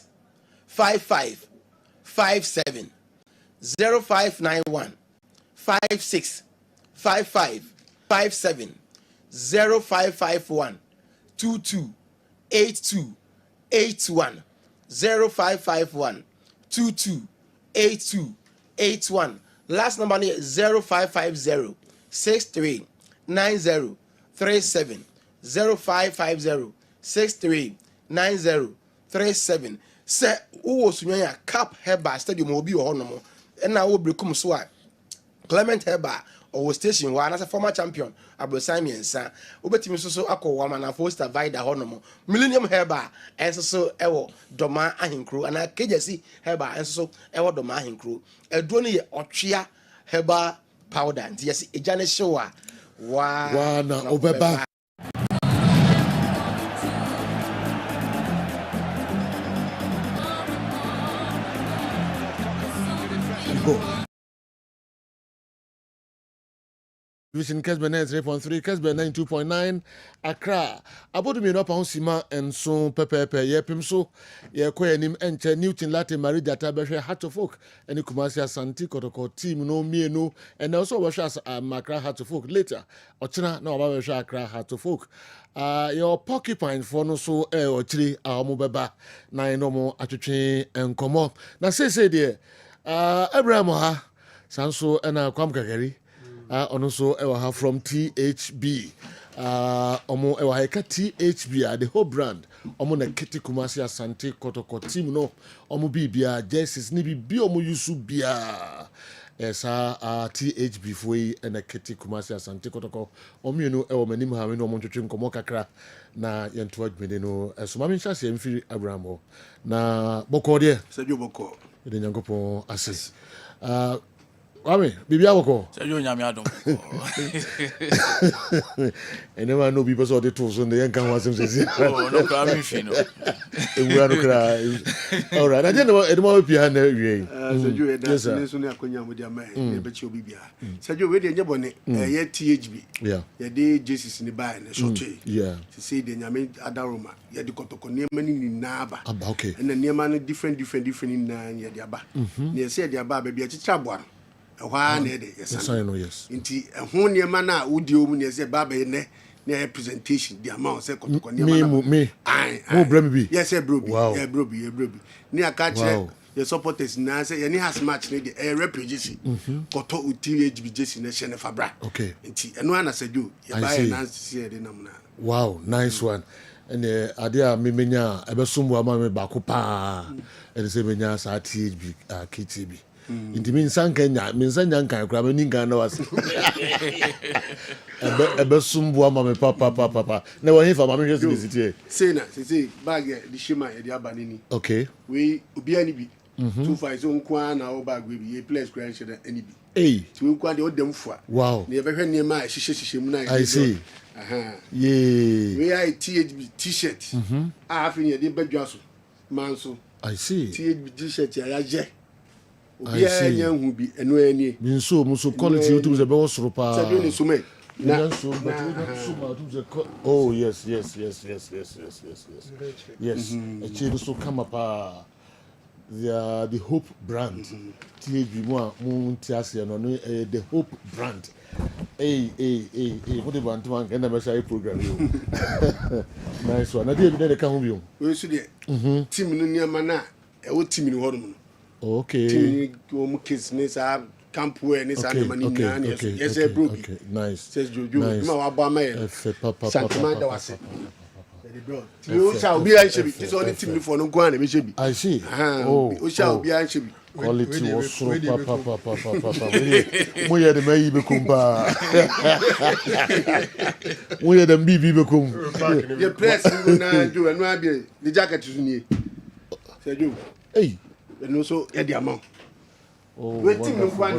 55 57 0591 56 55 57 0551 22 82 81 0551 228281. Last number is 0550 63 90 37. 0550 63 90 37. Say who sunya cap heba stadium obi o hono and na wo brekum so a Clement Heba or station one as a former champion Abrosami and San Obetimi so akọ woman and foster vida honomo Millennium Heba and so ewo doma ahinkru and a kejesi Heba and so ewo doma ahinkru e drone ye otwea Heba powder and yes e jane showa wa na obeba Vision Kessben 3.3, Kessben 92.9, Accra. Abodu mi no pa sima enso pepepe ye pimso ye ko enim enche Newton Latin Marie Data behwe Heart of Oak eni Kumasi Asante Kotoko team no mienu and also behwe as Accra Heart of Oak later. Ochina na oba behwe Accra Heart of Oak. Your porcupine for no so ochiri amu beba na eno mo atwetwe enkomo. Na say there Abraham ha sanso na kwam kakari also ewa from THB omo ewa heka THB the whole brand omo na Keti Kumasi Asante Kotoko team no omo bibia jerseys ni bibia omo yusu bia esa THB foi na Keti Kumasi Asante Kotoko omo enu ewa manim ha we no omo twetwe nkomo kakra na yento adwede no so mami nhyase emfiri Abraham na boko de Sergio Boko de nyankopon ase Wame, Bibia wako. Sergio nyame adom. Never know people saw the tools on the young can was him. Oh, no crime fino. We are no cry. All right, I didn't know it more behind the Sergio, that's the next one I can with your man, but you Bibia. Sergio, wait in your bonnet, yet THB. Yeah. Your day Jesus in the bar and a short yeah. To say the Yamin Adaroma, Yadikotoko, near many in Naba. Okay. And the near man different in Yadiaba. Near said Yaba, baby, a chabwan. Why yes, I know, yes. Inti a honey mana would you when you say Baba near presentation, the amount say me. Aye, Bremby. yes, a broby, wow. A broby. Near catch your supporters now say any has match need a reputation. Koto with THB Jesse Nation of Fabra. Okay. And one I said you buy an answer the namna. Wow, nice one. And idea me menya ebesumbu ama me bakupa. And say menya sa THB KTB. Inti minsan Kenya minsan nyankan kura me ninga na was ebe sumbu ama me papa na wo hefa ma me hwese visitie say na say bag the shima e dia banini okay we obi ani bi 25 so nkwa na wo bag we bi place kura hye da ani bi tu nkwa de odem fua wow na ye behwe niam a hye mu na I see yeah we are THB t-shirt afi ne de badwa so manso I see THB t-shirt ya je obi a nyanhu bi eno ani minso muso quality you to be wosoro pa sabi ni sume na oh yes actually so come up the Hope brand THB mo ntiase no the Hope brand what the band man can never say program you nice one na dey be dey ka ho bi o we so dey team no niam na e wo team ni hodum okay team ni o kids ni sa camp where ni sa na ni na yes e bro bi nice says Jojo ma wa ba ma e papa sentiment da wase bro you shall be an shebi this only team for no go an be shebi I see you shall be an shebi quality was so papa mo ye de mai be kumba mo ye de bibi be kum ye press na do enu abi the jacket is ni say Jojo no so e di amount we team no kwa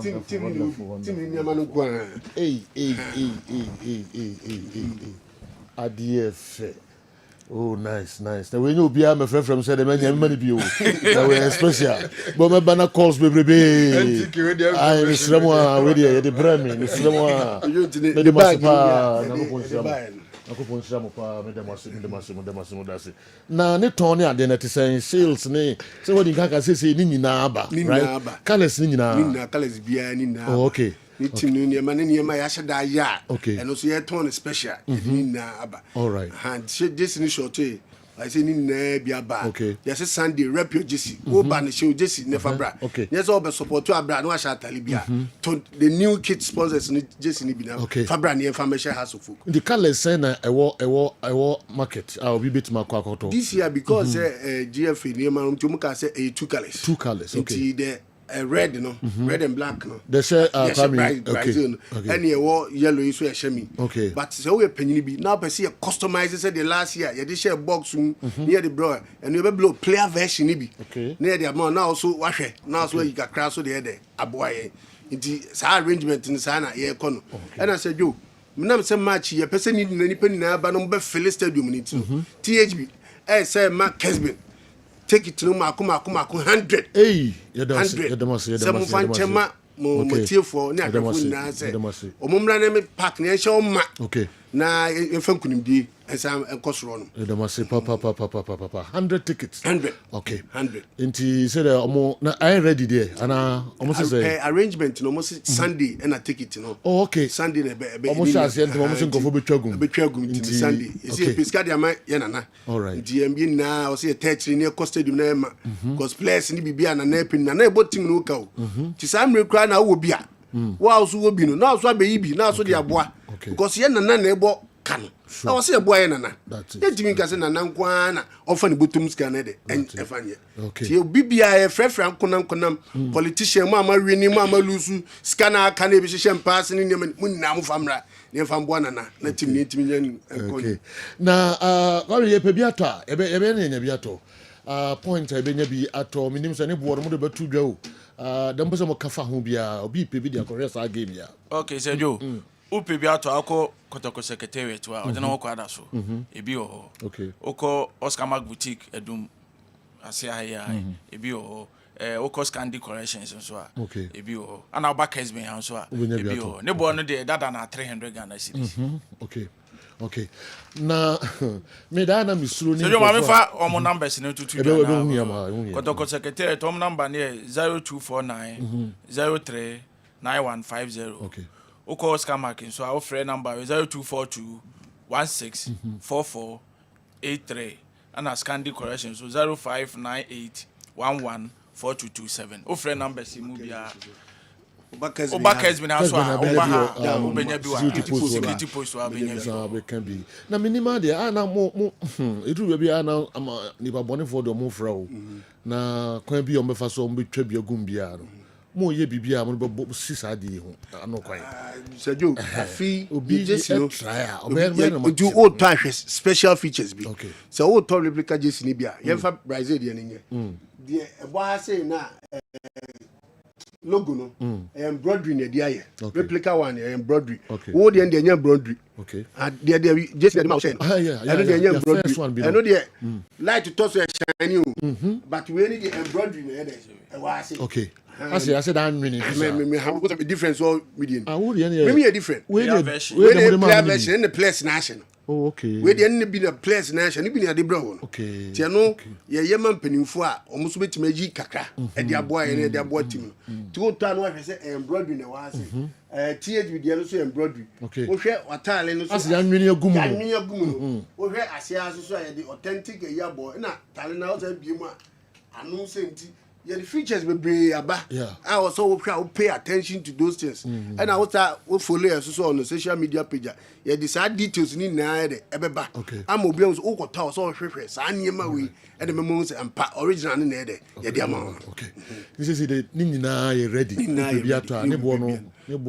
team ni amanu kwa ADF oh nice now when you be my friend from say the man money be that we special but my banner calls baby I nisremo we dey the brand me nisremo me the masipa na ko ponchira mo pa me dem dase na ne ton ne ade na te say sales ne say what you can say ni nyina aba right colors ni nyina colors bia ni na oh okay ni team ni niema ya shada ya okay and also ye ton special ni na aba all right and this ni short I say ni na bi aba okay yes Sunday rep your jesi wo ba na show jesi never bra okay yes all be support to abra no asha talibia to the new kit sponsors ni jesi ni bi na fabra na information house of folk the colors say na ewo market obi betima kwa akoto this year because GFA ni ma nti ka say two colors okay the red no red and black no they say okay and yellow is so me okay but so we penny bi now person customize say the last year you dey share box near the bro and you be blow player version ni bi near the amount now so wahwe now so you can crash so the aboye nti sa arrangement ni sa na ye kono and I said yo menam say match ye person ni nipa ni na ba no be fill stadium ni THB say ma Kessben take it to Mako 100. Hey, you don't some fanchema motive for na adofo na say omumra na me park na ehye oma okay na efan kunimdi ensam enkosoro no you don't say papa 100 tickets 100 okay 100 inti say the omo na I ready there ana omo say arrangement no mo Sunday and a ticket no okay Sunday na be omo say ase omo say nkofo betwagum inti Sunday isi pesca dia ma ye nana all right inti mbi na o say tertiary ne cost stadium na ma cause players ni bibia na na pin na ebo team no ka o ti sam rekra na wo bia wa so wo bi no na so abeyi bi na so de aboa because ye nana na ebo kan I was say boy nana that mean ka say nana nkwa na ofa ne botum ska na de efanye ti bibia e frefra nkonam politician ma weni ma lusu ska na aka na bi hye pass ni ne mun na mo famra ne fam boa nana na tim ni tim nyan okay na what ye pe bi ato ebe na nya bi ato point ebe nya bi ato minim se ne bo mo de betu dwa o dem pese mo kafa ho bia obi pe bi dia correct sa game ya okay say Joe upe bi ato akọ kotoko secretariat wa odena wo kwada so ebi o okay oko Oscar Mark boutique edum ase ahia ebi o oko Scandi corrections so a ebi o ana oba Kessben han so a ebi o ne bo no de dada na 300 Ghana cedis okay na me da na misuru ni so ma me fa omo numbers ne tutu na kotoko secretariat omo number ne 0249 03 9150 okay Oko Oscar Mark so our friend number 0242 16 44 83 and a Scandi correction so 0598 11 4227 our friend number si mu bia Kessben aso a obenya bi wa security post wa obenya bi na minima de ana mo edu bi ana nipa bone for do mo fra o na kwan bi o me fa so mo betwa bi agum bia no mo ye bibia mo be sisa de ho ano kwan Sergio afi obi just no try do all types special features bi so all top replica just ni bia ye fa Brazil de ni nye de ebo ha say na logo no embroidery na dia ye replica one embroidery wo de nya embroidery okay de just de ma say eno de nya embroidery eno de light to touch shiny o but we need the embroidery na de e wa say okay I said that me how what the difference all median me a different we the version and the place national okay we the end be the place national be na de bro okay ti no ye man panimfo a omo so betima gi kakra e de aboa ye de aboa tim ti o to no we say embroidery na wa say TH with the so embroidery wo hwe watale no so as yan nwini agumu no wo hwe asia so ye the authentic yabo na tale na o say biemu a anu senti yeah, the features will be about. Yeah. I also pay attention to those things. And I also follow us on the social media page. Yeah, the sad details need na ebeba. Okay. I'm obi on so ko so hwehwe sa niema we and the memos and original na ede. Yeah, the amount. Okay. This is the nyina you ready. Be ato ne bo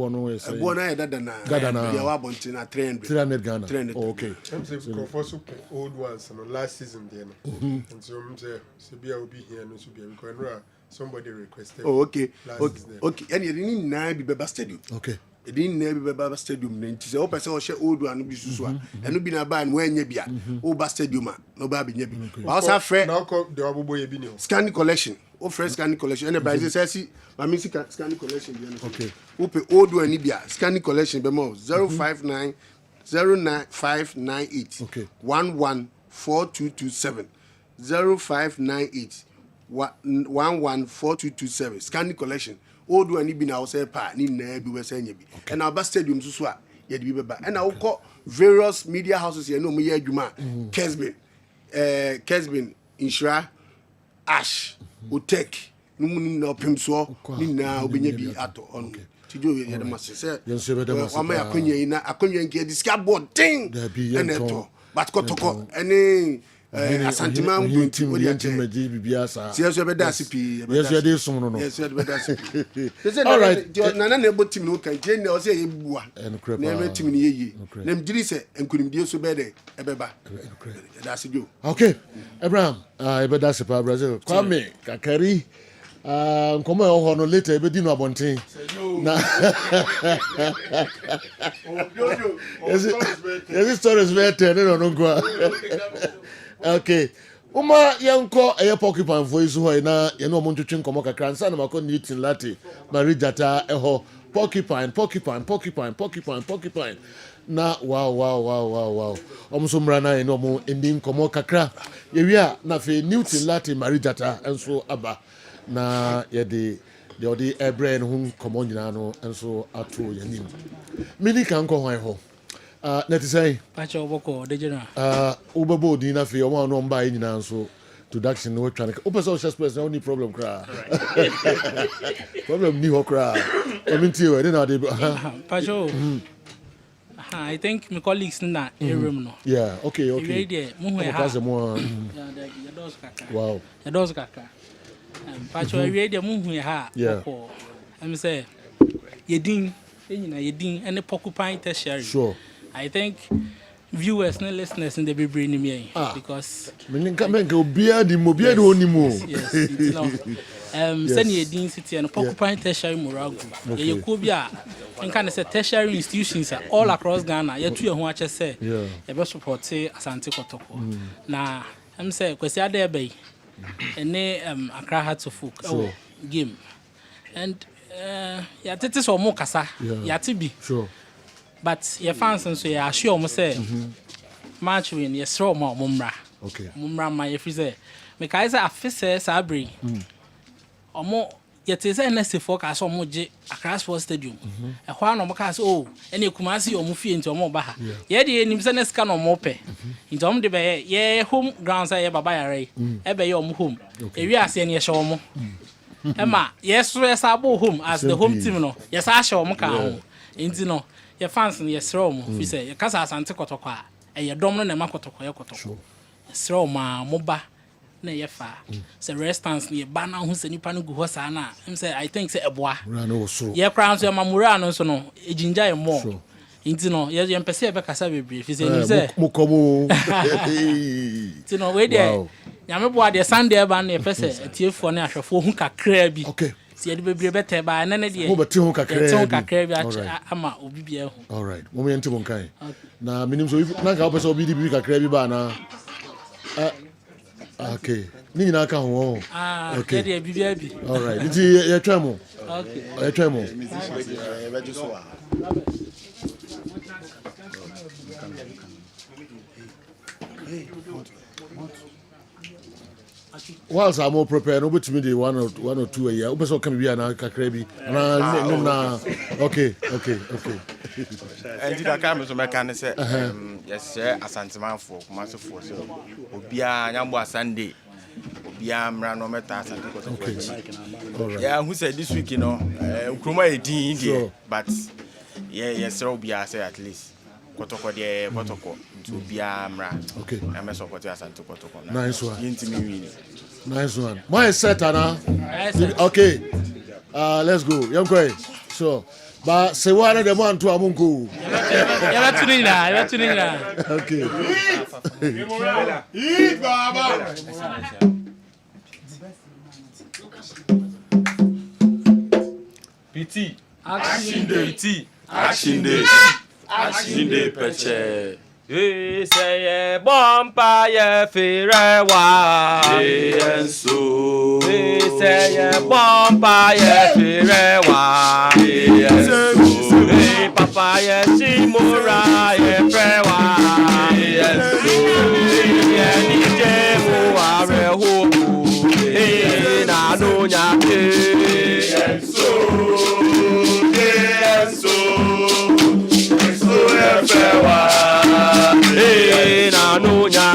no we say. Bo na e dada na. Yeah, wa bonti na 300 Ghana. 300. Oh, okay. I'm say for so old ones no last season there no. And so I'm say be will be here no so be because somebody requested. Oh, okay. Okay. And you didn't na be Beba Stadium. Okay. You didn't na be Beba Stadium. Nti say o person o share old one bi susu a. Enu bi na ba we nya bia. O ba stadium a no ba bi nya bi. Wa also frɛ na ko de obobo ye bi ni. Scanning collection. O frɛ scanning collection. And the Brazil say ma mi scanning collection bi no. Okay. O pe old one ni bia. Scanning collection be mo 059 09598 okay 114227 0598 114227 scanning collection old one ni bi na say pa ni na bi we say nya bi and our stadium so a ye de bi beba and I will call various media houses here no mo ye adwuma Kessben Kessben Insura Ash Utek Numun no Pimso Nina Obenya bi ato on Tijo ye de mase say Wama akonya ina akonya nke disca board ting eneto but kotoko any asantima mbu odi ate bibia sa yes you better CP yes you dey som no yes you better CP all right na ebo team no kan je na o say ebua na ebe team ni yeyi na mjiri se enkunimdie so be de ebeba that's jo okay Abraham ebe da se pa Brazil Kwame Kakari nkomo ho no later ebe di no abonten na yes stories better no go okay uma yanko eye porcupine voice ho na ye no mo ntwetwe nkomo kakra nsa na mako Newton Lati Marijata eho porcupine na wow omuso mra na ye no mo endi nkomo kakra ye wi a na fe Newton Lati Marijata enso aba na ye de odi ebre no nkomo nyina no enso ato yanim mini kan ko hwan ho na ti say pacha oboko de general ubabo di na fe o ma no mba nyina nso introduction no try o person chest press no problem cry problem ni ho cry I mean ti we na de pacha I think my colleagues na room no yeah okay you there mo ho ha wow ya dos kaka pacha we there mo ho ha boko I'm say yedin enyina yedin ene porcupine tertiary sure I think viewers and listeners in the be bring me because menka obia di mobia do onimo yes you know send yedin city and porcupine tertiary morago ye ko bia nka say tertiary institutions all across Ghana ye tu ye ho ache say ye be support Asante Kotoko na am say kwesi ade ebe ene Accra Hearts of Oak game and ya tete so mo kasa ya tibi sure but your fans and so ya assure me say match win yes throw mo mumra okay mumra my if say me kai say afise sabri omo yete say next forecast omo je Accra Sports Stadium e ho na omo ka say oh ene Kumasi omo fie nti omo ba ha ye de enim say next ka no omo pe nti omo de be ye home ground say ye baba yare e be ye omo home e wi ase ne ye hye omo ema yes sabo home as the home team no yes a hye omo ka ho nti no your fans in your room, if you say, your casa Asante Kotoko, and your domino and Makotoko, your Kotoko. Throw my moba, nay, your fa. Say, restance near Banner, who's any panu Hosana. Him say, I think, say a bois. Rano so. Your crowns, your Mamurano, so no, a ginger more. Into no, you're your Pacific Casabi brief. He say, Mukomo. To know where there. Yamabo, the Sunday ban, a person, a tear for Nash, for whom can crabby. Okay. See, be better by an energy. Mo bati ho kakra ama obi bia ho. All right. Mo me ntimo nkai. Na minim so na ka opese obi di bi kakra bi ba na. Okay. Ni nyina ka ho. Okay. Dey bibia bi. All right. Nti ye twa mo. Okay. Ye twa mo. Whilst I'm more prepared, no but me the one or two a year. Open so come be an kakrebi. Na okay. And did I come to my can say yes sir Asante man for Kumasi for so obia nyambo Sunday obia mra no meta Asante Kotoko. All right. Yeah, who said this week you know Nkrumah edin there but yes sir obia say at least Kotoko there Kotoko to obia mra. Okay. I'm support Asante Kotoko. Nice one. Yintimi win. Nice one. My set Anna. Okay. Let's go. Young boy. So, but say one of the man to Amunku. Okay. Eat baba. PT. Action day. PT. Action day. Action day peche. Say bomba ye firewa Enso say bomba ye firewa Enso papa ye simura ye frewa Enso ye nije mu are hoku na no nya Enso ye frewa na no nya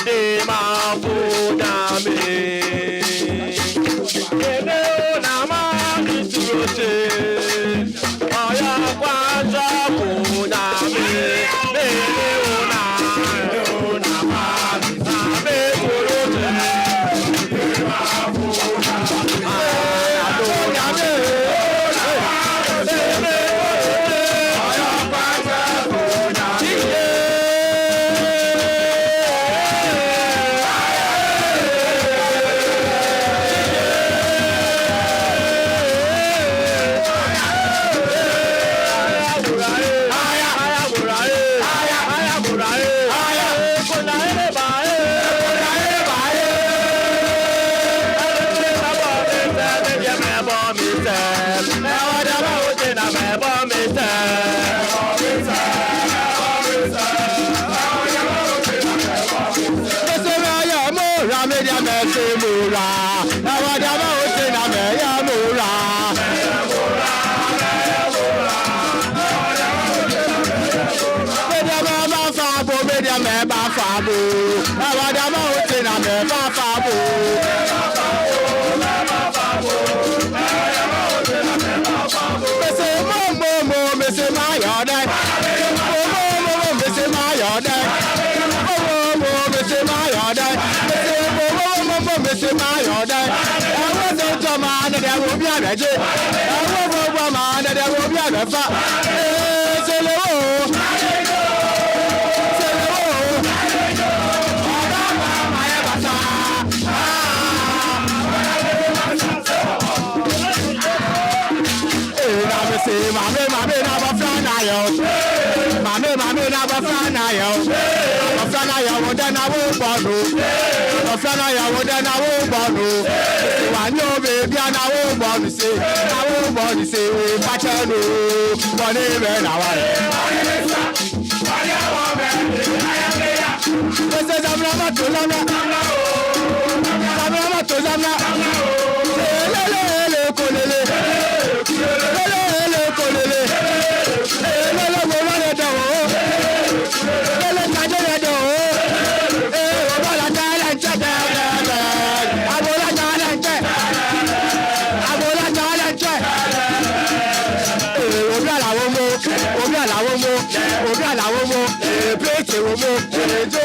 de ma buona me. Ene una mani turote. Aya kwaja buona me. Ene una mani me turote.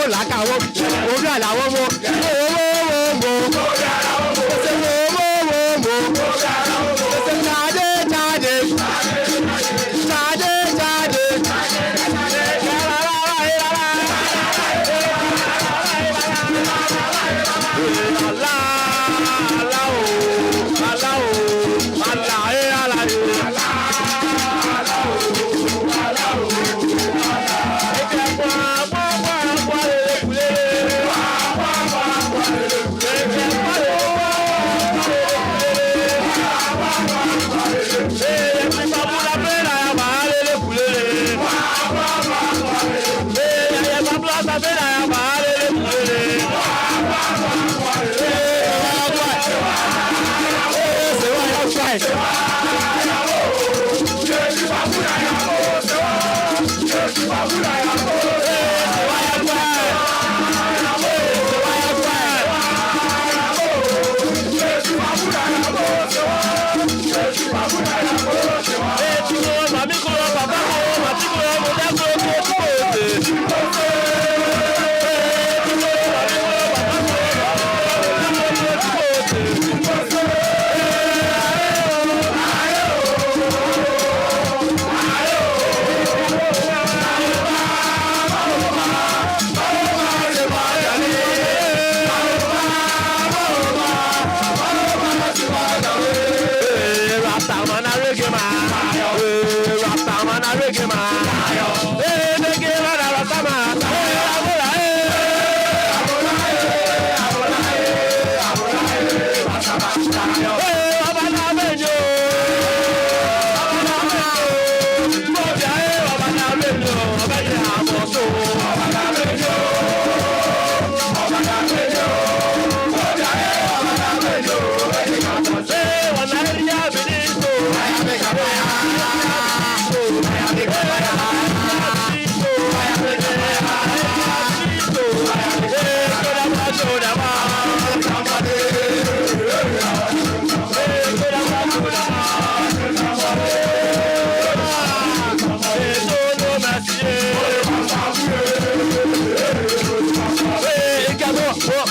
Laka obi alawo mo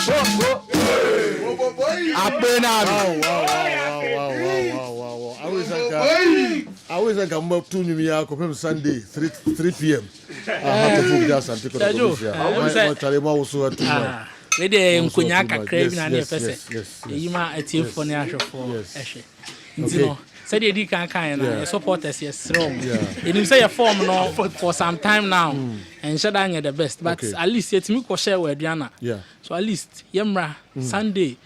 Wow. I always like I'm up to New York on Sunday, 3 p.m. I have to book that and take a look at Lady Nkunyaka craving and FS. You might a team for the actual for said you can't kind of supporters, yes, wrong. And you say a form no for some time now and shut down the best, but at least it's me share with Diana. So at least Yemra Sunday,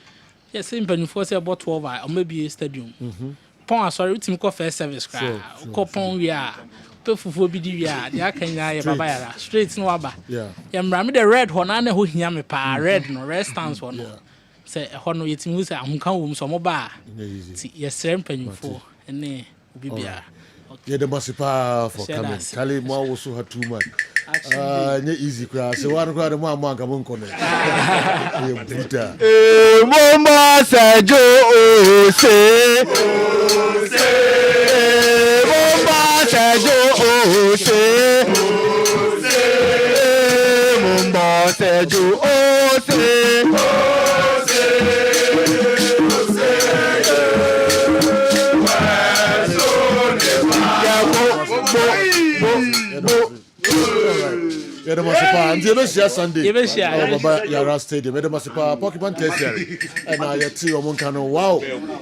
yes, same penny for say about 12 or maybe a stadium. Pon sorry, it's me first service cry. Copon we are. Fufu bi di wia dia kanya ye baba yara straight no aba yemra me the red one na ho hia me pa red no red stands one say ho no yetimu say ahunka wo so mo ba ti yesrem panyufo ene bibia yeah the masipa for coming kali mo wo so ha too much nye easy cry say one cry mo amaka mo nko ne ye buta mo ma sajo o se Sejo ose Mumbo sejo ose the Masipa and the Sunday. Baba Yara Stadium, the Masipa, Pokemon Tertiary, and I at Moncano. Wow,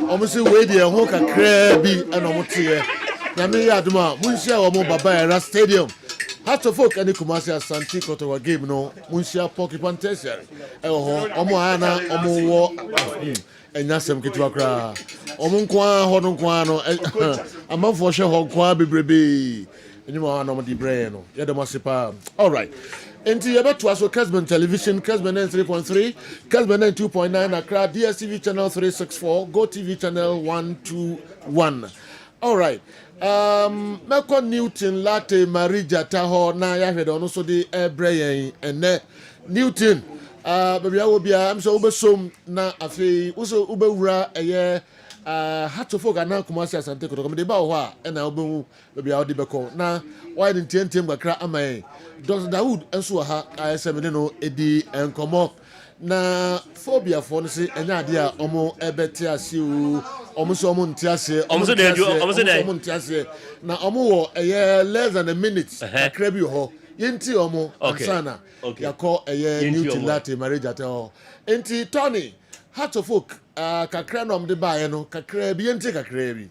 almost way the Hoka Crabby and Omotia. Yami Aduma, Munsia or Baba Yara Stadium. Hat of folk and the Kumasi Santi Kotowa game no, Munsia Pokemon Tertiary. Omoana, Omo, and Nasem Kitwakra, Omunkwa, Hononquano, a month for sure, Honqua Bibi. Anyone no the brain, yeah, the Masipa. All right. Into your bet to us Kessben Television, Kessben 3.3, Kessben 2.9, Accra, DSTV channel 364, Go TV channel 121. All right. Meko Newton Latte Marija Taho na ya hwede ono so de ebrey ene Newton. Baby I will be am so obesom na afi uso ubewura eye hatofo ga na Kumasi Asante Kotoko de ba ho a na obewu baby I dey beko na why the tentem gakra amai Dr. Dawood enso ha ISM de no edi enkomo na phobia for no se enya ade a omo ebeti ase o omo so omo ntiase omo ntiase na omo wo less than a minute akra bi ho yenti omo ansana yakọ Newton Latte marriage at all enti Tony heart of folk kakra nom de ba ye no kakra bi yenti kakra bi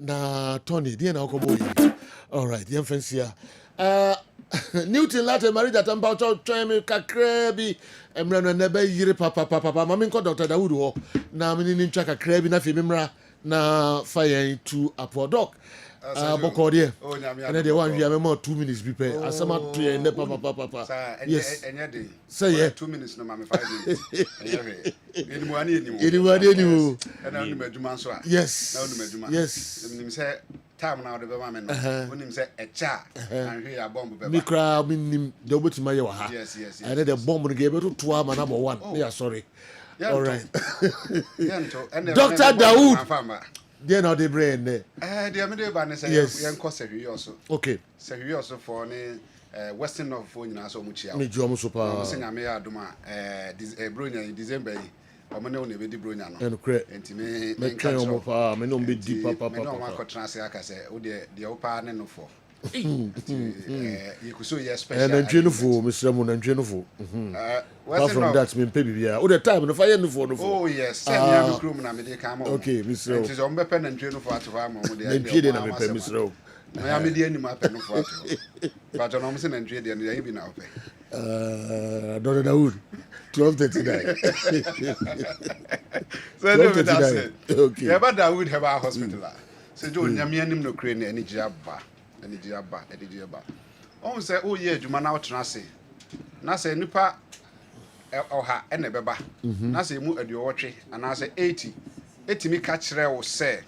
na Tony dia na okobo yi all right the friends here Newton Latte marriage at about me kakra bi emra no nebe yire papa mama nko Dr. Dawood ho na me ni ntwa kakra bi na fe memra na fire to apodok boko there and they want you me 2 minutes be pay asama to ye ne papa yes say yeah 2 minutes no mama 5 minutes anyone and I no adwuma so a yes na no adwuma yes nim say time now the be ma me no onim say e cha and hwe ya bomb be ba me kra nim de obetima ye wa ha yes and the bomb no ge be to toa ma number 1 me sorry all right Dr. Dawood they now the brain there they me dey ba ne say yen ko sehwe also okay sehwe also for ne western of for nyina so mu chia me jo mu so pa se nyame ya adoma bronya December yi omo ne won e be di bronya no enti me kan omo pa me no be di papa me no ma ko transfer aka se o de o pa ne no for you could so yes special and Jennifer Mr. Mon and Jennifer apart from that me pay bibia o the time no fire no for oh yes send me no room na me dey come okay Mr. it is on be pen and Jennifer at fa mo dey na me pay Mr. I me dey any ma pen no for at but on say na ndwe dey na bi na ope Dr. Dawood 12:39 so no be that said okay yeah but Dawood have a hospital so jo nyame anim no kre na energy aba on say oh yeah adwuma na wotena se na say nipa ɔha ɛna ɛbɛba na sɛ emu aduɔwɔtwe anaasɛ 80 etimi ka kyerɛ wo sɛ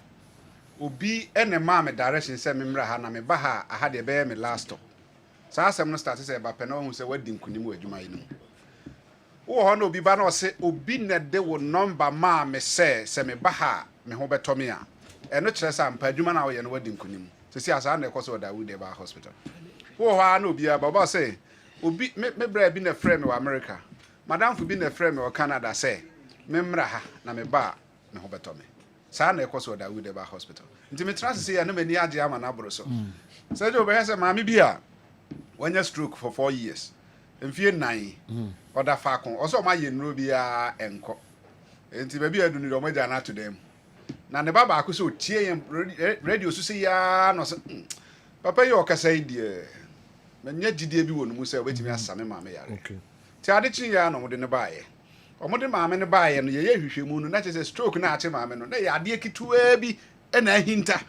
obi ɛna maa me direction sɛ memmra ha na me ba ha aha deɛ ɛbɛyɛ me last stop saa asɛm no start sɛ ɛba pɛ na ɔhu sɛ wadi nkonim wɔ adwuma yi no wowɔ hɔ na obi ba na ɔse obi na de wo number maa me sɛ me ba ha me ho bɛtɔ me a ɛno kyerɛ sɛ ampa adwuma na woyɛ no wadi nkonim sɛsi asaa na ɛkɔ sɛ ɔda wo de ba hospital wowɔ hɔ a na obi aba ɔba sɛ obi me bra bi na frɛ me wɔ America madamfo bi na frɛ me wɔ Canada sɛ memmra ha na me ba me ho bɛtɔ me saa na ɛkɔ sɛ ɔda wo de ba hospital nti me tra sɛ ya na mani agye ama na aboro so sɛ gye obɛhɛ sɛ maame bi a wanya stroke for 4 years mfie 9 ɔda faako ɔsɛ ɔma yɛ nnuro biara ɛnkɔ nti baabi a adunu de ɔmo agya no ato dam na ne ba baako sɛ ɔtie yɛn radio so sɛ yaa no sɛ papa yi ɔkasa yi deɛ manya gyidie bi wɔ no mu sɛ wobɛtumi asa me maame yare nti ade kye yaa na ɔmode ne baayɛ ɔmode maame no baayɛ no yɛyɛ hwehwɛmu no na kyerɛ sɛ stroke na akye maame no na yɛ adeɛ ketewaa bi ɛna ahinta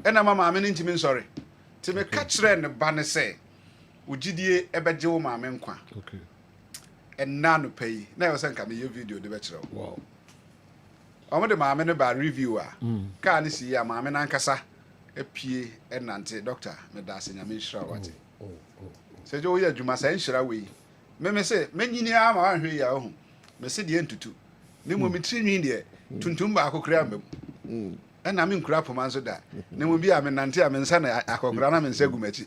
ɛna ma maame no ntimi nsɔre nti meka kyerɛ ne ba ne sɛ wogyidie ɛbɛgye wo maame nkwa ɛnna no pɛ yi na ɛwɔ sɛ nka meyɛ video de bɛkyerɛ wo ɔmo de maame no ba review a kaa ne si a maame no ankasa apie ɛnante doctor meda ase nyame nhyira wate sɛ gye woyɛ adwuma sɛ nhyira wei meme sɛ manyini a ma wanhwɛ yi a wohu mese deɛ ntutu ne mmom metiri nwi deɛ tuntum baako kora amba mu ɛna me nkura poma nso da ne mmom bi a menante a mensa na akɔkora na mensa gu m'akyi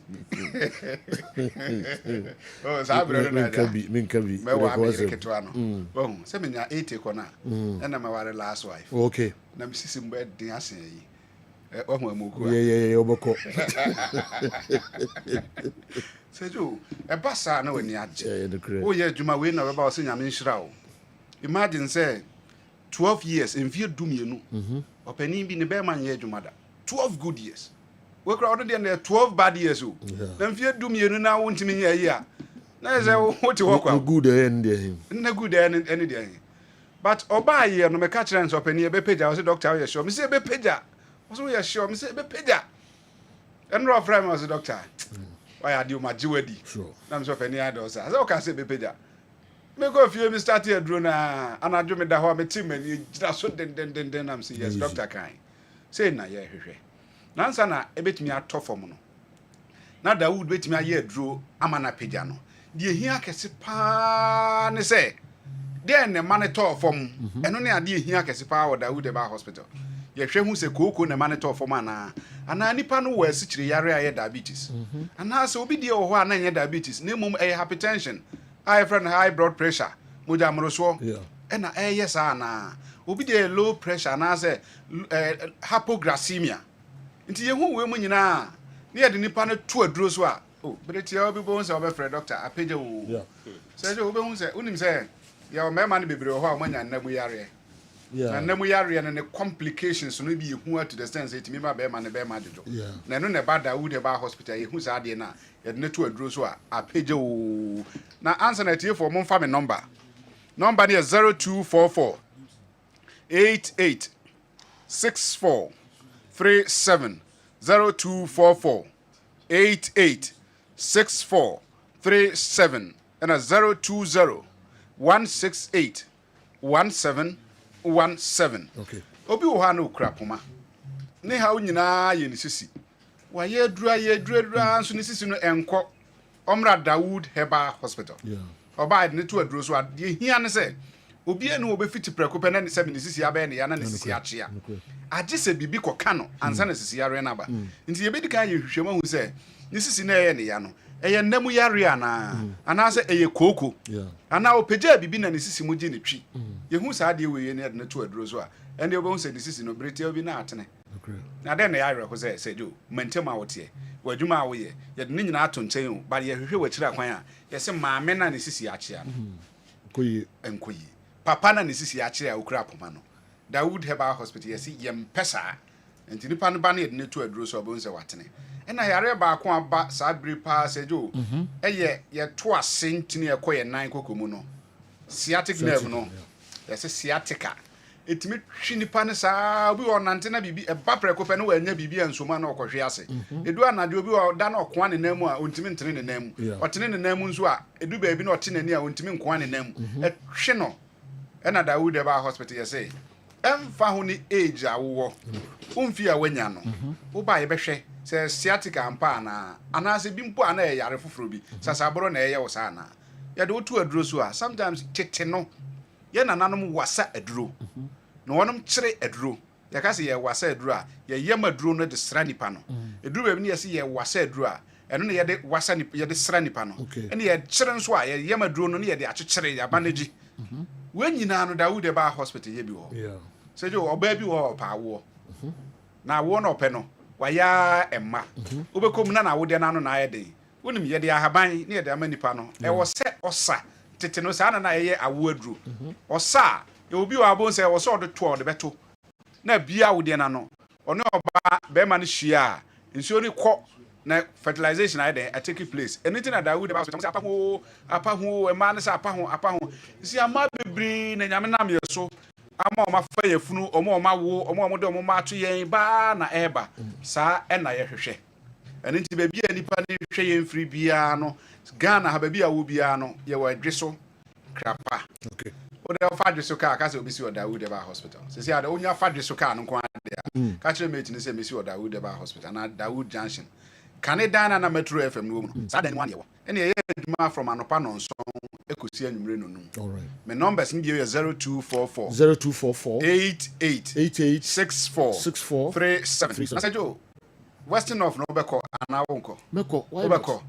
saa berɛ no menka bi mɛwɔ ameyere ketewa no wahu sɛ menya 80 kɔ no a ɛna maware last wife okay na mesisi mbɔ ɛden asɛn yi wahu amuku wobɛkɔ sɛ jo ɛba saa na w'ani agye woyɛ adwuma wei na wɛba wɔ sɛ nyame nhyira wo imagine sɛ 12 years mfie dumienu ɔpanin bi ne bɛrima nyɛ adwuma da 12 good years wokura ɔno deɛ na 12 bad years o na mfie dumienu na wontimi nyɛ yi a na sɛ wote hɔ kwa good ɛyɛ ne deɛ na good ɛyɛ ne deɛ but ɔbaa yɛ no mɛka kyerɛ nsɛ ɔpanin ɛbɛpagya wɔ sɛ doctor woyɛ sure mesɛ ɛbɛpagya wɔ sɛ woyɛ sure mesɛ ɛbɛpagya ɛnora ɔfrɛ me wɔ sɛ doctor wayɛ adeɛ ɔmagye wadi na mesɛ ɔpanin adɛ wɔ sɛ woka sɛ ɛbɛpagya meko fie mi start here duro na anadwo me da ho me team ani gyina so den am say yes doctor kan say na ye hwehwe nansa na ebetimi atɔ fam no na Dawood betimi aye duro ama na pagya no de ehia kese pa ne say den ne man tɔ fam eno ne ade ehia kese pa wɔ Dawood e ba hospital ye hwɛ hu sɛ kooko ne man tɔ fam ana nipa no wɔ asikyire yare aye diabetes ana sɛ obi de wɔ hɔ ana nye diabetes ne mum aye hypertension high friend high blood pressure moja moroso ena yes ana obi de low pressure na say hypoglycemia nti ye hu we mu nyina na ye de nipa na tu aduro so a beretia obi bo nse obefre doctor apage wo say je obi hu say unim say ya o mema na bebre ho a manya nnamu yare na nnamu yare na ne complications no bi ye hu to the extent say timi ma be ma ne be ma jojo na no ne ba Dawood e ba hospital ye hu sa de na ye de ne tu aduro so a apage wo na answer na tie for mo fa me number ne is 0244 88 64 37 0244 88 64 37 and 020 168 1717 okay obi wo ha na okura poma ne ha nyina ye ne sisi wa ye dura nso ne sisi no enko omra Dawood Herbal Hospital oba de ne to aduro so ade hia ne se obi enu obefiti preko pe na ne se ne sisi abe ne ya na ne sisi achia age se bibi koka no ansa na sisi yare na ba nti ye bedi kan ye hwehwema hu se ne sisi na ye ne ya no eye nnamu yare ana se eye kooko ana opagya bibi na ne sisi mugi ne twi ye hu sa ade we ye ne de ne to aduro so a ende obo hu se ne sisi no brete obi na atene na den na yare ko se jo mentema wote wadwuma wo ye ye de nyina ato nchen o ba ye hwehwe wachira kwan a ye se maame na ne sisi achia no koyi papa na ne sisi achia okura poma no Dawood Herbal Hospital ye se ye mpesa enti nipa no ba na ye de ne to aduro so obo hu se watene ena yare ba ko aba sa bri pa se jo eye ye to asentini e koye nan kokomu no sciatic nerve no ye se sciatica etimi hwi nipa ne saa obi wo nante na bibi eba preko pe no wanya bibi ansoma na okohwe ase edu anade obi wo da na okoa ne namu a ontimi ntene ne namu otene ne namu nso a edu ba bi na otene ne a ontimi nkoa ne namu ehwe no na Dawood eba hospital yese emfa ho ni age awo umfi a wanya no wo ba ye behwe se sciatica ampa na anase bimpo ana ye yare foforo bi sasaboro na ye wo sa na ya de otu aduro so a sometimes tete no ye nananom wasa aduro no wonom kire aduro ya ka se ye wasa aduro a ye yem aduro no de sra nipa no aduro ba bi ne ye se ye wasa aduro a eno ne ye de wasa nipa ye de sra nipa no ene ye kire nso a ye yem aduro no ne ye de akyekyere ya baneji we nyina no Dawood eba hospital ye bi ho se jo oba bi ho pa wo na wo no pe no waya emma obekom na wo de na no na ayede wonim ye de ahaban ne ye de amanipa no e wo se osa tete no sa na ye awo aduro osa e obi wa bon se wo so de to de beto na bia wo de na no ono oba be ma no hia nsuo ni kɔ na fertilization ayede a take place anything na Dawood ba so apa ho e ma ne sa apa ho si ama bebre na nyame nam ye so ama o ma fa ye funu o ma wo o de o ma ato yen ba na eba sa e na ye hwehwe ene nti ba bia nipa ne hwehwe yen free bia no Ghana ha ba bia wo bia no ye wa dweso krapa o de fa dweso ka se obi si o Dawood eba hospital se se ada onya fa dweso ka no ko ade ka kire mate ne se mesi o Dawood eba hospital na Dawood Junction Canada na Metro FM no sa da ni wan ye wo ene ye adwuma from anopa no nso ekosi anwumre no num all right my numbers ngi ye 0244 88 64 37 asajo Western of no beko ana wonko meko beko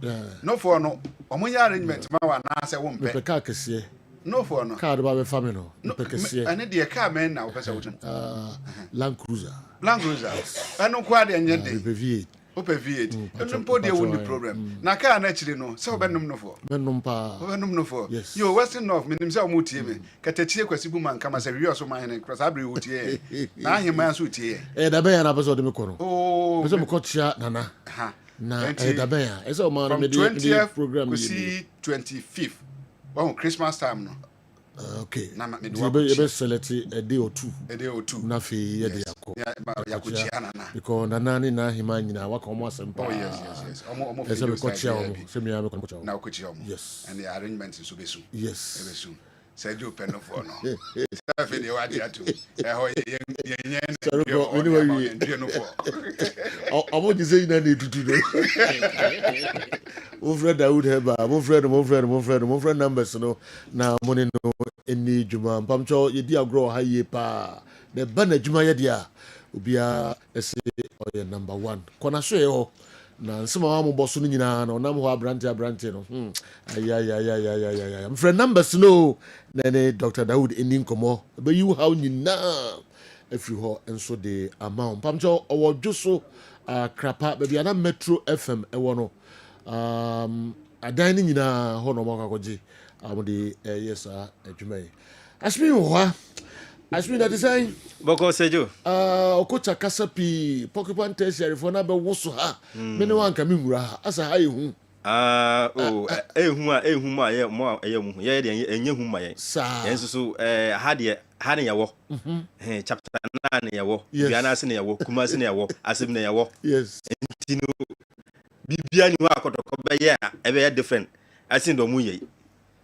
no for no omunya arrangement ma wa na se wo mpe ka kese no for no card ba be family no pekese ane de ka men na wo pese wo Land Cruiser anu kwa de nyede Ope V8. Enum po dey won the problem. Na car na chire no, se obenum no for. Benum pa. Obenum no for. Yo Western North minim se omutie me. Katachie kwasibu man kama se wi oso man ne cross abri wutie. Na ahema so tie. Da ben ya na beso de me kono. Oh. Beso me kotia nana. Ha. Na da ben ya. E se o man me the program you see 25th. Oh, Christmas time no. Okay. Na me do be select a day or two. Na fi ye de yakọ. Because nana ni na hima nyina wa ko mo asempa. Oh yes. Omo fi do kochia omo. Se me ya me ko kochia omo. Na kochia omo. Yes. And the arrangement is so be soon. Yes. Be soon. Say do pen for no. Say fi dey wa dia to. Ho ye sorry bro, anyway we no for. Omo ji say na dey tutu do. Mo friend Dawood Heba, mo friend numbers no na money no eni juma pamcho ye di agro ha ye pa the bana juma ye dia obia ese oye number 1 kona so ye ho na nsema wa mo boso no nyina na onam ho abrante no aya friend numbers no na ne Dr. Dawood eni nkomo be you how nyina every ho enso de amount pamcho owo dwoso krapa be bia na Metro FM e wo no adan ni nyina ho no makakoje amode yes adwuma asmi wo asmi that is saying boko sejo okocha kasapi pokipan tertiary for na be woso ha me ne wanka me nwura asa ha ehu ehu ma ye mo mu ye de enye hu ma ye yenso so ha ne yawo chapter 9 yawo biana se ne yawo kuma se ne yawo asem ne yawo yes ntino bibia ni wa akotoko be ye e be different asin do mu ye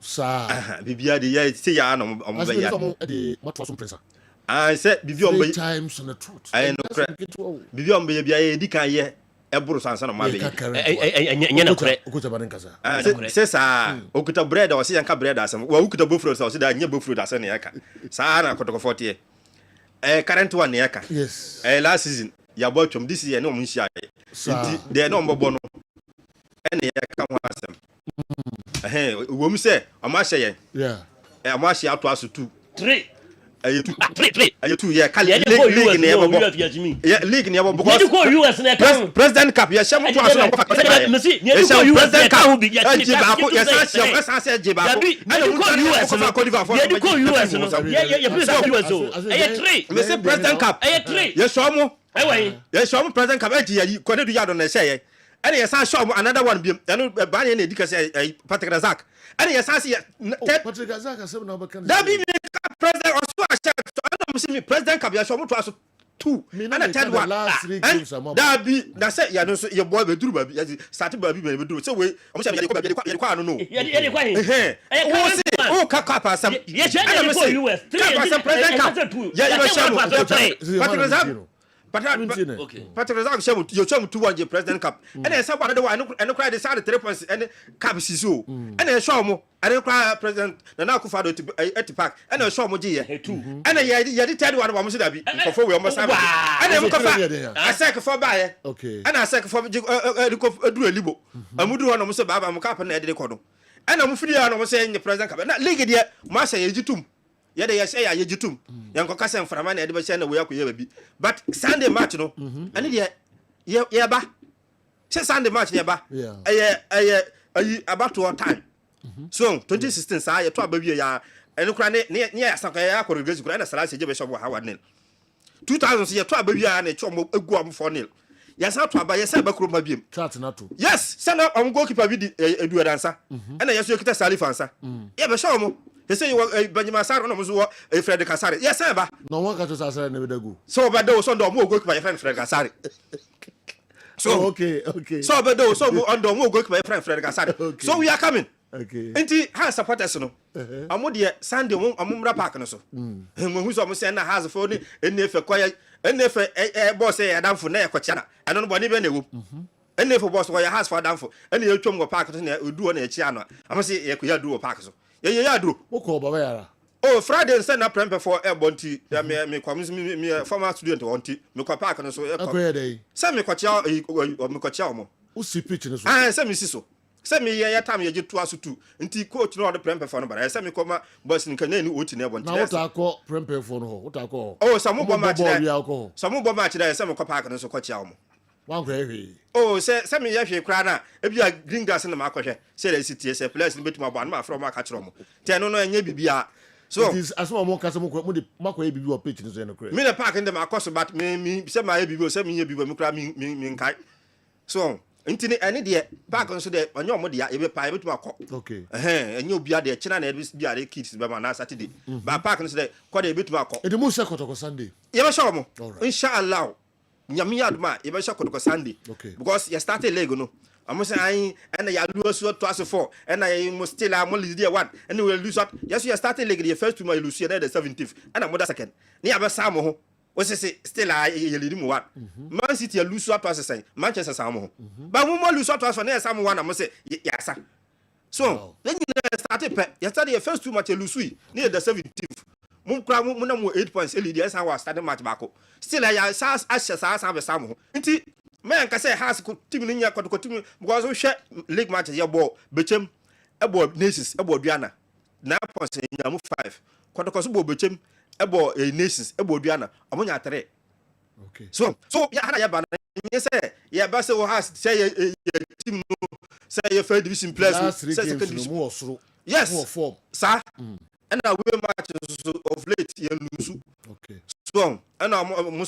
sa bibia de ye se ya no omo be ya de what was prince se bibia on be times on the truth I no bibia on be bia ye di kan ye eburu sansa no ma be enya na kure okuta baden kasa se sa okuta bread o se yanka bread asem wa okuta bofro sa o se da nya bofro da se ne yaka sa na akotoko 40 current one ne yaka yes last season ya bo twom this year no mo nhia ye de no mbobo no ene yaka ho asem wo mu se o ma hye yeah o ma hye ato aso 2 3 ayetu ye kale league ne yabo yeah league ne yabo because you go US na kan president cup ya sham to aso na ko fa mesi ne go US na kan hu bi ya ti ba ko ya sa se je ba ko ne go US na ne go US no ya president US o e 3 mesi president cup e 3 ye so mo ye so mo president cup e ti ya ko ne du ya do na se ye ene ya sa show another one bi eno ba ne na dika se Patrick Razak ene ya sa se Patrick Razak asem na ba kan da bi president also accept I'm saying President Kabia show mo to aso 2 and the third one last 3 games that be that say ya no so your boy be duru ba bi start ba bi be duru say we I'm say ya kwa no no ye kwa oh kaka pa sam ye share for US 3 President Cup yeah you share Patrick Shemu, you show me 2 President Cup. And I said, and cry the side 3 points and Cab Sisu. And I show more. I don't cry President Nanakufado at the park. And I show more G. And I did tell you what I was to be before we almost have. And I said for buy. Okay. And I said for do a libo. I would do one almost about Mocap and Eddie Codo. And I'm free on saying the President Cup. Not league yet, Massa Ejitum. Yeah, they say I jitum. Young Cocassan for a man, Edward Shannon, we are be. But Sunday match, no, and yeah, ba. Say Sunday match, yeah, ba. Yeah, about to our time. So, 2016, I told baby, and look near Sakaya, Corrugation, Grand Salas, Jebishop, Howard Nil. 2000 year, 12 baby, and a chum of Guam for nil. Yes, I'll try by a cyber my beam. Chat not to. Yes, send up on goalkeeper video, do an answer. And I just look at Sally Fansa. Yeah, but show me. He say you want Benjamin Sarah was a Fred Casari. Yes, sir. No one got to say never go. So, but those on the more go by friend Fred Casari. So, okay. So, but those on the more go by friend Fred Casari. So, we are coming. Okay. And he has supporters. No, I'm with the Sunday, I'm Park. So, who's almost saying has a phone, and if a quiet, and if a boss say, I down for near Cochana, I don't want even a whoop. And if a boss where your house for down for any Chongo Park, we do on a Chiana. I must say, you do a park. Yeah, do. Oh, Friday send up premper for airborne tea. Me comes me former student want it. Me kwa park and so. Okay, send me kwacha or me kwacha mo. Who see pitching? Ah, send me so. Send me ya time you get 2 hours to. Until coach no the premper for no, but I send me come boss in Canaan who in airborne. Now what I call premper for no. What I call. Oh, some more match there. Some more match there. Send me kwa park and so kwacha mo. One gravy. Oh, say me yafi krana. If you are green grass in the market, say the city say place in between my from my catch room. Tell no enye bibia. So it is as one more customer mo the mark we bibi or pitch in the crate. Me the park in the market but me say my bibi say me bibi me kra me kai. So ntini ene de park nso de onye omo de ya ebe pa ebe tuma akọ. Okay. Enye obia de china na bia de kids be ma na Saturday. Ba park nso de ko de ebe tuma akọ. E de mo sekọtọ ko Sunday. Ye be show mo. Inshallah. Nyame aduma e be show ko Sunday. Okay. Because you started leg no. I'm saying and ya lose what to us for and I must still am only there one and we will lose up. Yes, you started leg the first 2 months lose the 17th and I'm the second. Ni aba samo ho. We say still I lead mu one. Man City lose what to us say Manchester samo ho. But we more lose what to us for near samo one I must say yes. So then you started yesterday the first 2 months lose we near the 17th. Mun kra mun na mu 8 points lead yes I started match back. Still I SAS have samo ho. Nti man can say has team in your team because we share league matches your ball bechem ebo nations ebo duana 9 points in yamu 5 kwatoko bo bechem ebo nations ebo duana amonya 3. Okay. So ya hana ya bana you say ya ba say we has say team no say your third division players say second division yes more form sir and we matches of late you lose. Okay. So and home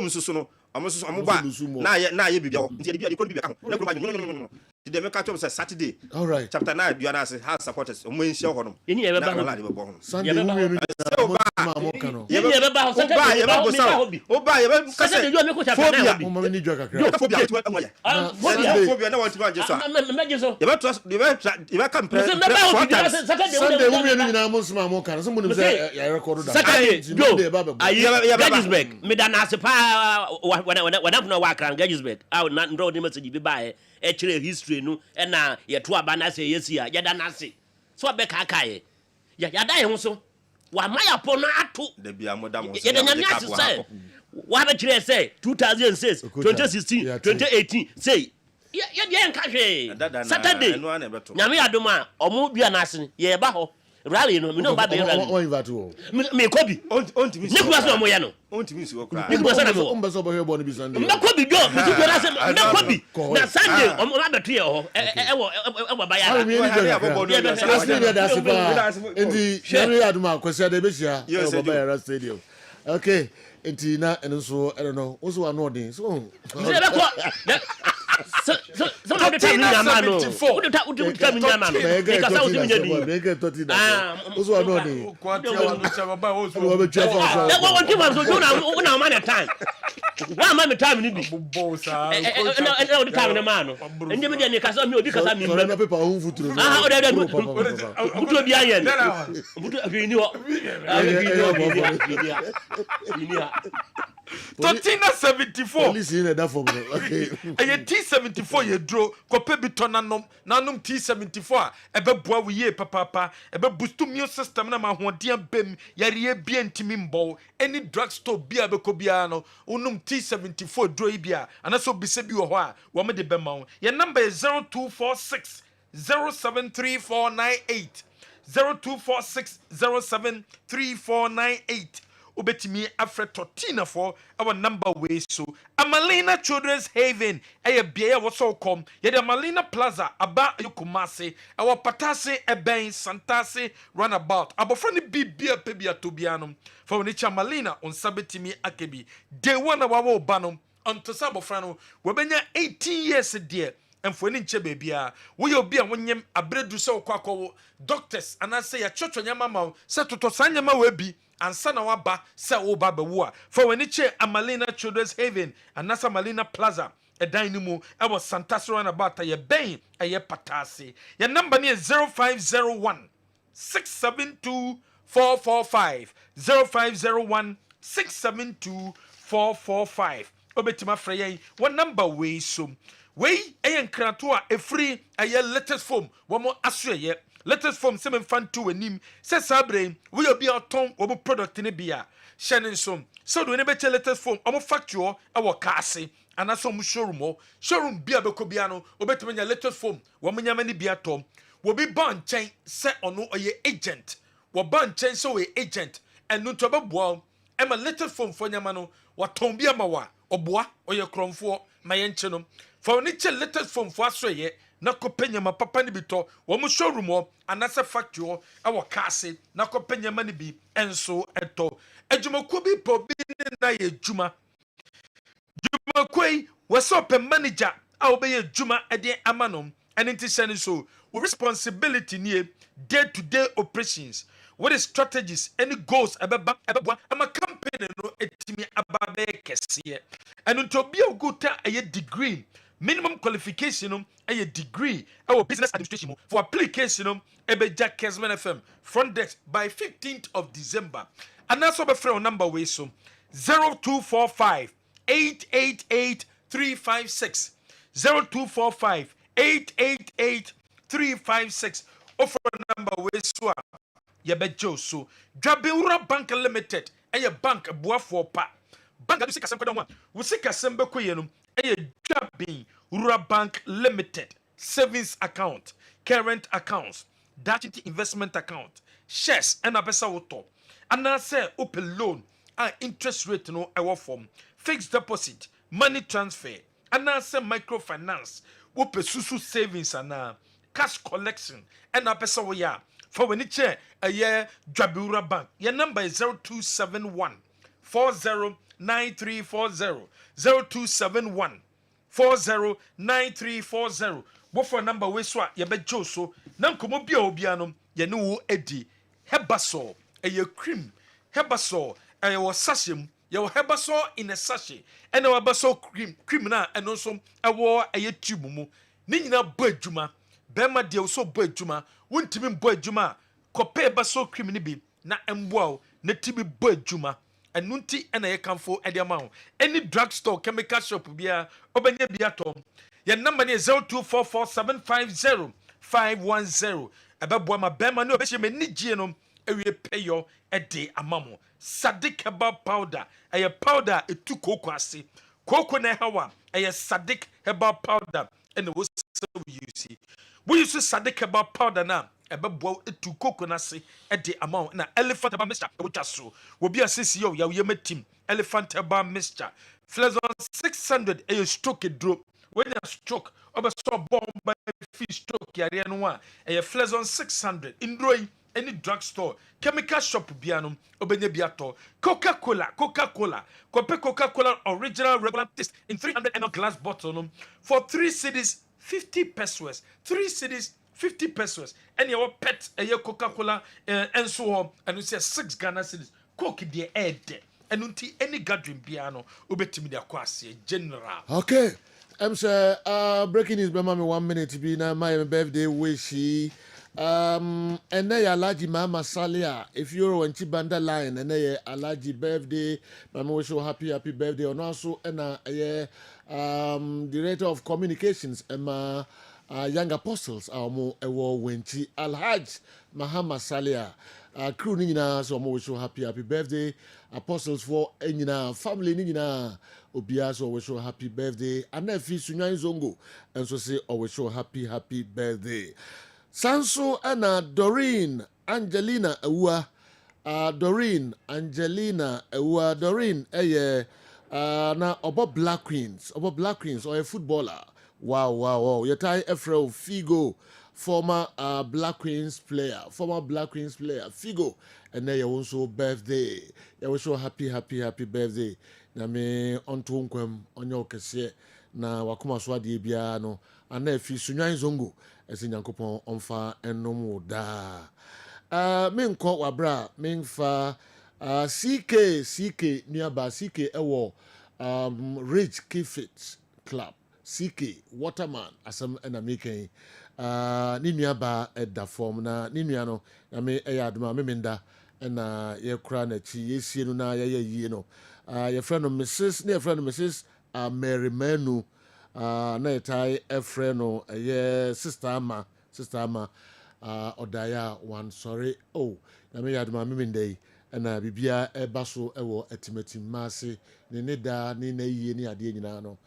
so no amuba na ye bibia nti bibia ko bibia na ko ba no the make catch say Saturday all right chapter 9 do na say has supporters o mo nsia ho no eni ye be ba Sunday we no mo kano ye be ba Saturday ye ba o ba ye be Saturday do me ko chapter 9 o ma ni jwa kakra phobia na want to anje so me so ye be trust ye be come Sunday we no nyina mo sma mo kano so mo nim say ya record da Saturday do Kessben me da na se pa when up no work and Kessben I would not draw the message be by actually history no and na ye to aba na say yes ya da na say so abeka akaye ya da ye ho so wa maya pono ato da bia modam so ye da nyame ase say wa ba kire say 2006 2016 2018 say ye nka hwe Saturday nyame adoma omo bia na ase ye ba ho rally no me no ba be rally o invite o me kobi ontimi ne kuwa so mo ya no ontimi si wo kra ne kuwa so na mo mba so bo he bo ni bi Sunday me kobi do me tu na se me kobi na Sunday o ma betu ye ho e ba ya ndi nyame aduma kwasi ada be hia e bo ba stadium okay enti na eno so I don't know also anodin so so the time ni ama no what the time ni ama no because I was doing it make 30 also no ni what time so una man time wa man time ni bi bossa and the time ni man no and me dey kasa me obi kasa me so na paper hu futuro o dey futuro bi ayen futuro ni ho Totina 74. Police in that form. Okay. Eye T74 ye draw kope bi to nanom T74 ebe boa we ye papa ebe boost immune system na ma hoden bem yare bia ntimi mbo any drugstore bia be ko bia no unum T74 draw bia anaso bise bi wo ho a wo me de be ma wo ye number is 0246 073498 0246 073498 Obetimi afre Totina for our number way so Amalina Children's Haven bia waso kom ye de Amalina Plaza aba Yokumase our Patase eben Santase runabout abofra ni bibia pebia tobianom for ni Amalina on sabetimi akebi day one awa banom onto sabofra no we benya 18 years there and for any nche bia we obi a wonyem abredu se okwakowo doctors anase ya chocho nyama ma se toto sanyama we bi ansa na waba se wo ba bewo a for when che Amalina Children's Haven anasa Amalina Plaza edan ni mu e was Santasro and about ye ben ye patase your number ni 0501 672 445 0501 672 445 obetima frey one number way so we ayen krato a free aye latest form womo asoye latest form semen fan to anim se sabre we obi aton wo product ne bia shenin so so do ne be latest form omo factory e kaase anaso mo showroom bia be ko bia no obetime nya latest form wo mo nyama ne bia tom wo bi ban chen se ono oye agent wo ban chen so we agent enu to be boa e ma latest form fo nyama no wo ton bia ma wa oboa oye kromfo ma ye nche no for ni che latest form fo asoye na kopenya ma papa ni bito wo mo showroom o anase factory o e kaase na kopenya ma ni bi enso eto ejumako bi po bi na ye juma koi was up a manager a obey juma ede amanom and inti so responsibility near day-to-day operations what is strategies any goals ababa ama campaign no etimi ababe kese and unto be a good a degree minimum qualification a degree our business administration for application ebeja Kessben FM front desk by 15th of December and that's our phone number way so 0245 888-356 0245-888-356 offer number we so ya bejo so Dwabewura Bank Limited eye bank boafo pa bank adu sikasem kweda ho wo sikasem bekoye no eye Dwabewura Bank Limited savings account current accounts dachity investment account shares and apesa woto anase open loan and interest rate no ewo form fixed deposit money transfer and answer microfinance wo pesusu savings and cash collection and apesa wo ya for when it a year Dwabewura Bank your number is 0271 409340 0271 409340 what for number we so ya bejo so na nkomo bia obianom ye ne wo edi hebasol a cream hebasol a was sachet your hebaso in a sachet and our baso cream na and also a war a tube mu nina boy juma bema de so boy juma wuntimi boy juma kope baso cream ni bi na emboa na tibi boy juma and nunti and a camfo at the amount any drugstore chemical shop bia obenya bia tom your number is 0244750510 ababwa ma bema no be me ni gie no ewie payo e de amamo Sadik herbal powder a powder etu koko ase koko na hawa a Sadik herbal powder and the we use Sadik herbal powder na ebebo etu koko na se e de amount na elephant herbal mixture which so will be a CCO ya we team elephant herbal mixture Flezon 600 a stroke drop when you stroke over so bomb by fish stroke yare no a Flezon 600 indroi any drugstore chemical shop biano obenya biato Coca-Cola Coca-Cola original regular taste in 300 ml glass bottle for 3 cedis 50 pesos 3 cedis 50 pesos and your pet Coca-Cola and so on and you say 6 Ghana cedis Coke the air and until any gathering piano ubetimi the kwasi general. Okay. I'm sure breaking news by mommy 1 minute to be now my birthday wishy. And then Alaji Mama Salia, if you're on Chibanda line, and then Alaji birthday, Mama wish you happy birthday, and also director of communications, Emma Young Apostles, our more Wenchi Alhaj Mahama Salia. Crew nina so mo wish you happy birthday. Apostles for nina family nina obia so wish you happy birthday. Anefi sunyan zongo and so say wish you happy birthday. Sanso ana Doreen Angelina Ewa Doreen Angelina Ewa Doreen na obo Black Queens or a footballer. Wow. Yatai Efrel Figo, former Black Queens player, Figo, and then you also birthday. You wish you happy birthday. Na me onto unkwem onyo kese na wakuma swadi bia no ana fi sunyan zongo esi nyankopon onfa enomu da. Menko wabra menfa CK niaba CK ewo Rich Kifit Club. CK Waterman asem na making ni nuaba da form na ni nua no na me aduma me menda na ye kra na chi yesie no na ye yie no ye friend no Mrs Mary Manu na etai e friend no ye sister ama odaya one sorry na me aduma me menda yi na bibia e baso e wo atimatim mase ne da ni na yie ni ade nyina no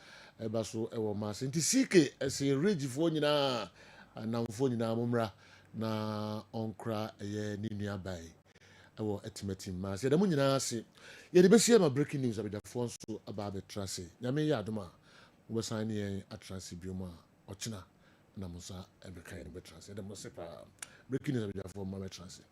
ebaso ewo mase nti sike ese regifo nyina anamfo nyina momra na onkra eye ni nuabai ewo etimatim mase da mu nyina ase ye de besie ma breaking news abedafo nso aba betrase nyame ya adoma wo san ne yen atrase bioma ochina na musa ebekan betrase da mo sepa breaking news abedafo ma betrase